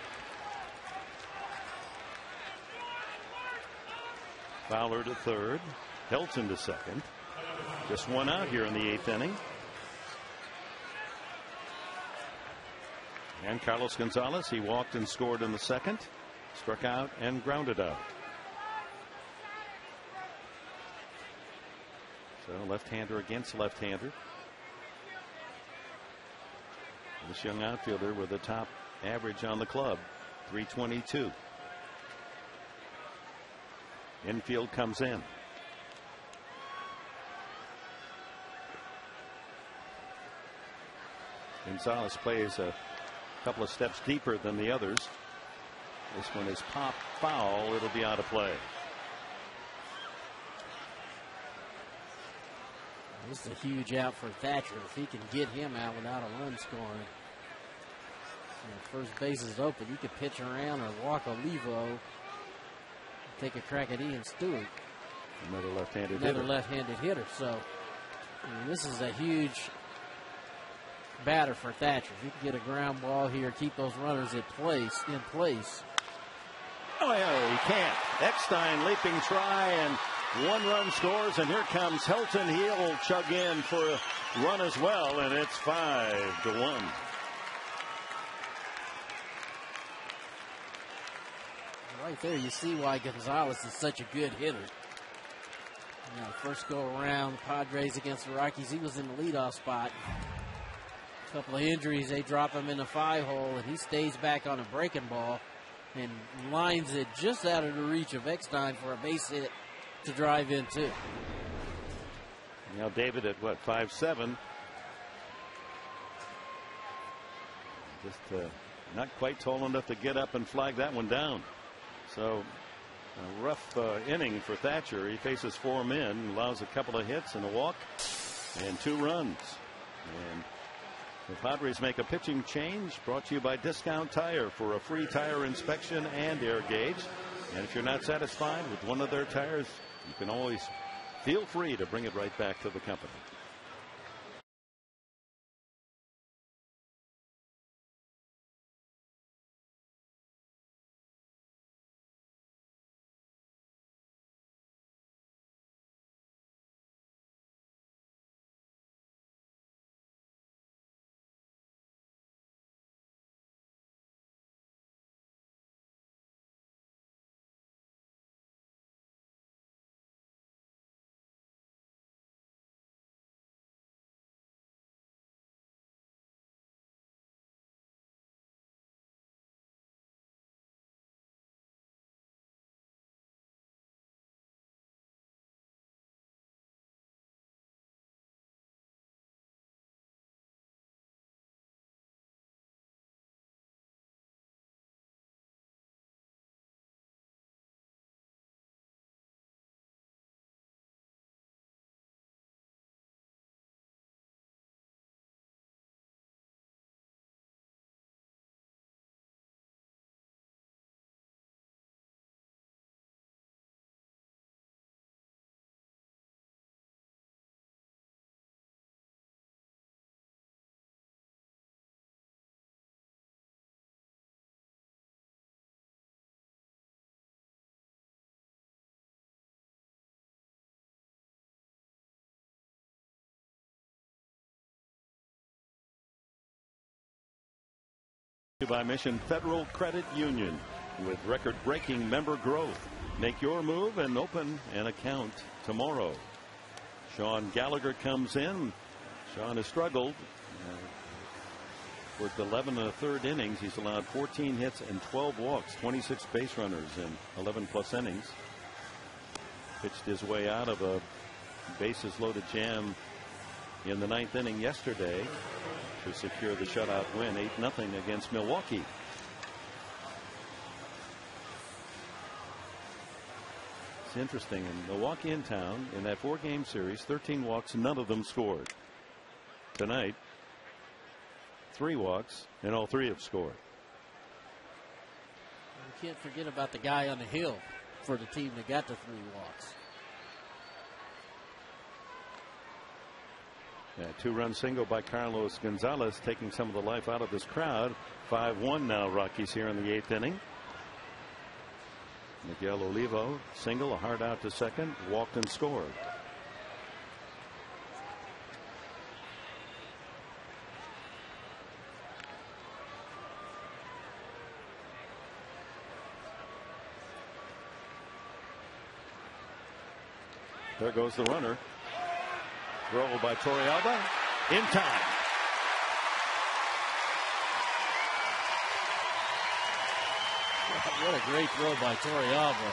Fowler to third. Helton to second. Just one out here in the 8th inning. And Carlos Gonzalez, he walked and scored in the second. Struck out and grounded out. So left-hander against left-hander. This young outfielder with a top average on the club, 322. Infield comes in. Gonzalez plays a couple of steps deeper than the others. This one is pop foul. It'll be out of play. This is a huge out for Thatcher. If he can get him out without a run scoring. First base is open. You could pitch around or walk Olivo. Take a crack at Ian Stewart. Another left-handed hitter. So this is a huge batter for Thatcher. If you can get a ground ball here, keep those runners in place. Oh, yeah, he can't. Eckstein leaping try, and 1 run scores, and here comes Helton. He'll chug in for a run as well, and it's 5-1. Right there, you see why Gonzalez is such a good hitter. First go around, Padres against the Rockies, he was in the leadoff spot. A couple of injuries, they drop him in the 5-hole, and he stays back on a breaking ball and lines it just out of the reach of Eckstein for a base hit to drive in too. Now David at 5'7". Just not quite tall enough to get up and flag that one down. So a rough inning for Thatcher. He faces 4 men, allows a couple of hits and a walk and 2 runs. And the Padres make a pitching change, brought to you by Discount Tire for a free tire inspection and air gauge. And if you're not satisfied with one of their tires, you can always feel free to bring it right back to the company. By Mission Federal Credit Union with record-breaking member growth. Make your move and open an account tomorrow. Sean Gallagher comes in. Sean has struggled. Worked 11 1/3 innings. He's allowed 14 hits and 12 walks, 26 base runners in 11+ innings. Pitched his way out of a bases-loaded jam in the 9th inning yesterday to secure the shutout win, 8-0 against Milwaukee. It's interesting. In Milwaukee in town, in that 4-game series, 13 walks, none of them scored. Tonight, 3 walks, and all 3 have scored. You can't forget about the guy on the hill for the team that got the 3 walks. Yeah, 2-run single by Carlos Gonzalez, taking some of the life out of this crowd. 5-1 now, Rockies here in the 8th inning. Miguel Olivo single, a hard out to second, walked and scored. There goes the runner. Throw by Torrealba in time. What a great throw by Torrealba.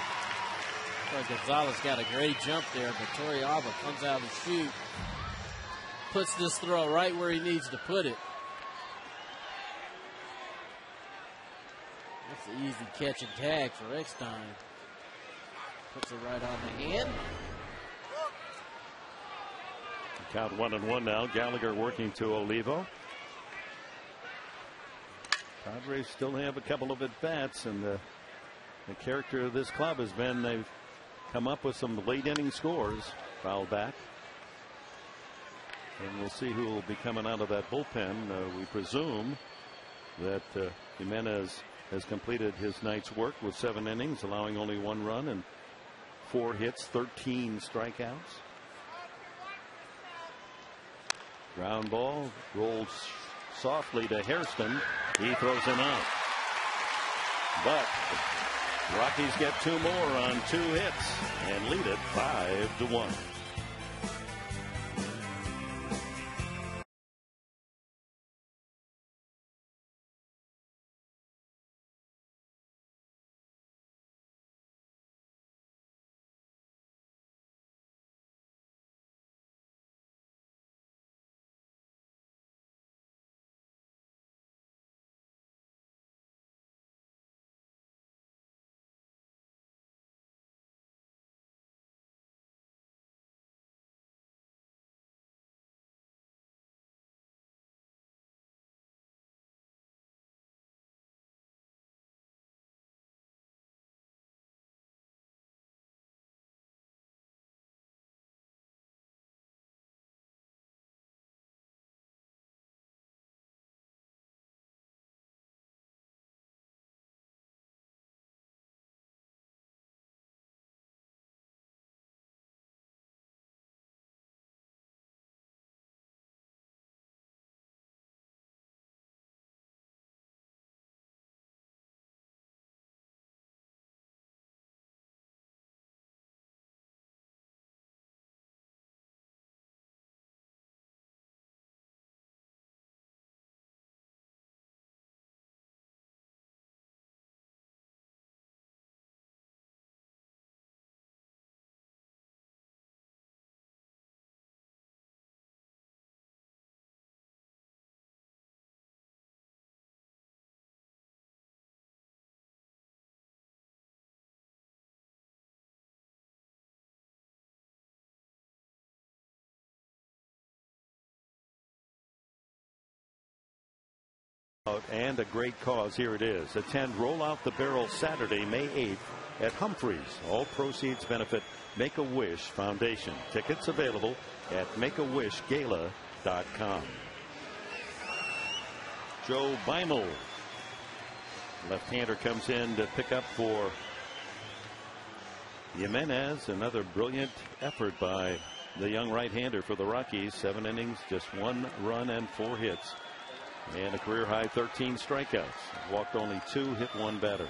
Gonzalez got a great jump there, but Torrealba comes out of the chute, puts this throw right where he needs to put it. It's an easy catch and tag for Eckstein. Puts it right on the hand. Count 1-1 now. Gallagher working to Olivo. Padres still have a couple of at-bats, and the character of this club has been they've come up with some late inning scores. Foul back. And we'll see who will be coming out of that bullpen. We presume that Jimenez has completed his night's work with 7 innings, allowing only 1 run and 4 hits, 13 strikeouts. Ground ball rolls softly to Hairston. He throws him out. But Rockies get 2 more on 2 hits and lead it 5-1. And a great cause. Here it is. Attend Roll Out the Barrel Saturday, May 8th at Humphreys. All proceeds benefit Make-A-Wish Foundation. Tickets available at makeawishgala.com. Joe Beimel, left-hander, comes in to pick up for Jimenez. Another brilliant effort by the young right-hander for the Rockies. 7 innings, just 1 run and 4 hits. And a career high 13 strikeouts. Walked only 2, hit 1 batter.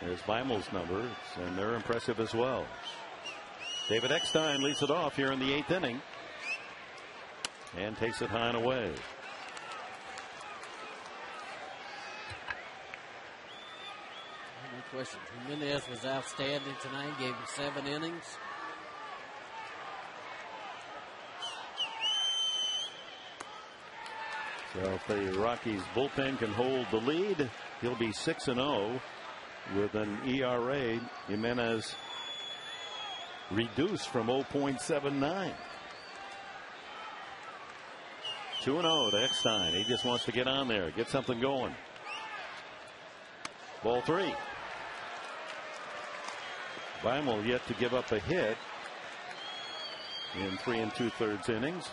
There's Beimel's numbers, and they're impressive as well. David Eckstein leads it off here in the 8th inning and takes it high and away. No question. Jimenez was outstanding tonight. Gave him 7 innings. So if the Rockies bullpen can hold the lead, he'll be 6-0 with an ERA. Jimenez reduced from 0.79. 2-0 to Eckstein. He just wants to get on there, get something going. Ball 3. Beimel yet to give up a hit in 3 2/3 innings.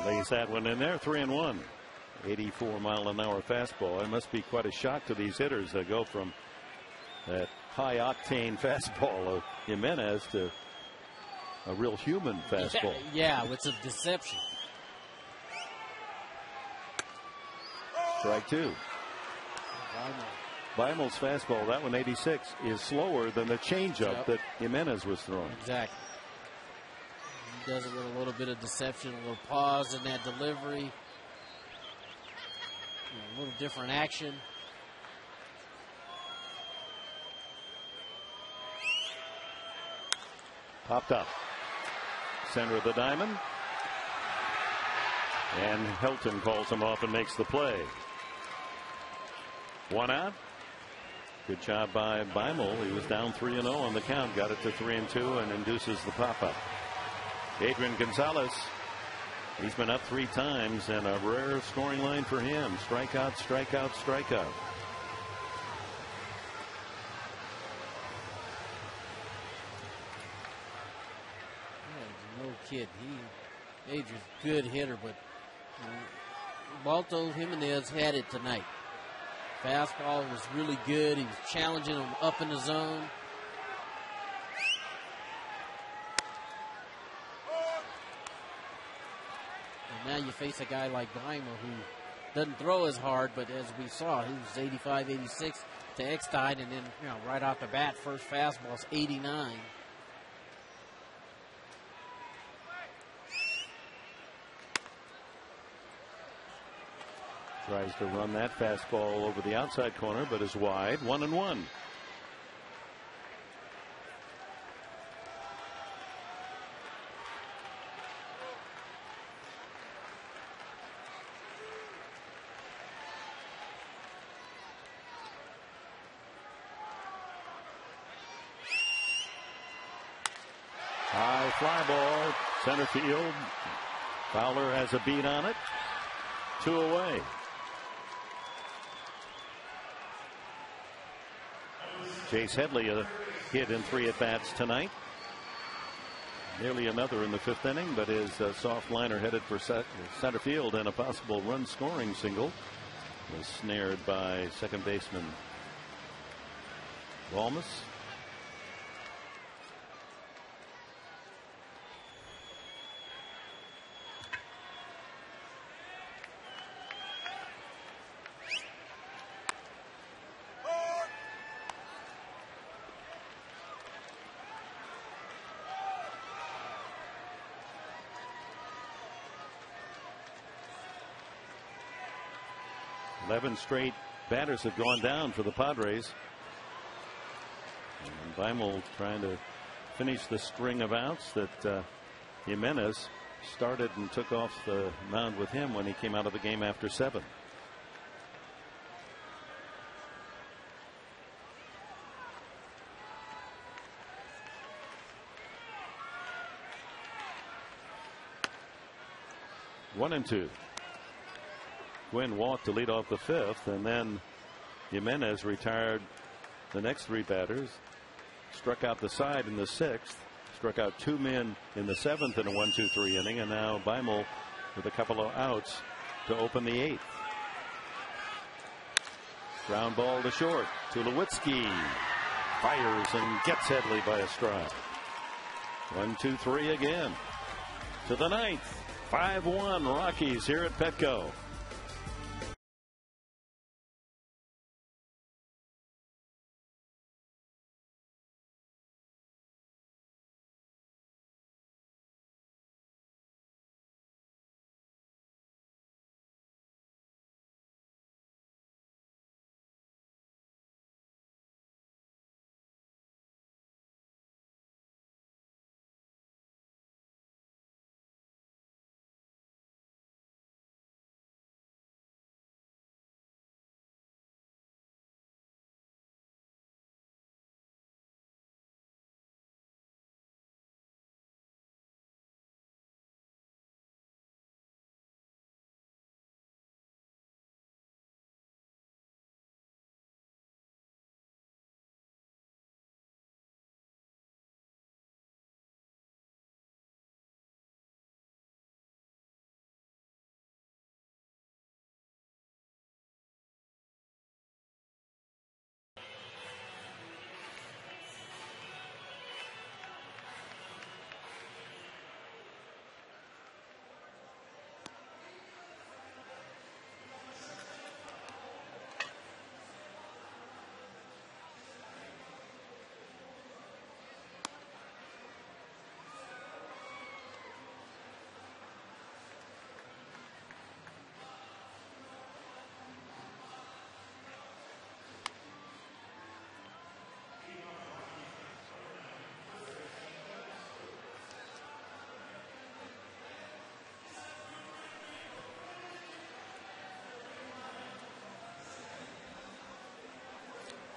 Lays that one in there. 3-1. 84-mile-an-hour fastball. It must be quite a shock to these hitters that go from that high-octane fastball of Jimenez to a real human fastball. Yeah, it's a deception. Strike 2. Beimel's fastball, that one 86, is slower than the changeup that Jimenez was throwing. Exactly. He does it with a little bit of deception, a little pause in that delivery, a little different action. Popped up. Center of the diamond. And Helton calls him off and makes the play. 1 out. Good job by Beimel. He was down 3-0 on the count. Got it to 3-2 and induces the pop-up. Adrian Gonzalez. He's been up 3 times and a rare scoring line for him. Strikeout, strikeout, strikeout. No kid. Adrian's a good hitter, but Balto Jimenez had it tonight. Fastball was really good. He was challenging him up in the zone. And now you face a guy like Beimel who doesn't throw as hard, but as we saw, he was 85, 86 to Eckstein, and then right off the bat, first fastball's 89. Tries to run that fastball over the outside corner, but is wide. 1-1. High fly ball, center field. Fowler has a beat on it. 2 away. Chase Headley a hit in 3 at-bats tonight. Nearly another in the 5th inning, but his soft liner headed for center field and a possible run scoring single was snared by second baseman Balmus. Seven straight batters have gone down for the Padres. And Beimel trying to finish the string of outs that Jimenez started and took off the mound with him when he came out of the game after 7. One and 2. Gwynn walked to lead off the 5th, and then Jimenez retired the next 3 batters, struck out the side in the 6th, struck out 2 men in the 7th in a 1-2-3 inning, and now Beimel with a couple of outs to open the 8th. Ground ball to short. Tulowitzki fires and gets Headley by a strike. 1-2-3 again. To the 9th. 5-1 Rockies here at Petco.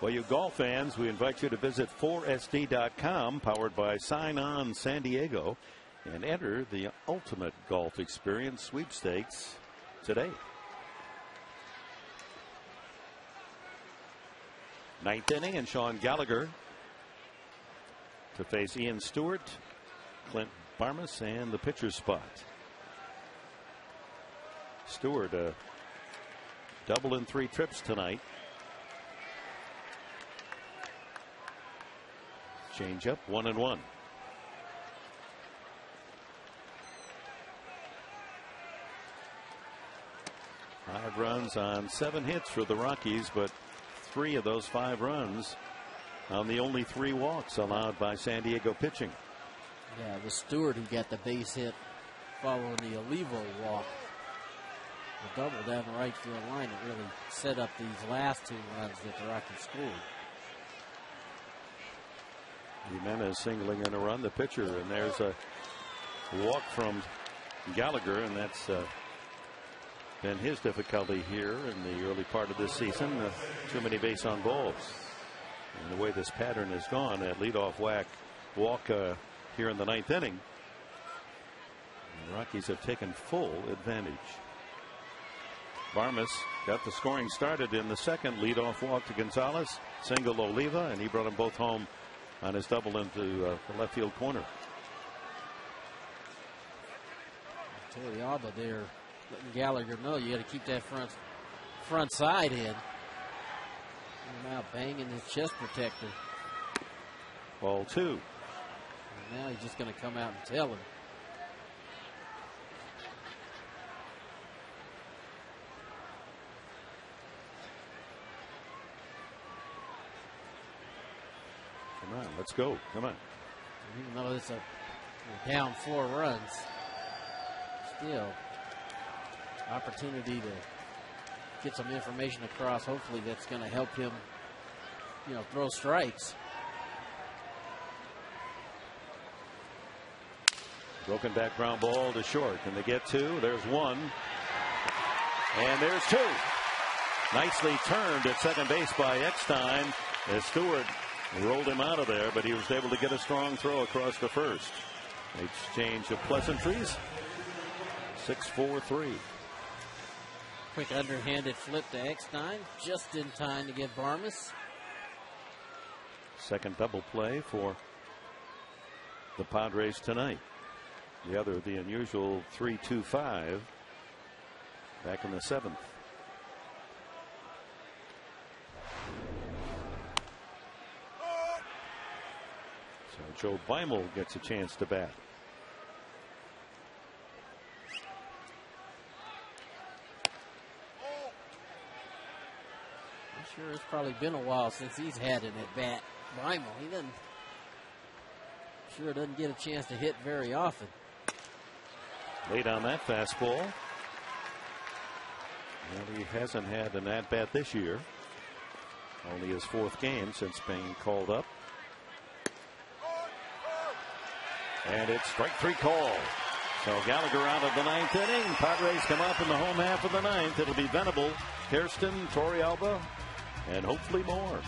Well, you golf fans, we invite you to visit 4sd.com, powered by Sign On San Diego, and enter the ultimate golf experience sweepstakes today. Ninth inning, and Sean Gallagher to face Ian Stewart, Clint Barmas, and the pitcher's spot. Stewart a double in 3 trips tonight. Change up, 1-1. Five runs on 7 hits for the Rockies, but 3 of those 5 runs on the only 3 walks allowed by San Diego pitching. Yeah, it was Stewart who got the base hit following the Olivo walk. The double down the right field line that really set up these last 2 runs that the Rockies scored. Jimenez singling in a run, the pitcher, and there's a walk from Gallagher, and that's been his difficulty here in the early part of this season. Too many base on balls. And the way this pattern has gone, that leadoff walk here in the 9th inning, the Rockies have taken full advantage. Barmas got the scoring started in the second. Leadoff walk to Gonzalez, single Oliva, and he brought them both home on his double into the left field corner. Torrealba there letting Gallagher know you got to keep that front side in. And now banging his chest protector. Ball 2. And now he's just going to come out and tell him. Come on, let's go. Come on. Even though it's a down 4 runs, still opportunity to get some information across. Hopefully that's going to help him, throw strikes. Broken back ground ball to short. Can they get 2? There's 1. And there's 2. Nicely turned at second base by Eckstein as Stewart rolled him out of there, but he was able to get a strong throw across the first. Exchange of pleasantries. 6-4-3. Quick underhanded flip to Eckstein, just in time to get Barmas. Second double play for the Padres tonight. The other, the unusual 3-2-5 back in the 7th. So Joe Beimel gets a chance to bat. I'm sure it's probably been a while since he's had an at bat. Beimel, he doesn't get a chance to hit very often. Late on that fastball. And he hasn't had an at bat this year. Only his 4th game since being called up. And it's strike 3 call. So Gallagher out of the 9th inning. Padres come up in the home half of the 9th. It'll be Venable, Hairston, Torrealba, and hopefully more.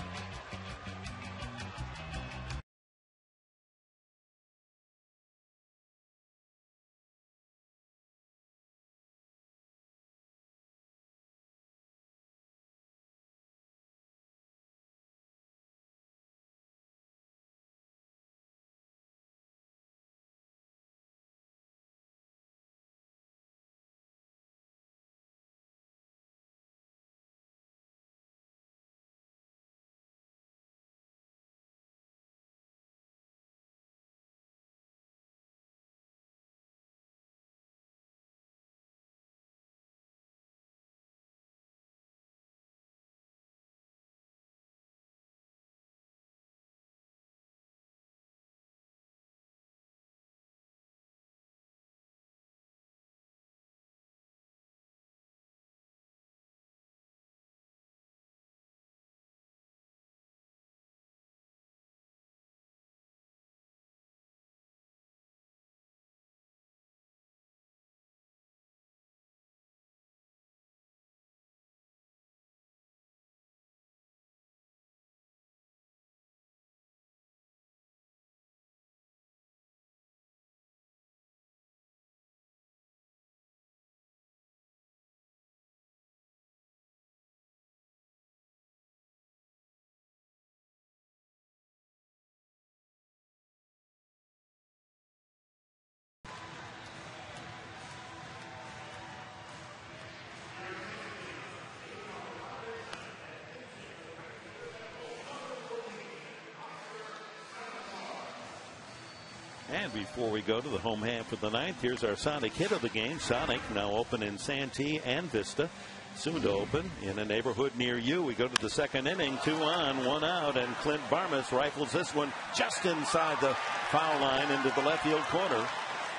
And before we go to the home half of the ninth, here's our Sonic hit of the game. Sonic now open in Santee and Vista. Soon to open in a neighborhood near you. We go to the second inning. 2 on, 1 out, and Clint Barmas rifles this one just inside the foul line into the left field corner.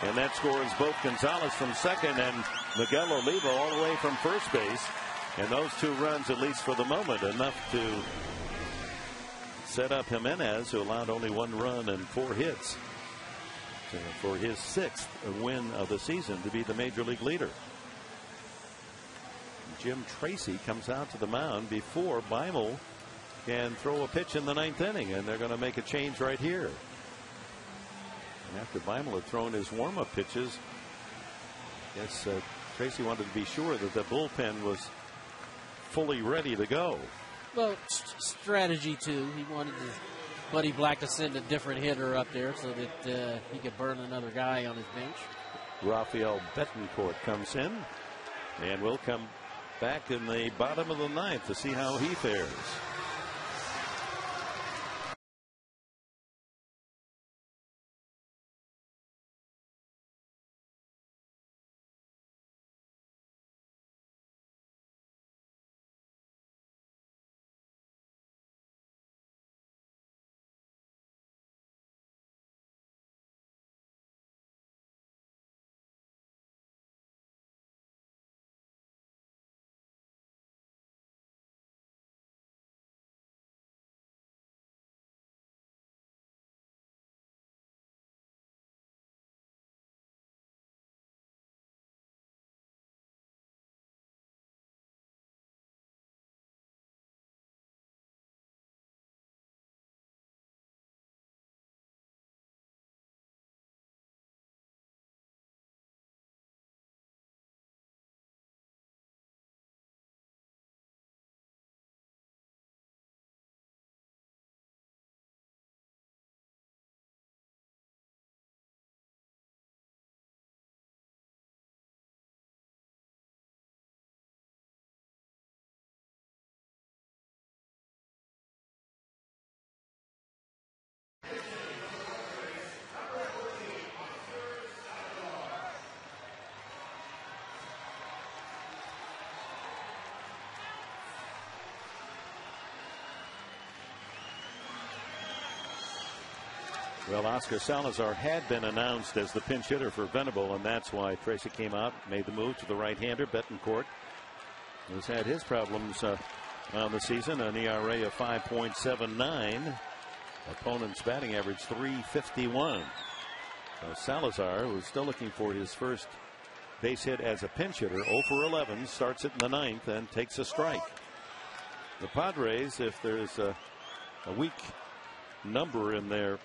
And that scores both Gonzalez from second and Miguel Oliva all the way from first base. And those 2 runs, at least for the moment, enough to set up Jimenez, who allowed only 1 run and 4 hits for his 6th win of the season to be the major league leader. Jim Tracy comes out to the mound before Beimel can throw a pitch in the 9th inning, and they're going to make a change right here. And after Beimel had thrown his warm-up pitches, I guess Tracy wanted to be sure that the bullpen was fully ready to go. Well, strategy too. He wanted Buddy Black to send a different hitter up there so that he could burn another guy on his bench. Rafael Betancourt comes in, and will come back in the bottom of the 9th to see how he fares. Well, Oscar Salazar had been announced as the pinch hitter for Venable, and that's why Tracy came out, made the move to the right-hander. Betancourt has had his problems on the season, an ERA of 5.79. Opponent's batting average 351. Salazar, who's still looking for his first base hit as a pinch hitter, 0 for 11, starts it in the 9th and takes a strike. The Padres, if there's a weak number in their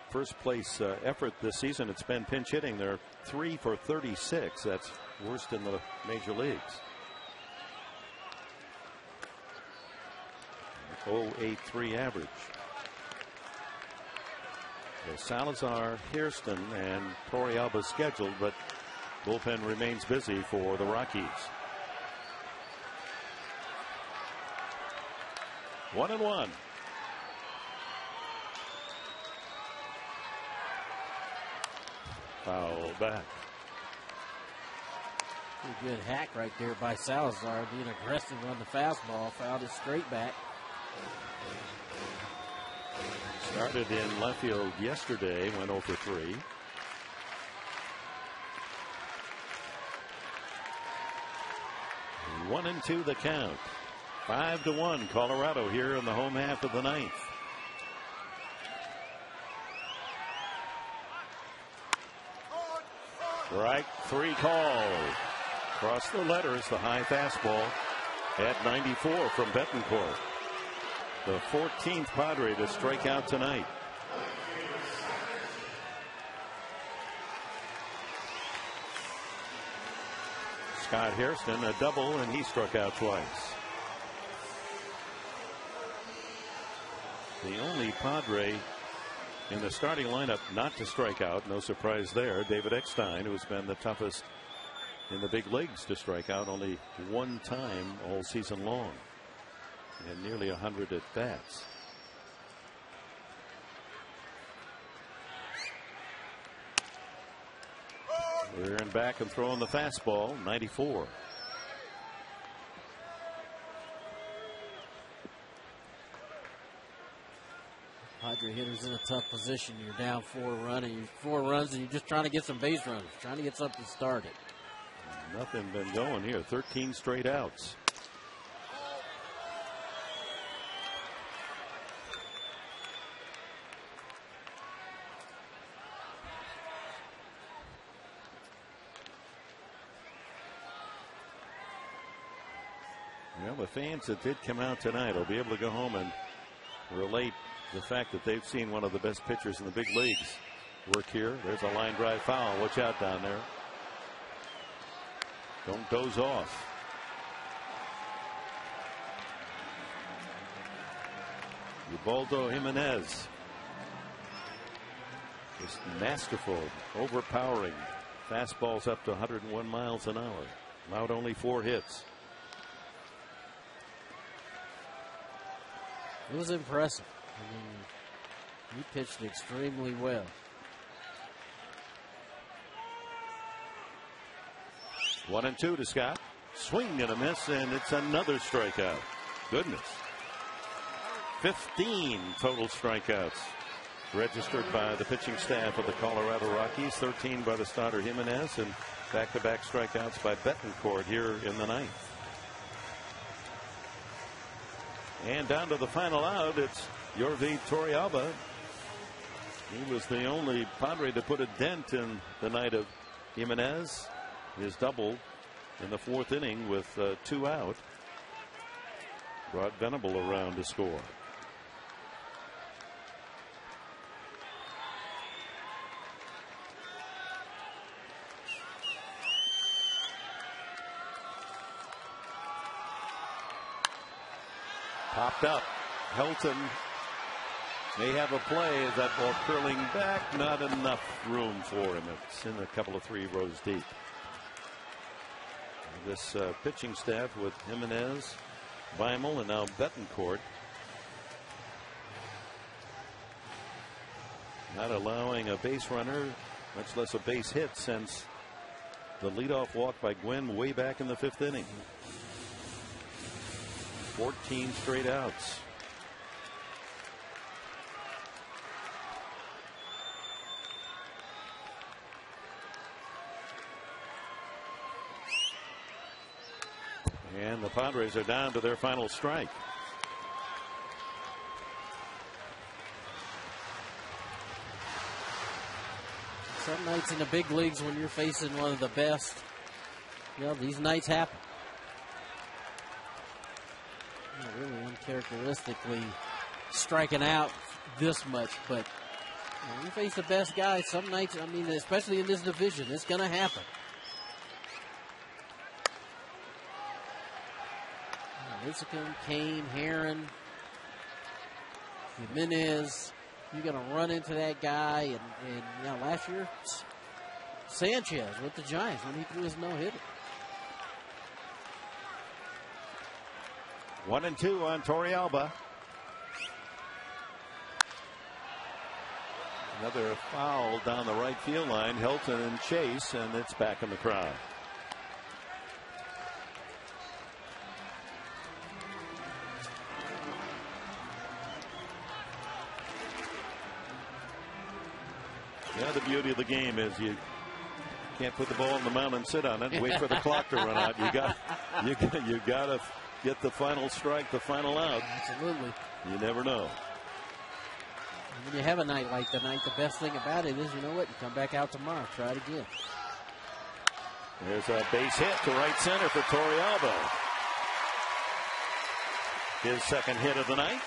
first place effort this season, it's been pinch hitting. They're 3 for 36. That's worst in the major leagues. 0.83 average. So Salazar, Hairston, and Torrealba scheduled, but bullpen remains busy for the Rockies. 1-1. Foul back. Pretty good hack right there by Salazar, being aggressive on the fastball. Fouled it straight back. Started in left field yesterday, went 0 for 3. One and 2 the count. 5-1 Colorado here in the home half of the 9th. Strike 3 call. Across the letters, the high fastball at 94 from Betancourt. The 14th Padre to strike out tonight. Scott Hairston, a double, and he struck out twice. The only Padre in the starting lineup not to strike out, no surprise there, David Eckstein, who's been the toughest in the big leagues to strike out, only one time all season long, and nearly 100 at bats. Rearing back and throwing the fastball, 94. Padre hitter's in a tough position. You're down 4 runs, and you're just trying to get some base runners, trying to get something started. Nothing been going here. 13 straight outs. Well, the fans that did come out tonight will be able to go home and relate the fact that they've seen one of the best pitchers in the big leagues work here. There's a line drive foul. Watch out down there. Don't doze off. Ubaldo Jimenez. Just masterful, overpowering. Fastballs up to 101 miles an hour. Allowed only 4 hits. It was impressive. I mean, he pitched extremely well. One and two to Scott. Swing and a miss, and it's another strikeout. Goodness. 15 total strikeouts registered by the pitching staff of the Colorado Rockies. 13 by the starter Jimenez, and back-to-back strikeouts by Betancourt here in the ninth. And down to the final out, it's Yorvi Torrealba. He was the only Padre to put a dent in the night of Jimenez. His double in the 4th inning with 2 out brought Venable around to score. Popped up. Helton may have a play as that ball curling back. Not enough room for him. It's in a couple of 3 rows deep. This pitching staff with Jimenez, Weimel, and now Betancourt not allowing a base runner, much less a base hit, since the leadoff walk by Gwynn way back in the 5th inning. 14 straight outs. And the Padres are down to their final strike. Some nights in the big leagues, when you're facing one of the best, these nights happen. Really uncharacteristically striking out this much, but when you face the best guys, some nights, I mean, especially in this division, it's going to happen. Lincecum, Kane, Herron, Jimenez, you're going to run into that guy. And last year, Sanchez with the Giants when he threw his no-hitter. 1 and 2 on Torrealba. Another foul down the right field line. Helton and Chase, and it's back in the crowd. Yeah, the beauty of the game is you can't put the ball on the mound and sit on it and wait for the clock to run out. You got to get the final strike, the final out. Absolutely. You never know. When you have a night like tonight, the best thing about it is, you know what? You come back out tomorrow, try it again. There's a base hit to right center for Torrealba. His second hit of the night.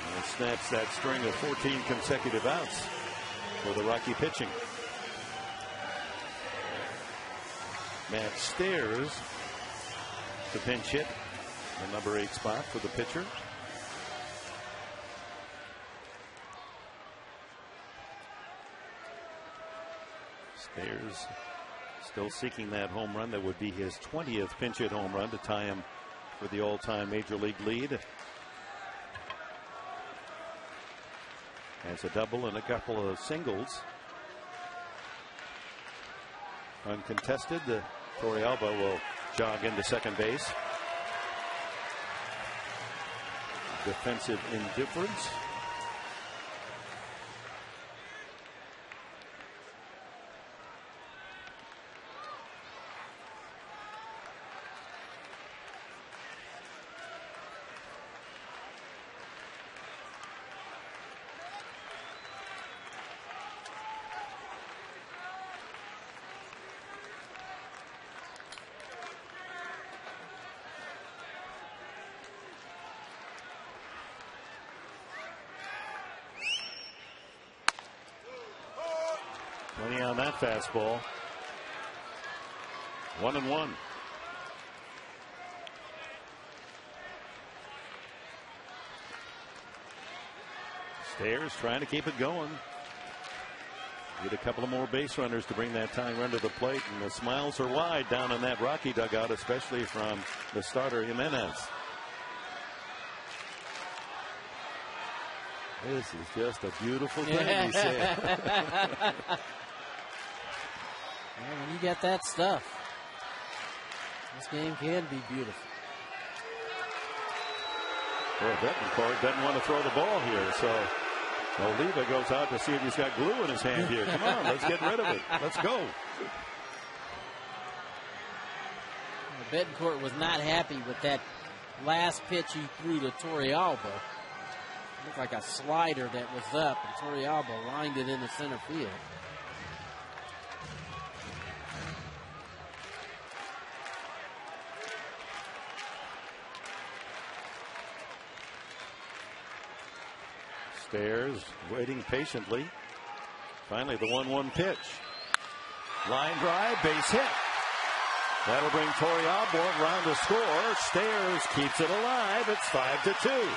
And it snaps that string of 14 consecutive outs for the Rocky pitching. Matt Stairs to pinch hit, the number 8 spot for the pitcher. Stairs still seeking that home run. That would be his 20th pinch hit home run to tie him for the all-time major league lead. Has a double and a couple of singles. uncontested. The Torrealba will jog into second base. Defensive indifference. Plenty on that fastball. 1-1. Stairs trying to keep it going. Get a couple of more base runners to bring that tying run to the plate, and the smiles are wide down in that Rocky dugout, especially from the starter Jimenez. This is just a beautiful thing, he said. Well, when you get that stuff, this game can be beautiful. Well, Betancourt doesn't want to throw the ball here, so Oliva goes out to see if he's got glue in his hand here. Come on, let's get rid of it. Let's go. Betancourt was not happy with that last pitch he threw to Torrealba. Looked like a slider that was up, and Torrealba lined it into center field. Stairs waiting patiently. Finally, the 1-1 pitch. Line drive, base hit. That'll bring Torrealba around to score. Stairs keeps it alive. It's 5-2.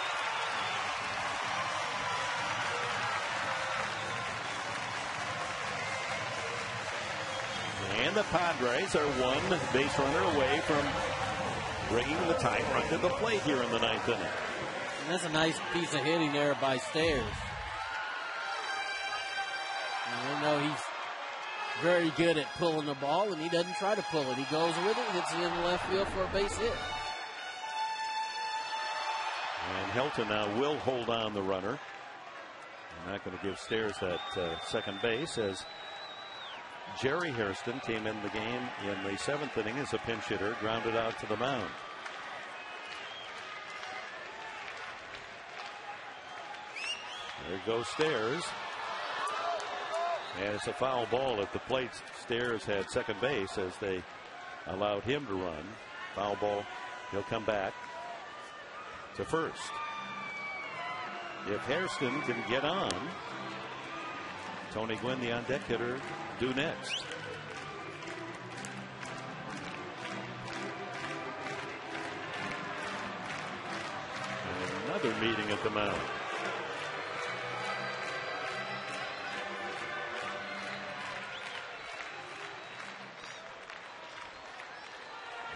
And the Padres are one base runner away from bringing the tying run to the plate here in the ninth inning. And that's a nice piece of hitting there by Stairs. I know he's very good at pulling the ball, and he doesn't try to pull it. He goes with it, hits it in the left field for a base hit. And Helton now will hold on the runner. I'm not going to give Stairs that second base, as Jerry Hairston came in the game in the seventh inning as a pinch hitter, grounded out to the mound. There goes Stairs. And it's a foul ball at the plate. Stairs had second base as they allowed him to run. Foul ball. He'll come back to first. If Hairston can get on, Tony Gwynn, the on-deck hitter, due next. And another meeting at the mound.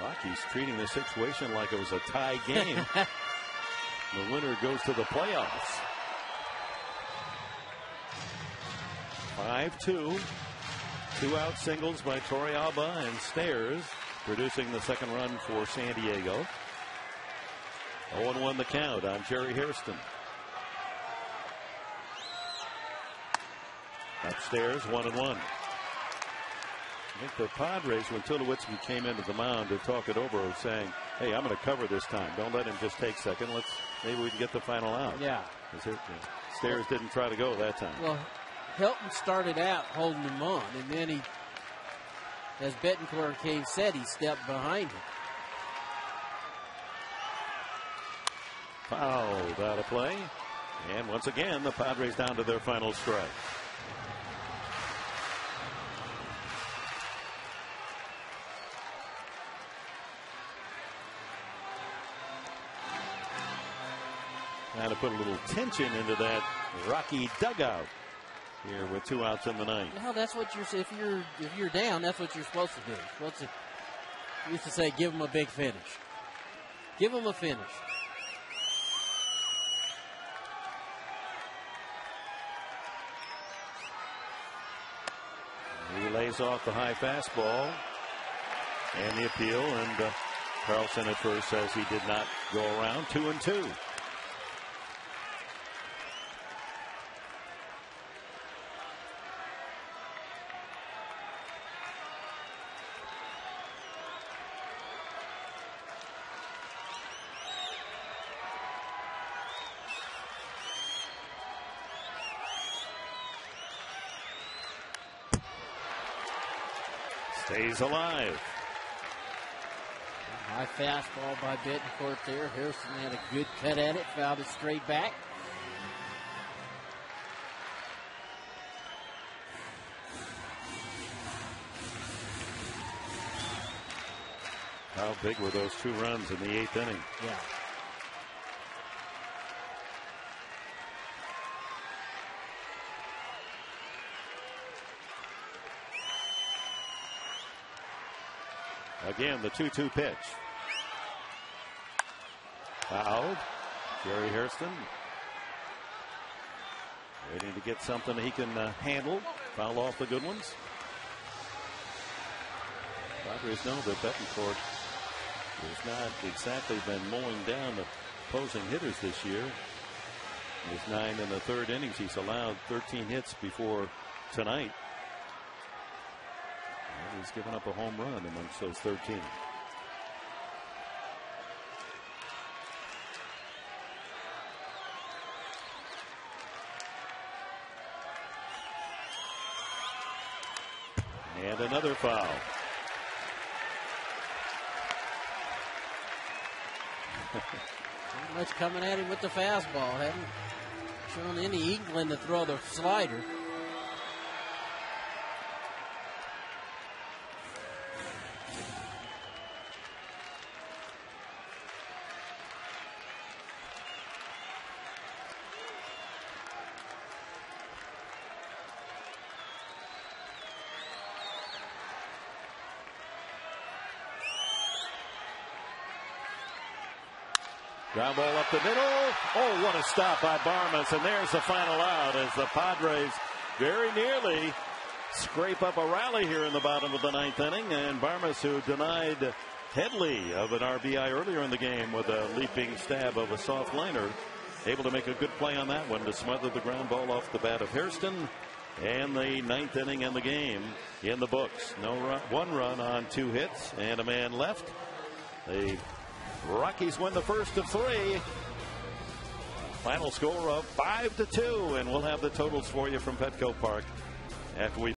Rockies treating the situation like it was a tie game. The winner goes to the playoffs. 5-2. Two-out singles by Torrealba and Stairs, producing the second run for San Diego. 0-1 the count on Jerry Hairston. Upstairs, 1-1. I think the Padres, when Tulowitzki came into the mound to talk it over, were saying, hey, I'm going to cover this time. Don't let him just take second. Maybe we can get the final out. Yeah. Stairs didn't try to go that time. Well, Helton started out holding him on, and then he, as Betancourt and Cave said, he stepped behind him. Fouled out of play. And once again, the Padres down to their final strike. Now to put a little tension into that Rocky dugout here with 2 outs in the ninth. No, that's what you're. If you're down, that's what you're supposed to do. You used to say, give them a big finish. Give them a finish. He lays Lays off the high fastball and the appeal, and Carlson at first says he did not go around. 2-2. Stays alive. High fastball by Bettencourt there. Harrison had a good cut at it, fouled it straight back. How big were those 2 runs in the 8th inning? Yeah. Again, the 2-2 pitch. Fouled. Jerry Hairston waiting to get something he can handle. Foul off the good ones. Padres know that Bettencourt has not exactly been mowing down the opposing hitters this year. His 9 in the 3rd innings. He's allowed 13 hits before tonight. He's given up a home run amongst those 13. And another foul. Not much coming at him with the fastball. Haven't shown any inkling to throw the slider. Ground ball up the middle. Oh, what a stop by Barmas. And there's the final out as the Padres very nearly scrape up a rally here in the bottom of the 9th inning. And Barmas, who denied Headley of an RBI earlier in the game with a leaping stab of a soft liner, able to make a good play on that one to smother the ground ball off the bat of Hairston. And the 9th inning and the game in the books. No run, 1 run on 2 hits and a man left. The Rockies win the first of 3. Final score of 5-2, and we'll have the totals for you from Petco Park after we